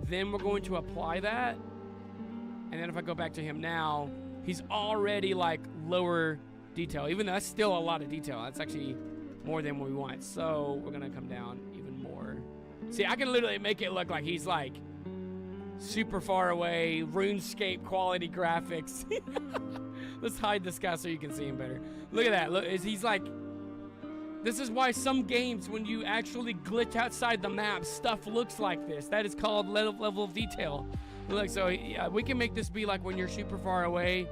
Then we're going to apply that, and then if I go back to him now, he's already like lower detail, even though that's still a lot of detail. That's actually more than we want. So we're gonna come down even more. See, I can literally make it look like he's like super far away, RuneScape quality graphics. Let's hide this guy so you can see him better. Look at that. Look, he's like, this is why some games, when you actually glitch outside the map, stuff looks like this. That is called level of detail. Look, so yeah, we can make this be like when you're super far away.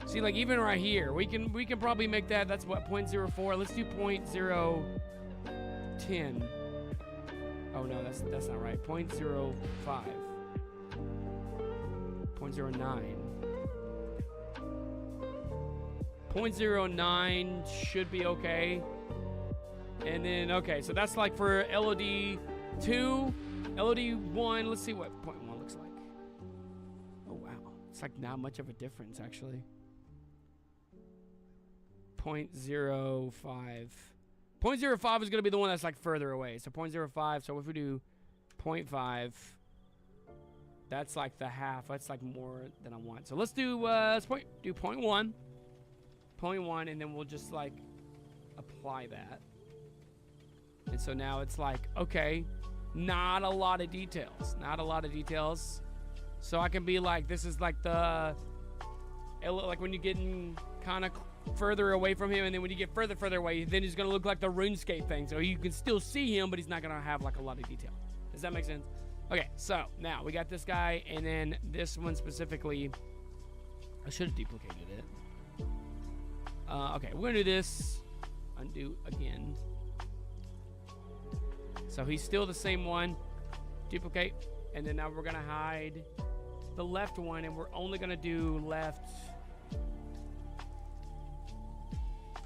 See, like even right here, we can probably make that. That's what, 0.04. Let's do 0.010. Oh no, that's not right. 0.05. 0.09. 0.09 should be okay. And then, okay, so that's like for LOD 2, LOD 1. Let's see what 0.1 looks like. Oh, wow. It's like not much of a difference, actually. 0.05. 0.05 is going to be the one that's like further away. So 0.05. So if we do 0.5, that's like the half. That's like more than I want. So let's do 0.1. 0.1, and then we'll just like apply that. And so now it's like, okay, not a lot of details. Not a lot of details. So I can be like, this is like the, like when you're getting kind of further away from him, and then when you get further away, then he's going to look like the RuneScape thing. So you can still see him, but he's not going to have like a lot of detail. Does that make sense? Okay, so now we got this guy, and then this one specifically, I should have duplicated it. Okay, we're going to do this. Undo again. So he's still the same one. Duplicate. And then now we're going to hide the left one, and we're only going to do left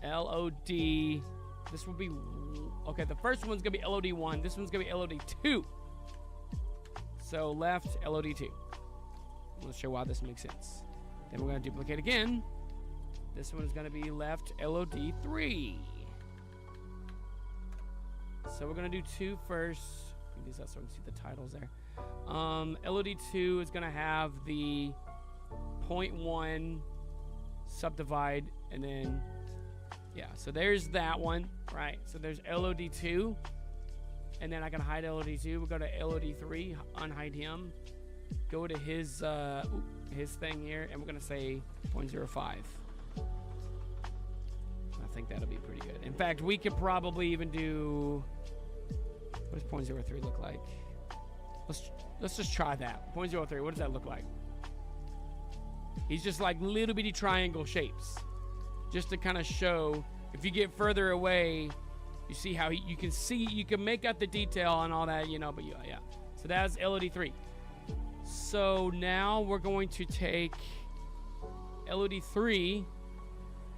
LOD. This will be, okay, the first one's going to be LOD 1. This one's going to be LOD 2. So left LOD 2. Let's show why this makes sense. Then we're going to duplicate again. This one is going to be left LOD 3. So we're going to do 2 first. Bring these out so we can see the titles there. LOD 2 is going to have the 0.1 subdivide, and then, yeah, so there's that one, right? So there's LOD 2, and then I can hide LOD 2. We'll go to LOD 3, unhide him. Go to his thing here, and we're going to say 0.05. I think that'll be pretty good. In fact, we could probably even do, what does 0.03 look like? Let's just try that. 0.03, what does that look like? He's just like little bitty triangle shapes, just to kind of show, if you get further away, you see how you can make out the detail and all that, you know, but yeah. So that's LOD 3. So now we're going to take LOD 3.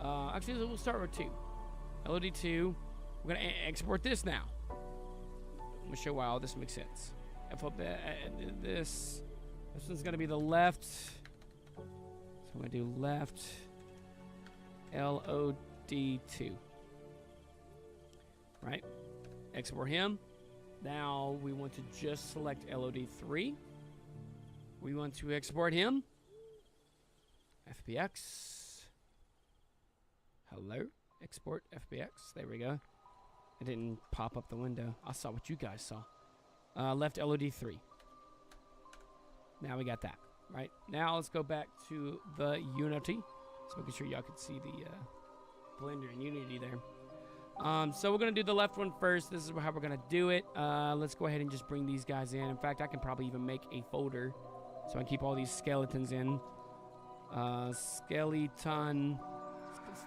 Actually, we'll start with 2. LOD 2. We're going to export this now. I'm going to show why all this makes sense. This one's going to be the left. So I'm going to do left LOD 2. Right? Export him. Now we want to just select LOD 3. We want to export him. FBX. Hello. Export FBX. There we go. It didn't pop up the window. I saw what you guys saw. Left LOD 3. Now we got that. Right? Now let's go back to the Unity. Just making sure y'all can see the Blender and Unity there. So we're going to do the left one first. This is how we're going to do it. Let's go ahead and just bring these guys in. In fact, I can probably even make a folder so I can keep all these skeletons in. Skeleton.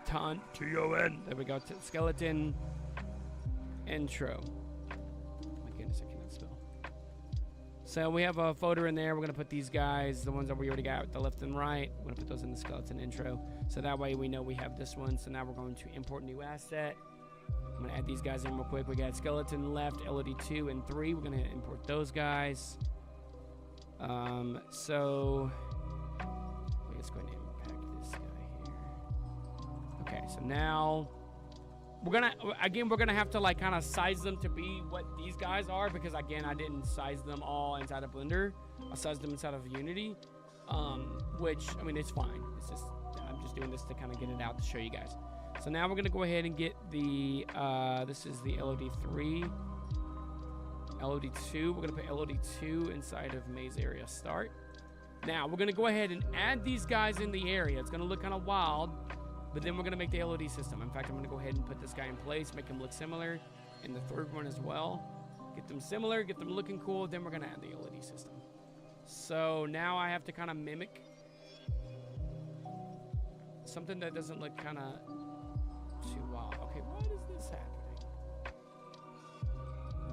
T-O-N. There we go. Skeleton intro. So we have a folder in there. We're going to put these guys, the ones that we already got, the left and right. We're going to put those in the skeleton intro. So that way we know we have this one. So now we're going to import new asset. I'm going to add these guys in real quick. We got skeleton left, LOD 2 and 3. We're going to import those guys. So let's go ahead and impact this guy here. Okay, so now we're gonna have to like kind of size them to be what these guys are, because again, I didn't size them all inside of Blender. I sized them inside of Unity, which, I mean, it's fine. It's just, I'm just doing this to kind of get it out to show you guys. So now we're gonna go ahead and get the, this is the LOD 3. LOD 2, we're gonna put LOD 2 inside of maze area start. Now we're gonna go ahead and add these guys in the area. It's gonna look kind of wild, but then we're gonna make the LOD system. In fact, I'm gonna go ahead and put this guy in place, make him look similar, and the third one as well. Get them similar, get them looking cool, then we're gonna add the LOD system. So now I have to kind of mimic something that doesn't look kind of too wild. Okay, why is this happening?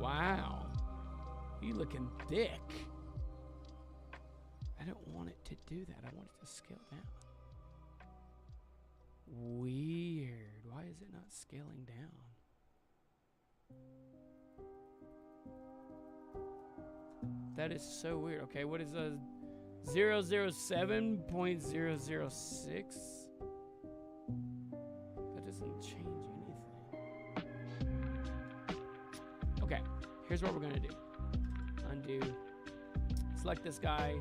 Wow. You looking thick. I don't want it to do that. I want it to scale down. Weird. Why is it not scaling down? That is so weird. Okay, what is a 007.006? That doesn't change anything. Okay, here's what we're gonna do. Undo. Select this guy.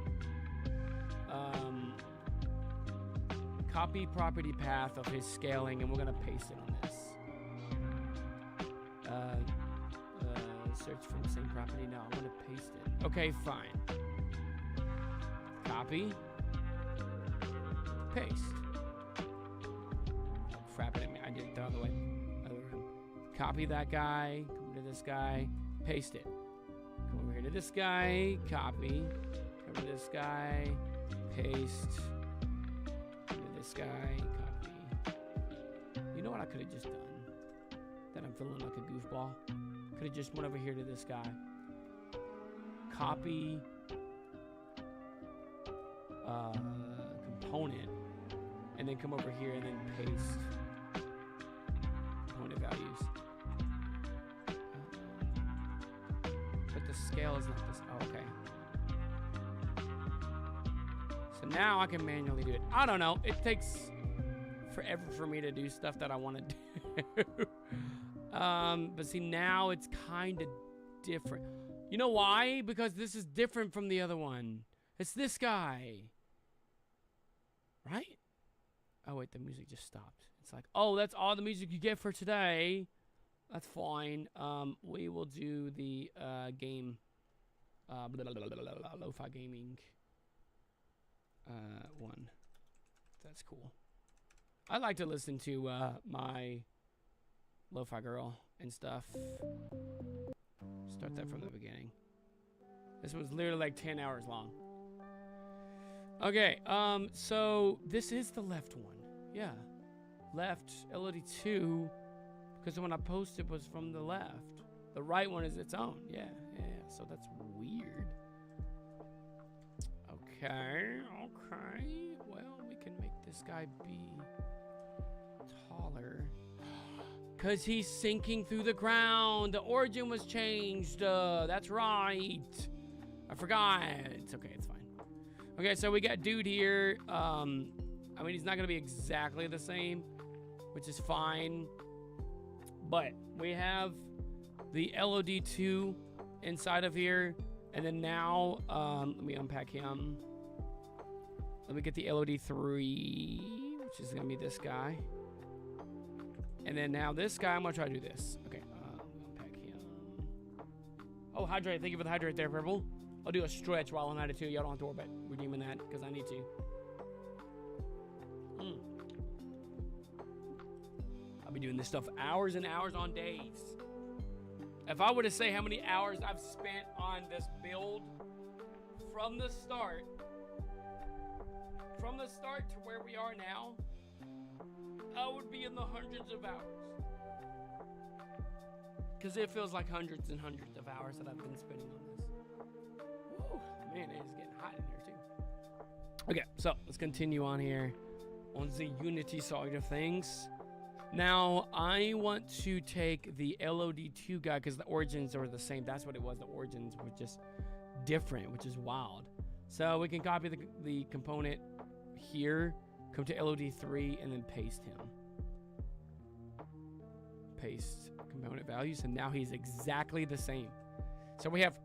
Copy property path of his scaling, and we're gonna paste it on this. Search from the same property. No, I'm gonna paste it. Okay, fine. Copy. Paste. Oh, crap, I did it the other way. Copy that guy. Come to this guy. Paste it. Come over here to this guy. Copy. Come to this guy. Paste. Come to this guy. Copy. You know what I could have just done? That I'm feeling like a goofball. Could have just went over here to this guy. Copy. Component. And then come over here and then paste component values. But the scale is not this. Oh, okay. So now I can manually do it. I don't know. It takes forever for me to do stuff that I want to do. But see, now it's kind of different. You know why? Because this is different from the other one. It's this guy. Right? Oh, wait, the music just stopped. It's like, oh, that's all the music you get for today. That's fine. We will do the game. Lo-fi gaming. One. That's cool. I like to listen to my Lo-fi girl and stuff. Start that from the beginning. This was literally like 10 hours long. Okay, so this is the left one. Yeah. Left LOD 2, because the one I posted was from the left. The right one is its own. Yeah. So that's weird. Okay. Well, we can make this guy be taller. Because he's sinking through the ground. The origin was changed. That's right. I forgot. It's okay. It's fine. Okay, so we got dude here. I mean, he's not going to be exactly the same, which is fine. But we have the LOD2 inside of here. And then now, let me unpack him. Let me get the LOD3, which is going to be this guy. And then now this guy, I'm going to try to do this. Okay, unpack him. Oh, hydrate. Thank you for the hydrate there, Purple. I'll do a stretch while I'm at it, too. Y'all don't have to worry about redeeming that, because I need to. I'll be doing this stuff hours and hours on days. If I were to say how many hours I've spent on this build from the start to where we are now, I would be in the hundreds of hours. Because it feels like hundreds and hundreds of hours that I've been spending on this. Man, it is getting hot in here too. Okay, so let's continue on here on the Unity side of things. Now, I want to take the LOD2 guy because the origins are the same. That's what it was. The origins were just different, which is wild. So we can copy the component here, come to LOD3, and then paste him. Paste component values, and now he's exactly the same. So we have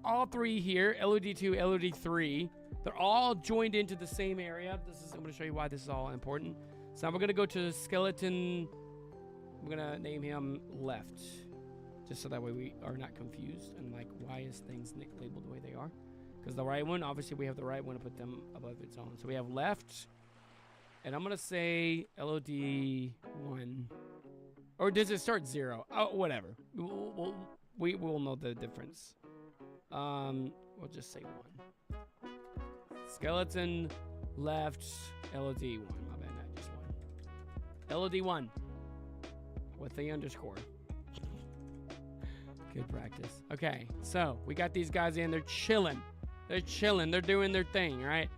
all three here, LOD2, LOD3. They're all joined into the same area. I'm going to show you why this is all important. So now we're going to go to skeleton. I'm going to name him left, just so that way we are not confused. And like, why is things labeled the way they are? Because the right one, obviously we have the right one to put them above its own. So we have left, and I'm going to say LOD1. Or does it start 0? Oh, whatever. We'll know the difference. We'll just say 1. Skeleton left LOD1. My bad, not just 1. LOD1 with the underscore. Good practice. Okay, so we got these guys in. They're chilling. They're chilling. They're doing their thing, right?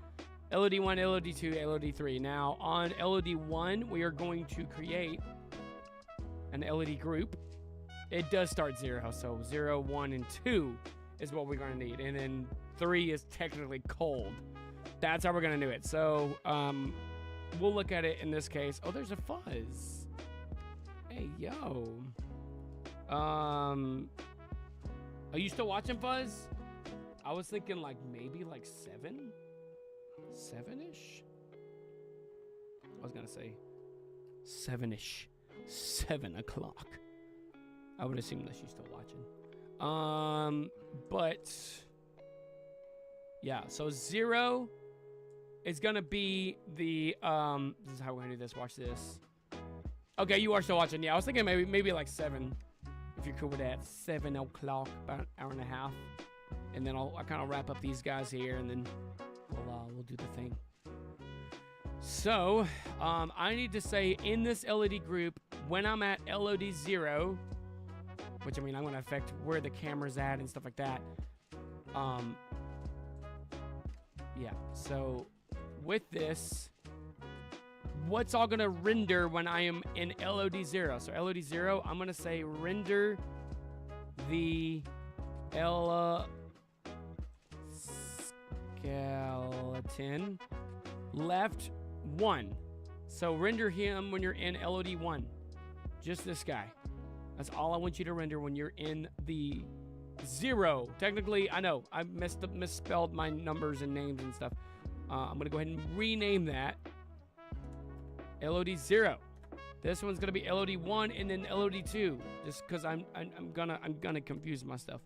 LOD1, LOD2, LOD3. Now, on LOD1, we are going to create an LED group. It does start 0, so 0, 1, and 2 is what we're going to need. And then 3 is technically cold. That's how we're going to do it. So, we'll look at it in this case. Oh, there's a fuzz. Hey, yo. Are you still watching, Fuzz? I was thinking like maybe like 7-ish? I was going to say 7-ish. 7 o'clock. I would assume that she's still watching. But yeah, so 0 is gonna be the this is how we're gonna do this. Watch this. Okay, you are still watching. Yeah, I was thinking maybe like 7, if you're cool with that. 7 o'clock, about an hour and a half, and then I'll kind of wrap up these guys here, and then we'll do the thing. So, I need to say in this LED group, when I'm at LOD 0, which I mean, I'm going to affect where the camera's at and stuff like that. Yeah, so with this, what's all going to render when I am in LOD 0? So LOD 0, I'm going to say render the skeleton left 1. So render him when you're in LOD 1. Just this guy. That's all I want you to render when you're in the 0. Technically, I know I misspelled my numbers and names and stuff. I'm gonna go ahead and rename that LOD 0. This one's gonna be LOD 1 and then LOD 2, just because I'm gonna confuse my stuff.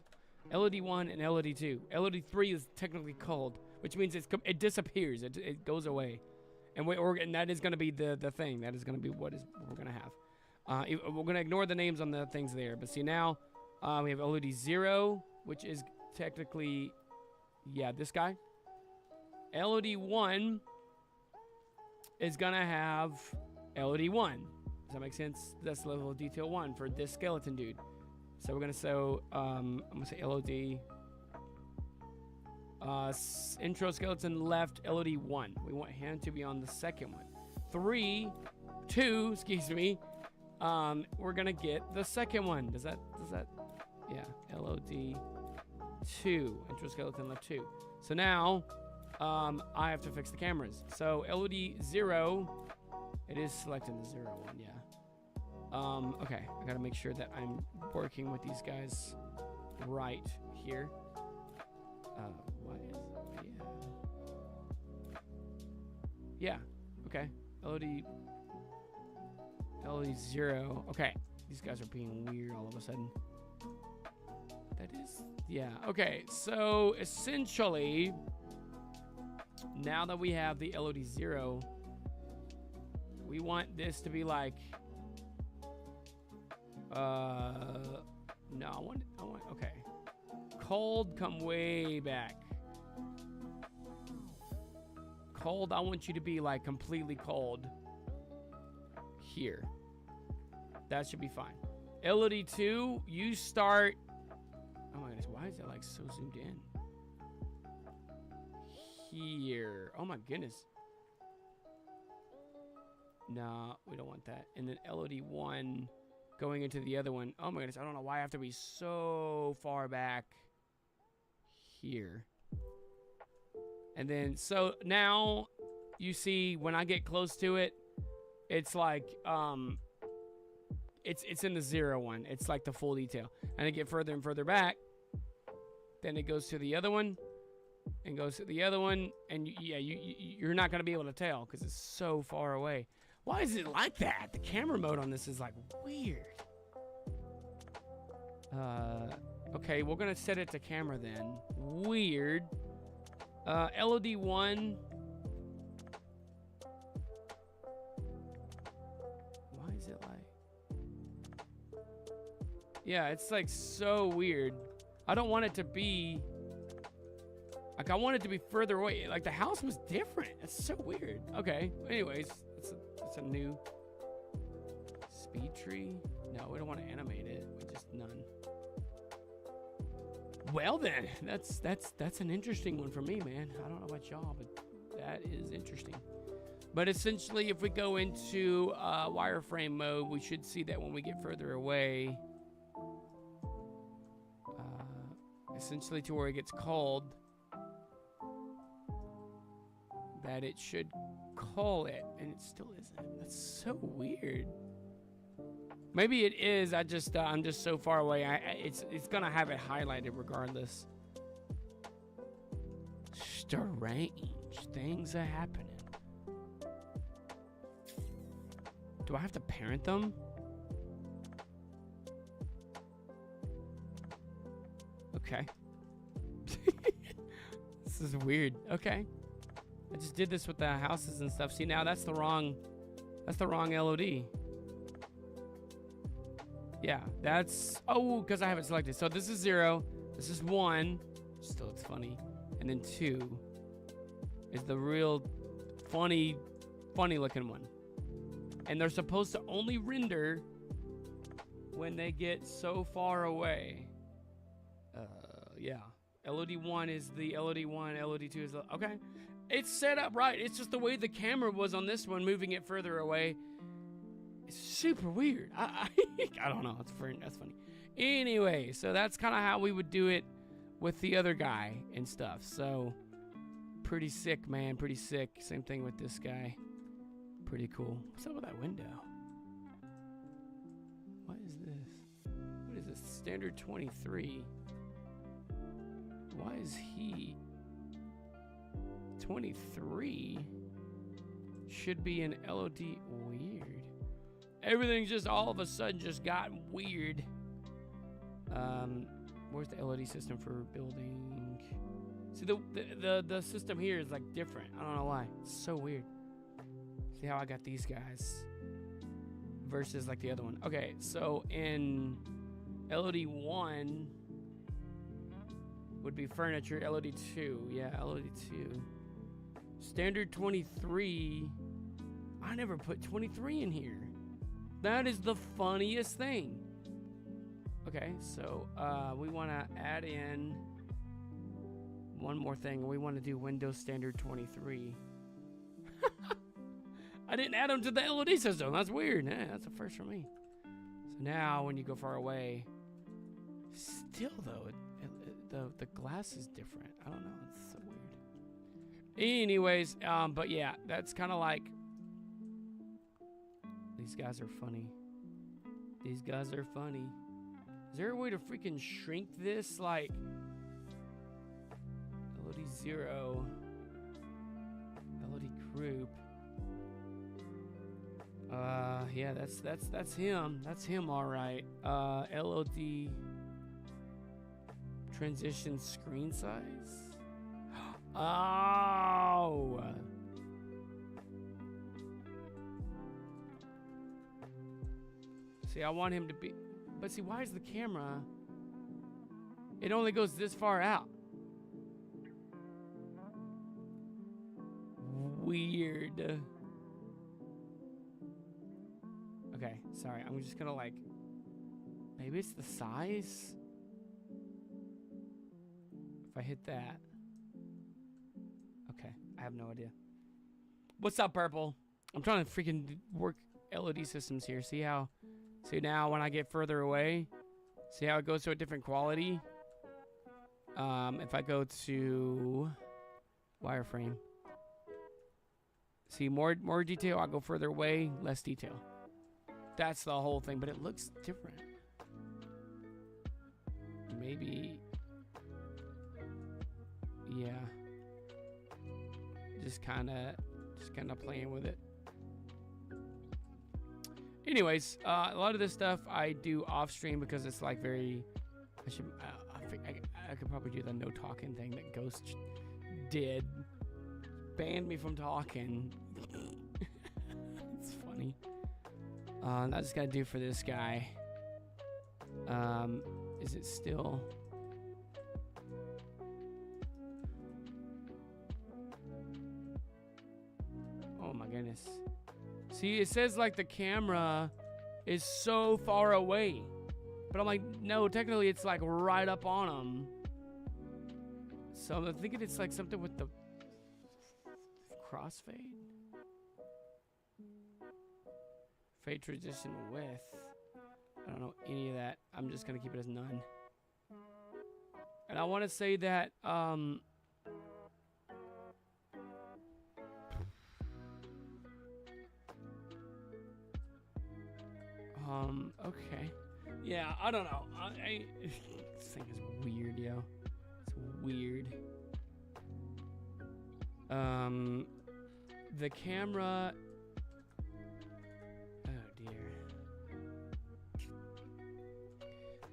LOD 1 and LOD 2. LOD 3 is technically cold, which means it disappears. It goes away. And that is going to be the thing. That is going to be what we're going to have. We're going to ignore the names on the things there. But see now, we have LOD 0, which is technically, yeah, this guy. LOD 1 is going to have LOD 1. Does that make sense? That's level of detail 1 for this skeleton dude. So we're going to I'm going to say LOD. Intro skeleton left LOD 1. We want him to be on the second one. 2, excuse me. We're gonna get the second one. Does that yeah, LOD 2. Intro skeleton left 2. So now I have to fix the cameras. So LOD 0, it is selecting the 0 one, yeah. Okay, I gotta make sure that I'm working with these guys right here. What is it? Yeah. Okay. LOD 0. Okay. These guys are being weird all of a sudden. That is, yeah. Okay. So essentially, now that we have the LOD 0, we want this to be like, no, I want, okay. Cold, come way back. Cold, I want you to be like completely cold here. That should be fine. LOD 2, you start. Oh my goodness, why is it like so zoomed in? here. Oh my goodness. No, we don't want that. And then LOD1 going into the other one. Oh my goodness, I don't know why I have to be so far back here. And then, so now you see when I get close to it, it's like, it's in the 0 one. It's like the full detail. And I get further and further back. Then it goes to the other one and goes to the other one. And you're not going to be able to tell because it's so far away. Why is it like that? The camera mode on this is like weird. Okay, we're going to set it to camera then. Weird. LOD1. Why is it like... Yeah, it's like so weird. I don't want it to be... Like, I want it to be further away. Like, the house was different. It's so weird. Okay, anyways, it's a new speed tree. No, we don't want to animate it. We just none. Well then, that's an interesting one for me, man. I don't know about y'all, but that is interesting. But essentially, if we go into wireframe mode, we should see that when we get further away, essentially to where it gets cold, that it should call it, and it still isn't. That's so weird. Maybe it is. I'm just so far away. It's gonna have it highlighted regardless. Strange things are happening. Do I have to parent them? Okay. This is weird. Okay. I just did this with the houses and stuff. See, now that's the wrong LOD. Yeah, that's... Oh, because I have it selected. So this is 0. This is 1. Still, it's funny. And then 2 is the real funny looking one. And they're supposed to only render when they get so far away. Yeah. LOD1 is the LOD1. LOD2 is the... Okay. It's set up right. It's just the way the camera was on this one, moving it further away. It's super weird. I don't know. That's funny. Anyway, so that's kind of how we would do it with the other guy and stuff. So pretty sick, man. Pretty sick. Same thing with this guy. Pretty cool. What's up with that window? What is this? What is this? Standard 23. Why is he 23? Should be an LOD. Weird. Everything just all of a sudden just got weird. Where's the LOD system for building? See, the system here is like different. I don't know why. It's so weird. See how I got these guys versus like the other one. Okay, so in LOD1 would be furniture. LOD2, yeah, LOD2. Standard 23. I never put 23 in here. That is the funniest thing. Okay, so we want to add in one more thing. We want to do Windows Standard 23. I didn't add them to the LOD system. That's weird. Yeah, that's a first for me. So now when you go far away, still though, the glass is different. I don't know. It's so weird. Anyways, but yeah, that's kind of like... These guys are funny. These guys are funny. Is there a way to freaking shrink this? Like... LOD 0. LOD group. Yeah, that's him. That's him, all right. LOD transition screen size. Oh. See, I want him to be, but see, why is the camera? It only goes this far out. Weird. Okay, sorry. I'm just gonna like, maybe it's the size. If I hit that. Okay. have no idea. What's up, Purple? I'm trying to freaking work LED systems here. See how? See now when I get further away, see how it goes to a different quality. If I go to wireframe, see more detail. I go further away, less detail. That's the whole thing, but it looks different. Maybe, yeah. Just kind of playing with it. Anyways, a lot of this stuff I do off stream because it's like very. I could probably do the no talking thing that Ghost did. Banned me from talking. It's funny. I just gotta do for this guy. Is it still? Oh my goodness. See, it says like the camera is so far away. But I'm like, no, technically it's like right up on him. So I'm thinking it's like something with the crossfade. Fade transition width. I don't know any of that. I'm just gonna keep it as none. And I want to say that okay. Yeah, I don't know. This thing is weird, yo. It's weird. The camera. Oh dear.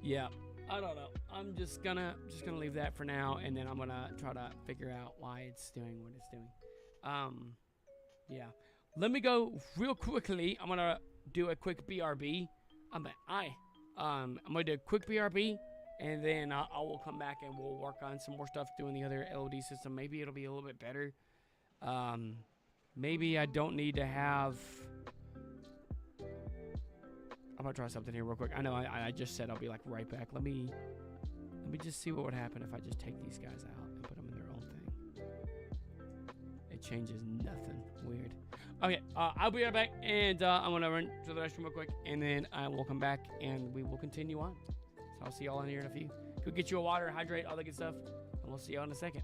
Yeah, I don't know. I'm just gonna leave that for now, and then I'm gonna try to figure out why it's doing what it's doing. Yeah. Let me go real quickly. I'm gonna do a quick BRB. I'm gonna do a quick BRB, and then I will come back and we'll work on some more stuff doing the other LED system. Maybe it'll be a little bit better. Maybe I don't need to have. I'm gonna try something here real quick. I know I just said I'll be like right back. Let me just see what would happen if I just take these guys out and put them in their own thing. It changes nothing. Weird. Okay, I'll be right back, and I'm gonna run to the restroom real quick, and then I will come back, and we will continue on. So I'll see y'all in here in a few. Go get you a water, hydrate, all that good stuff, and we'll see y'all in a second.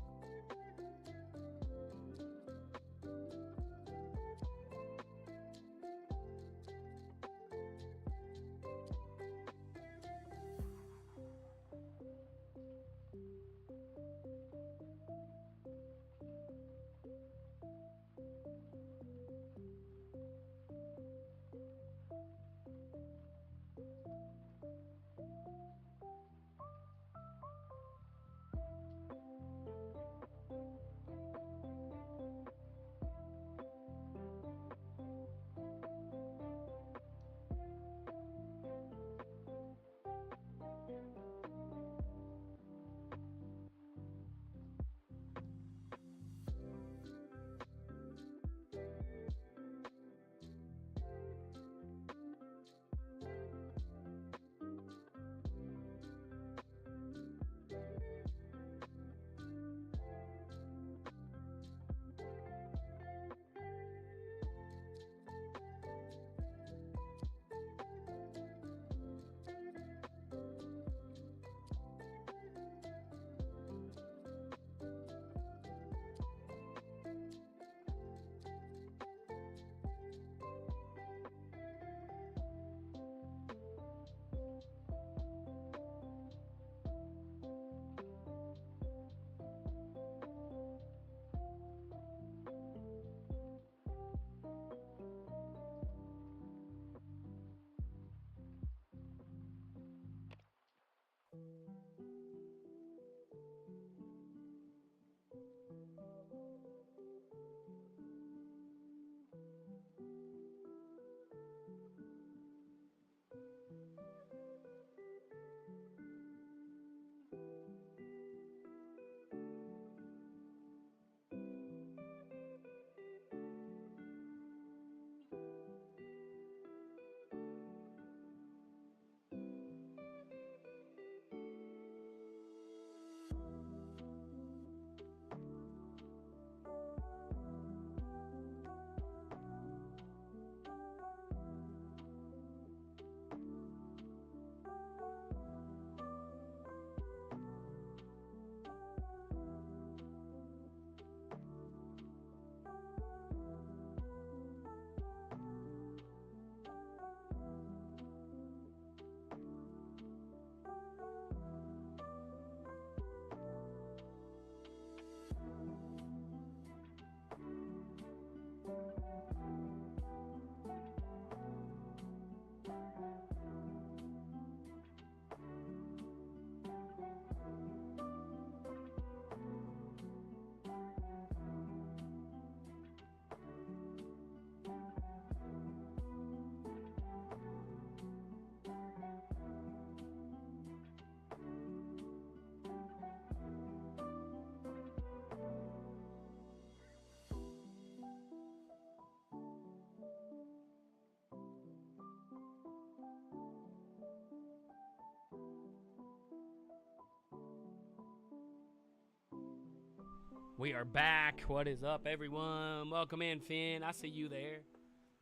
We are back. What is up, everyone? Welcome in, Finn. I see you there.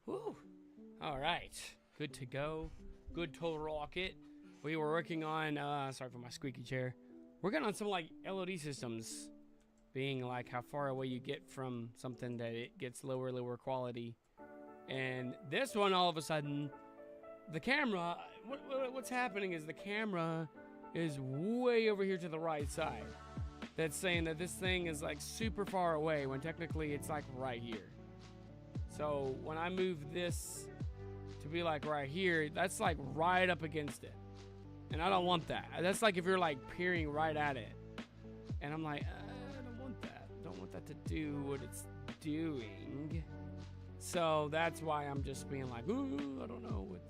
Woo. All right. Good to go. Good to rock it. We were working on, sorry for my squeaky chair. Working on some, like, LOD systems. Being, like, how far away you get from something that it gets lower quality. And this one, all of a sudden, the camera, what's happening is the camera is way over here to the right side. That's saying that this thing is like super far away when technically it's like right here. So when I move this to be like right here, that's like right up against it. And I don't want that. That's like if you're like peering right at it. And I'm like, I don't want that. I don't want that to do what it's doing. So that's why I'm just being like, ooh, I don't know what.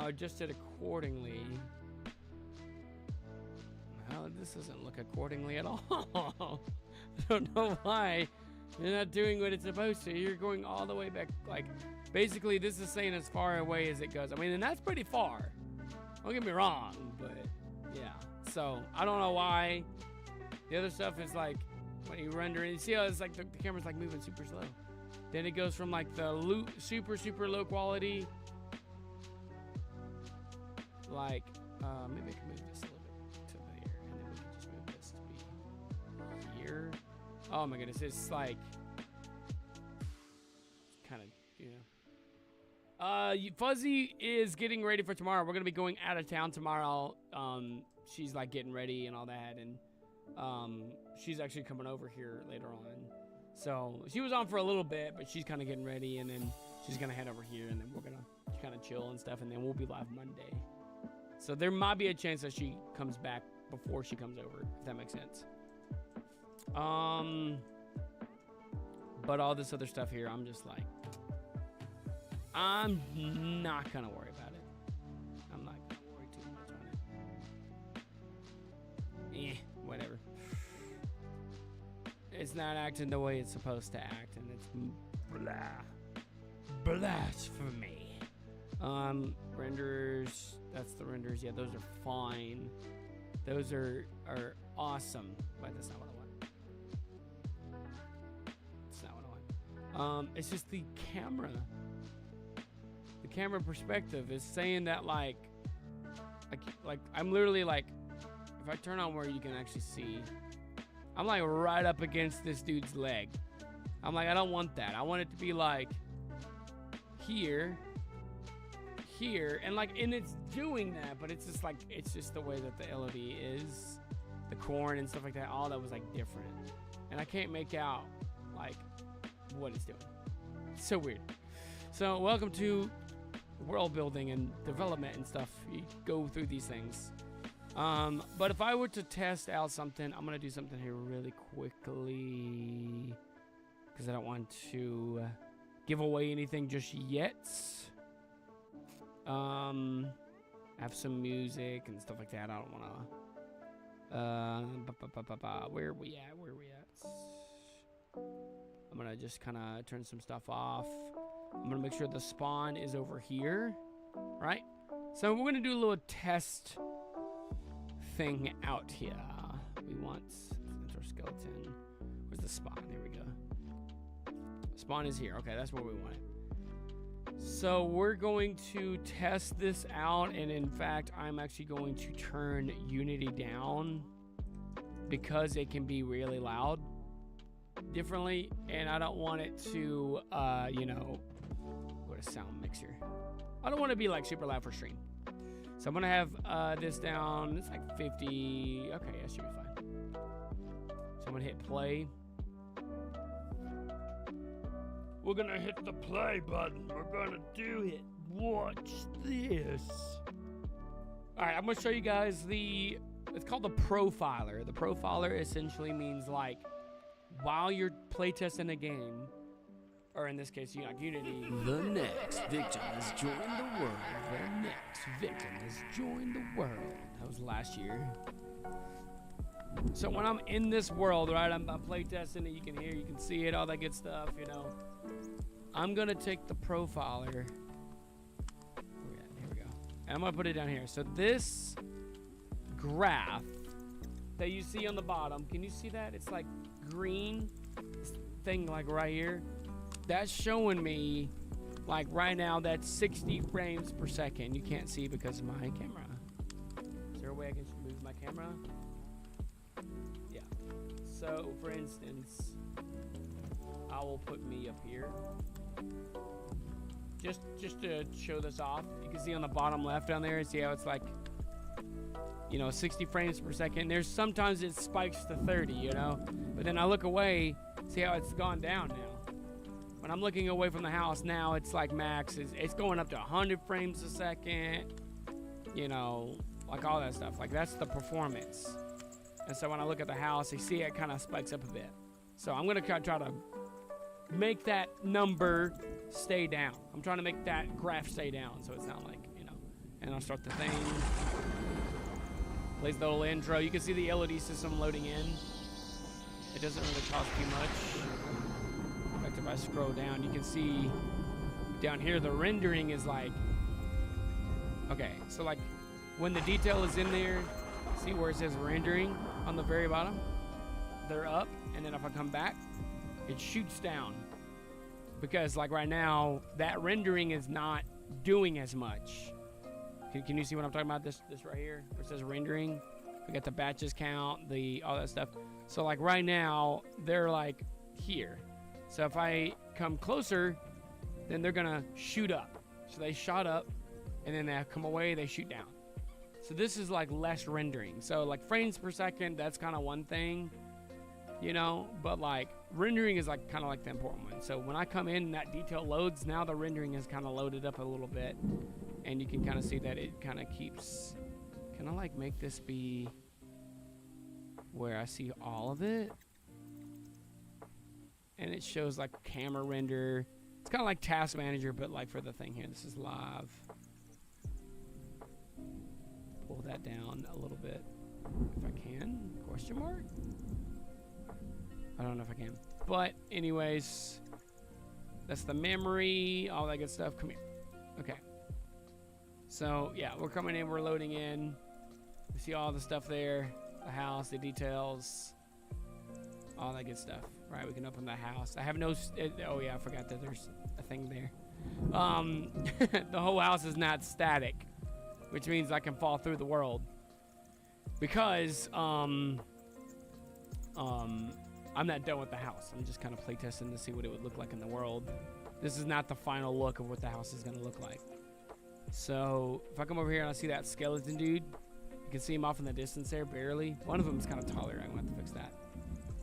Adjusted accordingly. Well, this doesn't look accordingly at all. I don't know why you're not doing what it's supposed to. You're going all the way back. Like, basically, this is saying as far away as it goes. I mean, and that's pretty far. Don't get me wrong, but yeah. So, I don't know why. The other stuff is like, when you render it, you see how it's like the camera's like moving super slow. Then it goes from like the super low quality. Like, maybe I can move this a little bit to there, and then we can just move this to be here. Oh my goodness, it's like kind of, you know. Fuzzy is getting ready for tomorrow. We're gonna be going out of town tomorrow. She's like getting ready and all that, and she's actually coming over here later on. So she was on for a little bit, but she's kind of getting ready, and then she's gonna head over here, and then we're gonna kind of chill and stuff, and then we'll be live Monday. So there might be a chance that she comes back before she comes over, if that makes sense. But all this other stuff here, I'm just like, I'm not gonna worry about it. I'm not gonna worry too much on it. Whatever. It's not acting the way it's supposed to act, and it's blasphemy. Renders. That's the renders. Yeah, those are fine. Those are awesome. But that's not what I want. That's not what I want. It's just the camera. The camera perspective is saying that like I'm literally like, if I turn on where you can actually see, I'm like right up against this dude's leg. I'm like, I don't want that. I want it to be like here, and like, and it's doing that, but it's just like, it's just the way that the LOD is, the corn and stuff like that. All that was like different, and I can't make out like what it's doing. It's so weird. So welcome to world building and development and stuff. You go through these things. But if I were to test out something, I'm gonna do something here really quickly because I don't want to give away anything just yet. Have some music and stuff like that. I don't wanna. Where are we at? I'm gonna just kind of turn some stuff off. I'm gonna make sure the spawn is over here, right? So we're gonna do a little test thing out here. We want enter skeleton. Where's the spawn? There we go. Spawn is here. Okay, that's where we want it. So we're going to test this out, and in fact, I'm actually going to turn Unity down because it can be really loud differently, and I don't want it to, you know, go to sound mixer. I don't want to be like super loud for stream. So I'm gonna have this down. It's like 50. Okay, that should be fine. So I'm gonna hit play. We're gonna hit the play button. We're gonna do it. Watch this. All right, I'm gonna show you guys it's called the profiler. The profiler essentially means like while you're playtesting a game, or in this case, you know, Unity. The next victim has joined the world. The next victim has joined the world. That was last year. So when I'm in this world, right, I'm playtesting it. You can hear, you can see it, all that good stuff, you know. I'm gonna take the profiler. Here we go. And I'm gonna put it down here. So this graph that you see on the bottom, can you see that? It's like green thing like right here, that's showing me like right now that's 60 frames per second. You can't see because of my camera. Is there a way I can move my camera? Yeah. So for instance, I will put me up here. Just to show this off, you can see on the bottom left down there, see how it's like, 60 frames per second. There's sometimes it spikes to 30, but then I look away, see how it's gone down now. When I'm looking away from the house now, it's like max, it's going up to 100 frames a second, like all that stuff. Like that's the performance. And so when I look at the house, you see it kind of spikes up a bit. So I'm gonna try to make that number stay down. I'm trying to make that graph stay down so it's not like, and I'll start the thing. Plays the little intro. You can see the LED system loading in. It doesn't really cost too much. In fact, if I scroll down, you can see down here the rendering is like, okay, so like when the detail is in there, see where it says rendering on the very bottom? They're up, and then if I come back, it shoots down. Because like right now, that rendering is not doing as much. Can you see what I'm talking about? This right here, where it says rendering. We got the batches count, all that stuff. So like right now, they're like here. So if I come closer, then they're gonna shoot up. So they shot up, and then they come away, they shoot down. So this is like less rendering. So like frames per second, that's kind of one thing, but like rendering is like kind of like the important one. So when I come in and that detail loads, now the rendering is kind of loaded up a little bit, and you can kind of see that it kind of keeps. Can I like make this be where I see all of it? And it shows like camera render. It's kind of like task manager, but like for the thing here. This is live. Pull that down a little bit if I can. Question mark? I don't know if I can. But anyways, that's the memory, all that good stuff. Come here. Okay. So yeah, we're coming in, we're loading in. You see all the stuff there, the house, the details, all that good stuff. Right, we can open the house. I have no, oh yeah, I forgot that there's a thing there. The whole house is not static, which means I can fall through the world. Because, I'm not done with the house. I'm just kind of playtesting to see what it would look like in the world. This is not the final look of what the house is going to look like. So if I come over here and I see that skeleton dude, you can see him off in the distance there, barely. One of them is kind of taller. I'm going to have to fix that.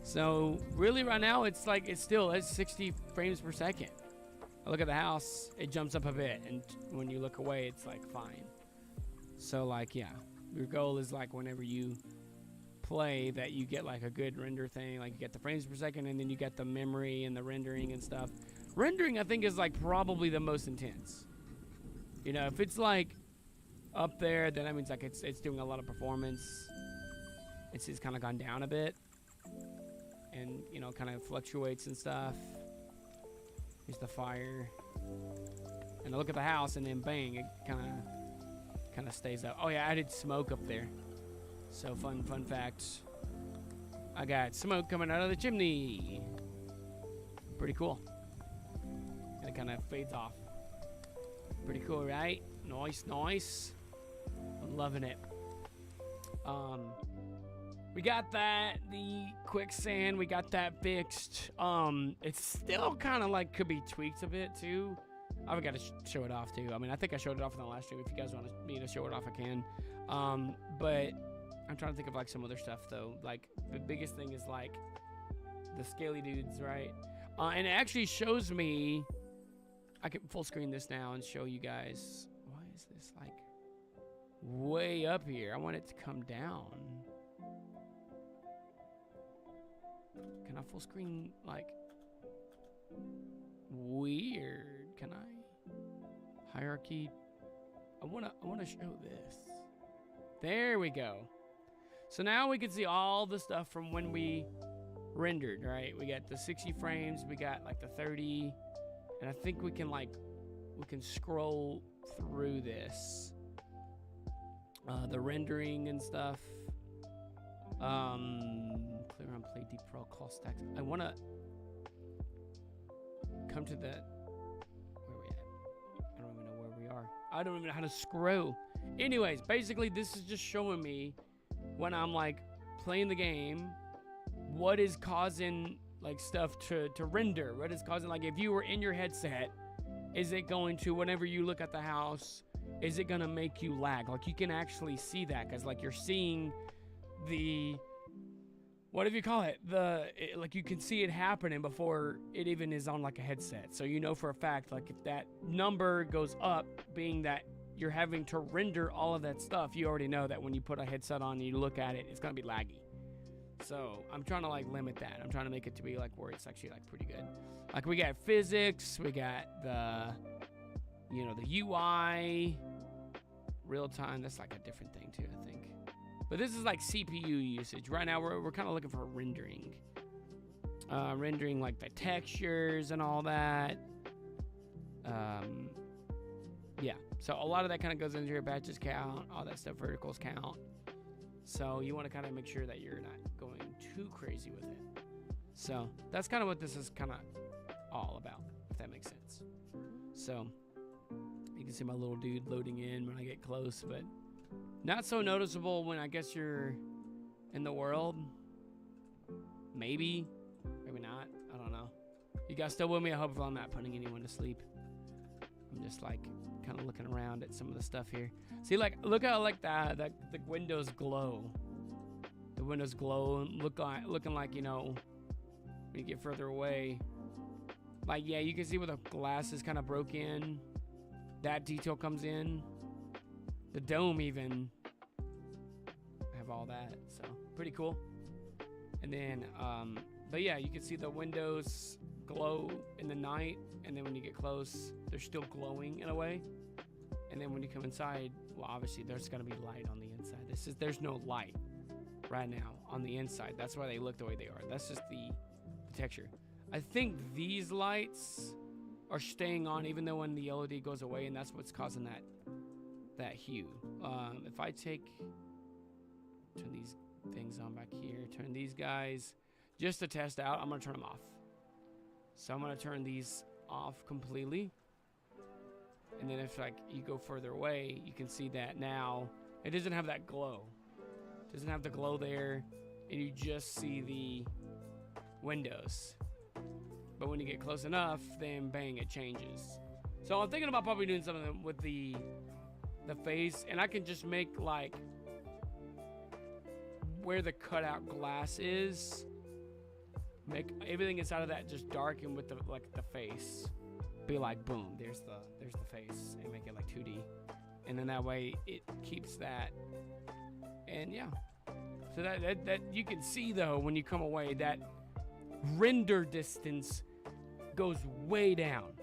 So really right now, it's like, it's 60 frames per second. I look at the house, it jumps up a bit. And when you look away, it's like fine. So like, yeah, your goal is like whenever you play that you get like a good render thing, like you get the frames per second, and then you get the memory and the rendering and stuff. Rendering, I think, is like probably the most intense. If it's like up there, then that means like it's doing a lot of performance. It's just kind of gone down a bit, and kind of fluctuates and stuff. Here's the fire, and I look at the house, and then bang, it kind of stays up. Oh yeah, I added smoke up there. So fun fact. I got smoke coming out of the chimney. Pretty cool. And it kind of fades off. Pretty cool, right? Nice. I'm loving it. We got the quicksand, we got that fixed. It's still kind of like could be tweaked a bit too. I've got to show it off too. I mean, I think I showed it off in the last stream. If you guys want me to show it off, I can. But I'm trying to think of like some other stuff though. Like the biggest thing is like the scaly dudes, right? And it actually shows me. I can full screen this now and show you guys. Why is this like way up here? I want it to come down. Can I full screen like weird? Can I hierarchy? I wanna show this. There we go. So now we can see all the stuff from when we rendered, right? We got the 60 frames, we got like the 30, and I think we can scroll through this. The rendering and stuff. clear on play deep for all call stacks. I want to come to the... Where are we at? I don't even know where we are. I don't even know how to scroll. Anyways, basically, this is just showing me when I'm, like, playing the game, what is causing, like, stuff to render. What is causing, like, if you were in your headset, is it going to, whenever you look at the house, is it going to make you lag? Like, you can actually see that because, like, you're seeing the... What do you call it? Like, you can see it happening before it even is on, like, a headset. So you know for a fact, like, if that number goes up, being that you're having to render all of that stuff, you already know that when you put a headset on and you look at it, it's going to be laggy. So I'm trying to, like, limit that. I'm trying to make it to be, like, where it's actually, like, pretty good. Like, we got physics. We got the, you know, the UI. Real time. That's, like, a different thing, too, I think. But this is like CPU usage. Right now, we're kind of looking for rendering. Rendering like the textures and all that. Yeah, so a lot of that kind of goes into your batches count, all that stuff, verticals count. So you want to kind of make sure that you're not going too crazy with it. So that's kind of what this is kind of all about, if that makes sense. So you can see my little dude loading in when I get close, but not so noticeable when I guess you're in the world. Maybe. Maybe not. I don't know. You guys still with me? I hope I'm not putting anyone to sleep. I'm just like kind of looking around at some of the stuff here. See, like, look how like the windows glow. The windows glow and looking like, you know, when you get further away. Like, yeah, you can see where the glass is kind of broke in. That detail comes in. The dome even have all that, so pretty cool. And then, but yeah, you can see the windows glow in the night, and then when you get close, they're still glowing in a way. And then when you come inside, well, obviously there's gonna be light on the inside. There's no light right now on the inside. That's why they look the way they are. That's just the texture. I think these lights are staying on even though when the LED goes away, and that's what's causing that hue. If I turn these things on back here, turn these guys just to test out, I'm gonna turn them off. So I'm gonna turn these off completely, and then if like you go further away, you can see that now it doesn't have that glow. It doesn't have the glow there, and you just see the windows. But when you get close enough, then bang, it changes. So I'm thinking about probably doing something with the face, and I can just make like where the cutout glass is, make everything inside of that just darken with the face, be like boom, there's the face, and make it like 2D, and then that way it keeps that. And yeah, so that you can see though when you come away that render distance goes way down.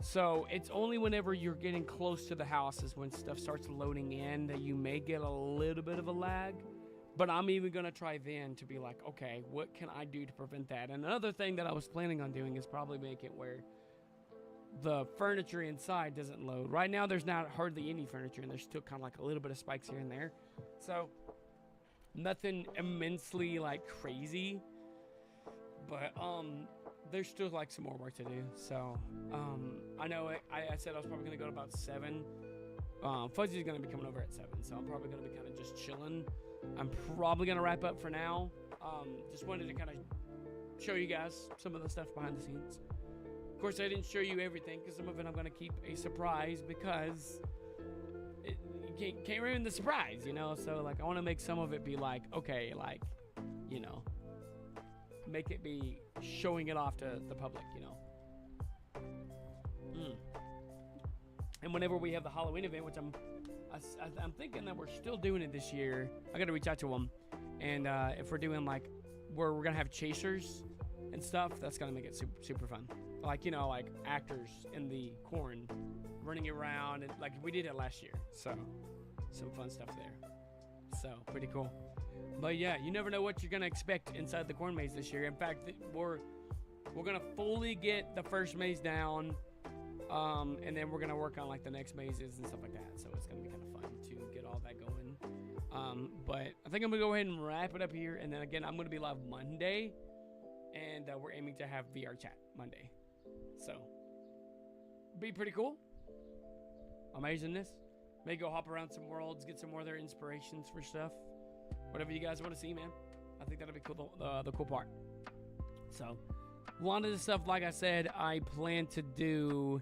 So it's only whenever you're getting close to the house is when stuff starts loading in that you may get a little bit of a lag. But I'm even going to try then to be like, okay, what can I do to prevent that? And another thing that I was planning on doing is probably make it where the furniture inside doesn't load. Right now there's not hardly any furniture, and there's still kind of like a little bit of spikes here and there. So nothing immensely like crazy. But there's still like some more work to do. So I know I said I was probably gonna go to about 7. Fuzzy's gonna be coming over at 7, so I'm probably gonna be kind of just chilling. I'm probably gonna wrap up for now. Just wanted to kind of show you guys some of the stuff behind the scenes. Of course, I didn't show you everything because some of it I'm gonna keep a surprise because you can't ruin the surprise, you know. So like I want to make some of it be like, okay, like, you know, make it be showing it off to the public, you know. And whenever we have the Halloween event, which I'm thinking that we're still doing it this year, I gotta reach out to them. And if we're doing like where we're gonna have chasers and stuff, that's gonna make it super fun. Like, you know, like actors in the corn running around, and like we did it last year. So some fun stuff there. So pretty cool. But yeah, you never know what you're gonna expect inside the corn maze this year. In fact, we're gonna fully get the first maze down And then we're gonna work on like the next mazes and stuff like that. So it's gonna be kind of fun to get all that going. But I think I'm gonna go ahead and wrap it up here. And then again, I'm gonna be live Monday, and we're aiming to have VR chat Monday. So be pretty cool. Amazing this. May go hop around some worlds, get some more of their inspirations for stuff. Whatever you guys want to see, man. I think that'll be cool. The cool part. So a lot of the stuff, like I said, I plan to do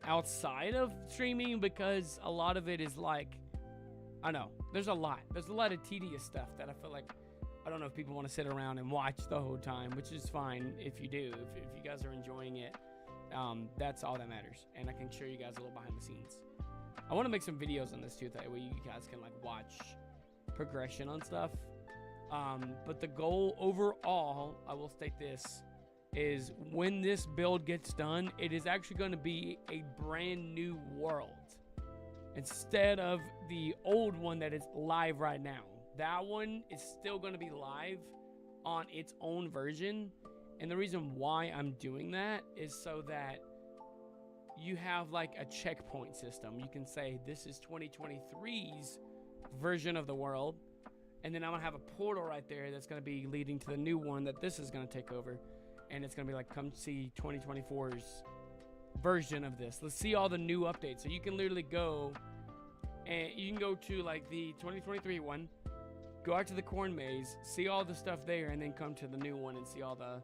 outside of streaming, because a lot of it is like, I know there's a lot of tedious stuff that I feel like, I don't know if people want to sit around and watch the whole time, which is fine if you do. If you guys are enjoying it, that's all that matters. And I can show you guys a little behind the scenes. I want to make some videos on this too, that way you guys can like watch progression on stuff. But the goal overall, I will state this, is when this build gets done, it is actually going to be a brand new world instead of the old one that is live right now. That one is still going to be live on its own version. And the reason why I'm doing that is so that you have like a checkpoint system. You can say this is 2023's version of the world, and then I'm gonna have a portal right there that's gonna be leading to the new one that this is gonna take over, and it's gonna be like, come see 2024's version of this. Let's see all the new updates. So you can literally go, and you can go to like the 2023 one, go out to the corn maze, see all the stuff there, and then come to the new one and see all the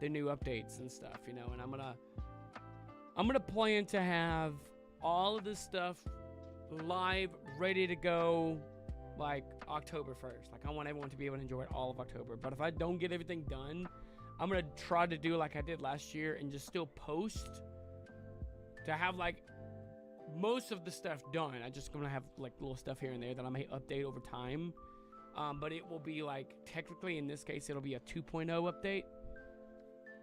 new updates and stuff, you know. And I'm gonna plan to have all of this stuff live, ready to go, like October 1st. Like, I want everyone to be able to enjoy it all of October. But if I don't get everything done, I'm gonna try to do like I did last year and just still post to have like most of the stuff done. I just gonna have like little stuff here and there that I may update over time. But it will be like, technically in this case, it'll be a 2.0 update.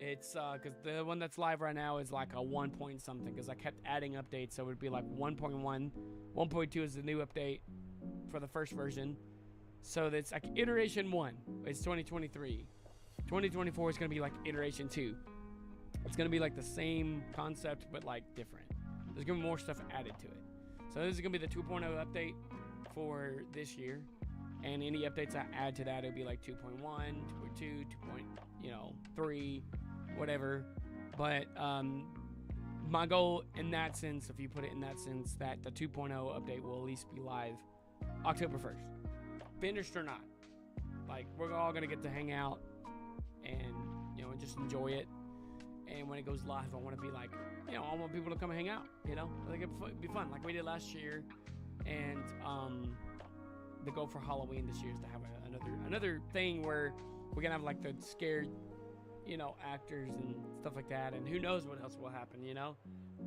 It's because the one that's live right now is like a 1 point something, because I kept adding updates. So it would be like 1.1, 1.2 is the new update for the first version. So that's like iteration 1 is 2023. 2024 is going to be like iteration 2. It's going to be like the same concept, but like different. There's going to be more stuff added to it. So this is going to be the 2.0 update for this year. And any updates I add to that, it'll be like 2.1, 2.2, 2.3, whatever. But my goal in that sense, if you put it in that sense, that the 2.0 update will at least be live October 1st. Finished or not. Like, we're all going to get to hang out and, and just enjoy it. And when it goes live, I want to be like, I want people to come and hang out, I think it'd be fun, like we did last year. And the goal for Halloween this year is to have another thing where we're gonna have like the scared, actors and stuff like that, and who knows what else will happen,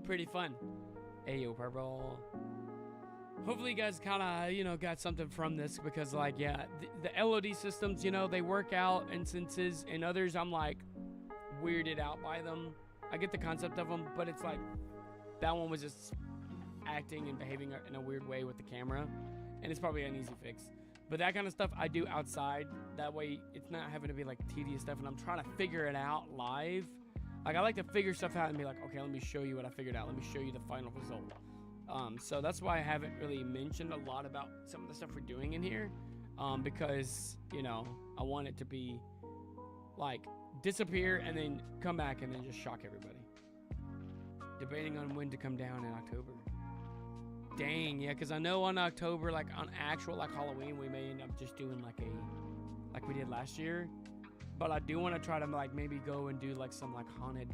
Pretty fun. Hey, yo, Purple. Hopefully you guys kind of, got something from this, because like, yeah, the LOD systems, they work out instances, and others I'm like weirded out by them. I get the concept of them, but it's like that one was just acting and behaving in a weird way with the camera. And it's probably an easy fix. But that kind of stuff I do outside. That way it's not having to be like tedious stuff. And I'm trying to figure it out live. Like, I like to figure stuff out and be like, okay, let me show you what I figured out. Let me show you the final result. So that's why I haven't really mentioned a lot about some of the stuff we're doing in here. Because, I want it to be like disappear and then come back and then just shock everybody. Debating on when to come down in October. Dang, yeah, because I know on October, like on actual like Halloween, we may end up just doing like we did last year. But I do want to try to like maybe go and do like some like haunted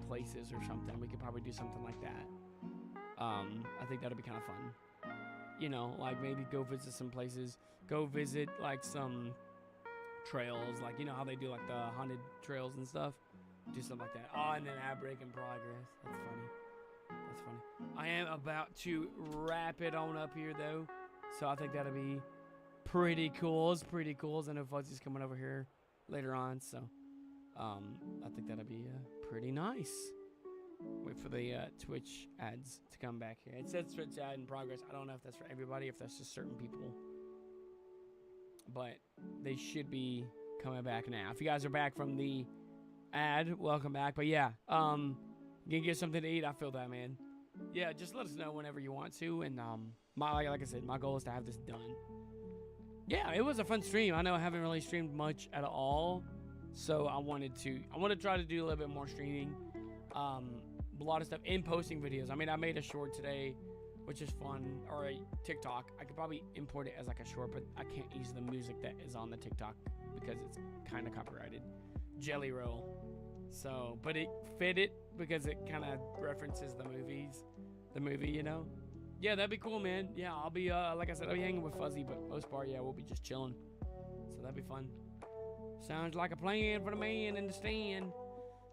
places or something. We could probably do something like that. I think that'd be kind of fun. Like maybe go visit some places, go visit like some trails, like how they do like the haunted trails and stuff. Do something like that. Oh, and then ad break in progress. That's funny. That's funny. I am about to wrap it on up here, though. So I think that'll be pretty cool. It's pretty cool. I know Fuzzy's coming over here later on. So I think that'll be pretty nice. Wait for the Twitch ads to come back here. It says Twitch ad in progress. I don't know if that's for everybody, if that's just certain people. But they should be coming back now. If you guys are back from the ad, welcome back. But yeah, You can get something to eat. I feel that, man. Yeah, just let us know whenever you want to. And like I said, my goal is to have this done. Yeah, it was a fun stream. I know I haven't really streamed much at all, so I want to try to do a little bit more streaming. A lot of stuff in posting videos. I mean, I made a short today, which is fun, or a TikTok. I could probably import it as like a short, but I can't use the music that is on the TikTok because it's kind of copyrighted. Jelly Roll. So, but it fit it because it kind of references the movie, you know? Yeah, that'd be cool, man. Yeah, I'll be, like I said, I'll be hanging with Fuzzy, but most part, yeah, we'll be just chilling. So that'd be fun. Sounds like a plan for the man in the stand.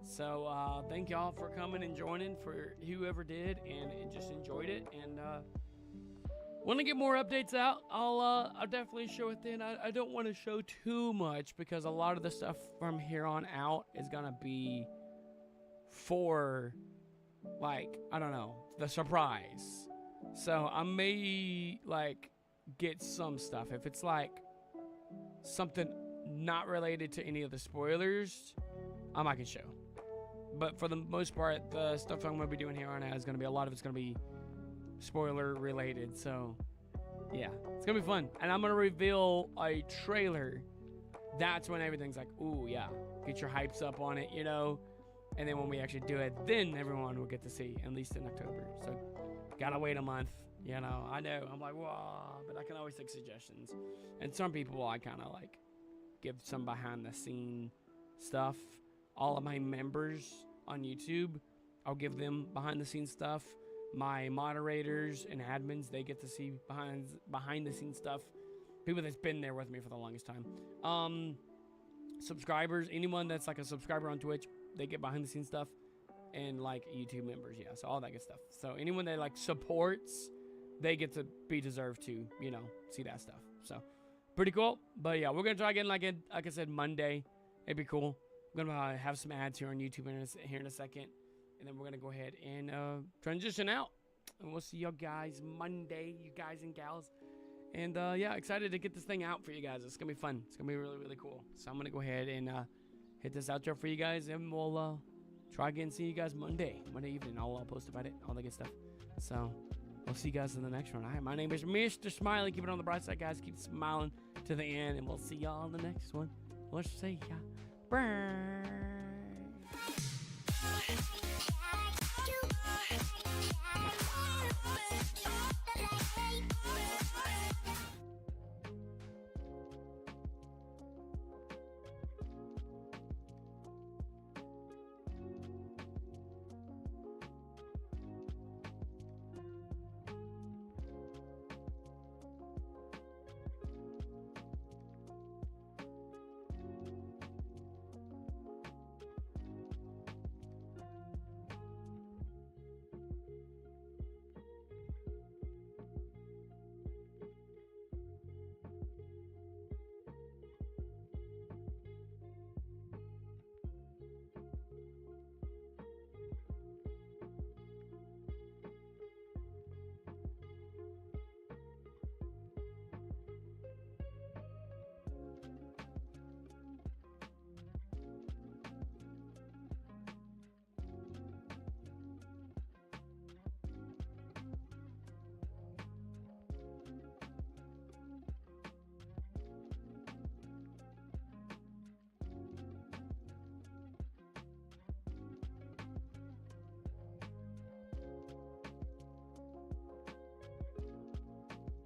So, thank y'all for coming and joining, for whoever did and just enjoyed it. And, want to get more updates out, I'll definitely show it then. I don't want to show too much because a lot of the stuff from here on out is going to be for, like, I don't know, the surprise. So I may, like, get some stuff. If it's, like, something not related to any of the spoilers, I might show. But for the most part, the stuff I'm going to be doing here on out is going to be, a lot of it's going to be spoiler related. So, yeah, it's going to be fun. And I'm going to reveal a trailer. That's when everything's like, ooh, yeah, get your hypes up on it, you know? And then when we actually do it, then everyone will get to see, at least in October. So, gotta wait a month, you know? I know, I'm like, wow, but I can always take suggestions. And some people I kind of like give some behind the scene stuff. All of my members on YouTube, I'll give them behind the scenes stuff. My moderators and admins, they get to see behind the scenes stuff. People that's been there with me for the longest time. Subscribers, anyone that's like a subscriber on Twitch, they get behind the scenes stuff. And like YouTube members, yeah, so all that good stuff. So anyone that like supports, they get to be deserved to, you know, see that stuff. So pretty cool. But yeah, we're gonna try again, like I said, Monday. It'd be cool. I'm gonna have some ads here on YouTube here in a second, and then we're gonna go ahead and transition out. And we'll see you guys Monday, you guys and gals. And yeah, excited to get this thing out for you guys. It's gonna be fun. It's gonna be really, really cool. So I'm gonna go ahead and hit this outro for you guys, and we'll try again. See you guys Monday evening. I'll post about it, all that good stuff. So we'll see you guys in the next one. All right, my name is Mr. Smiley. Keep it on the bright side, guys. Keep smiling to the end, and we'll see y'all in the next one. We'll see ya. Brr.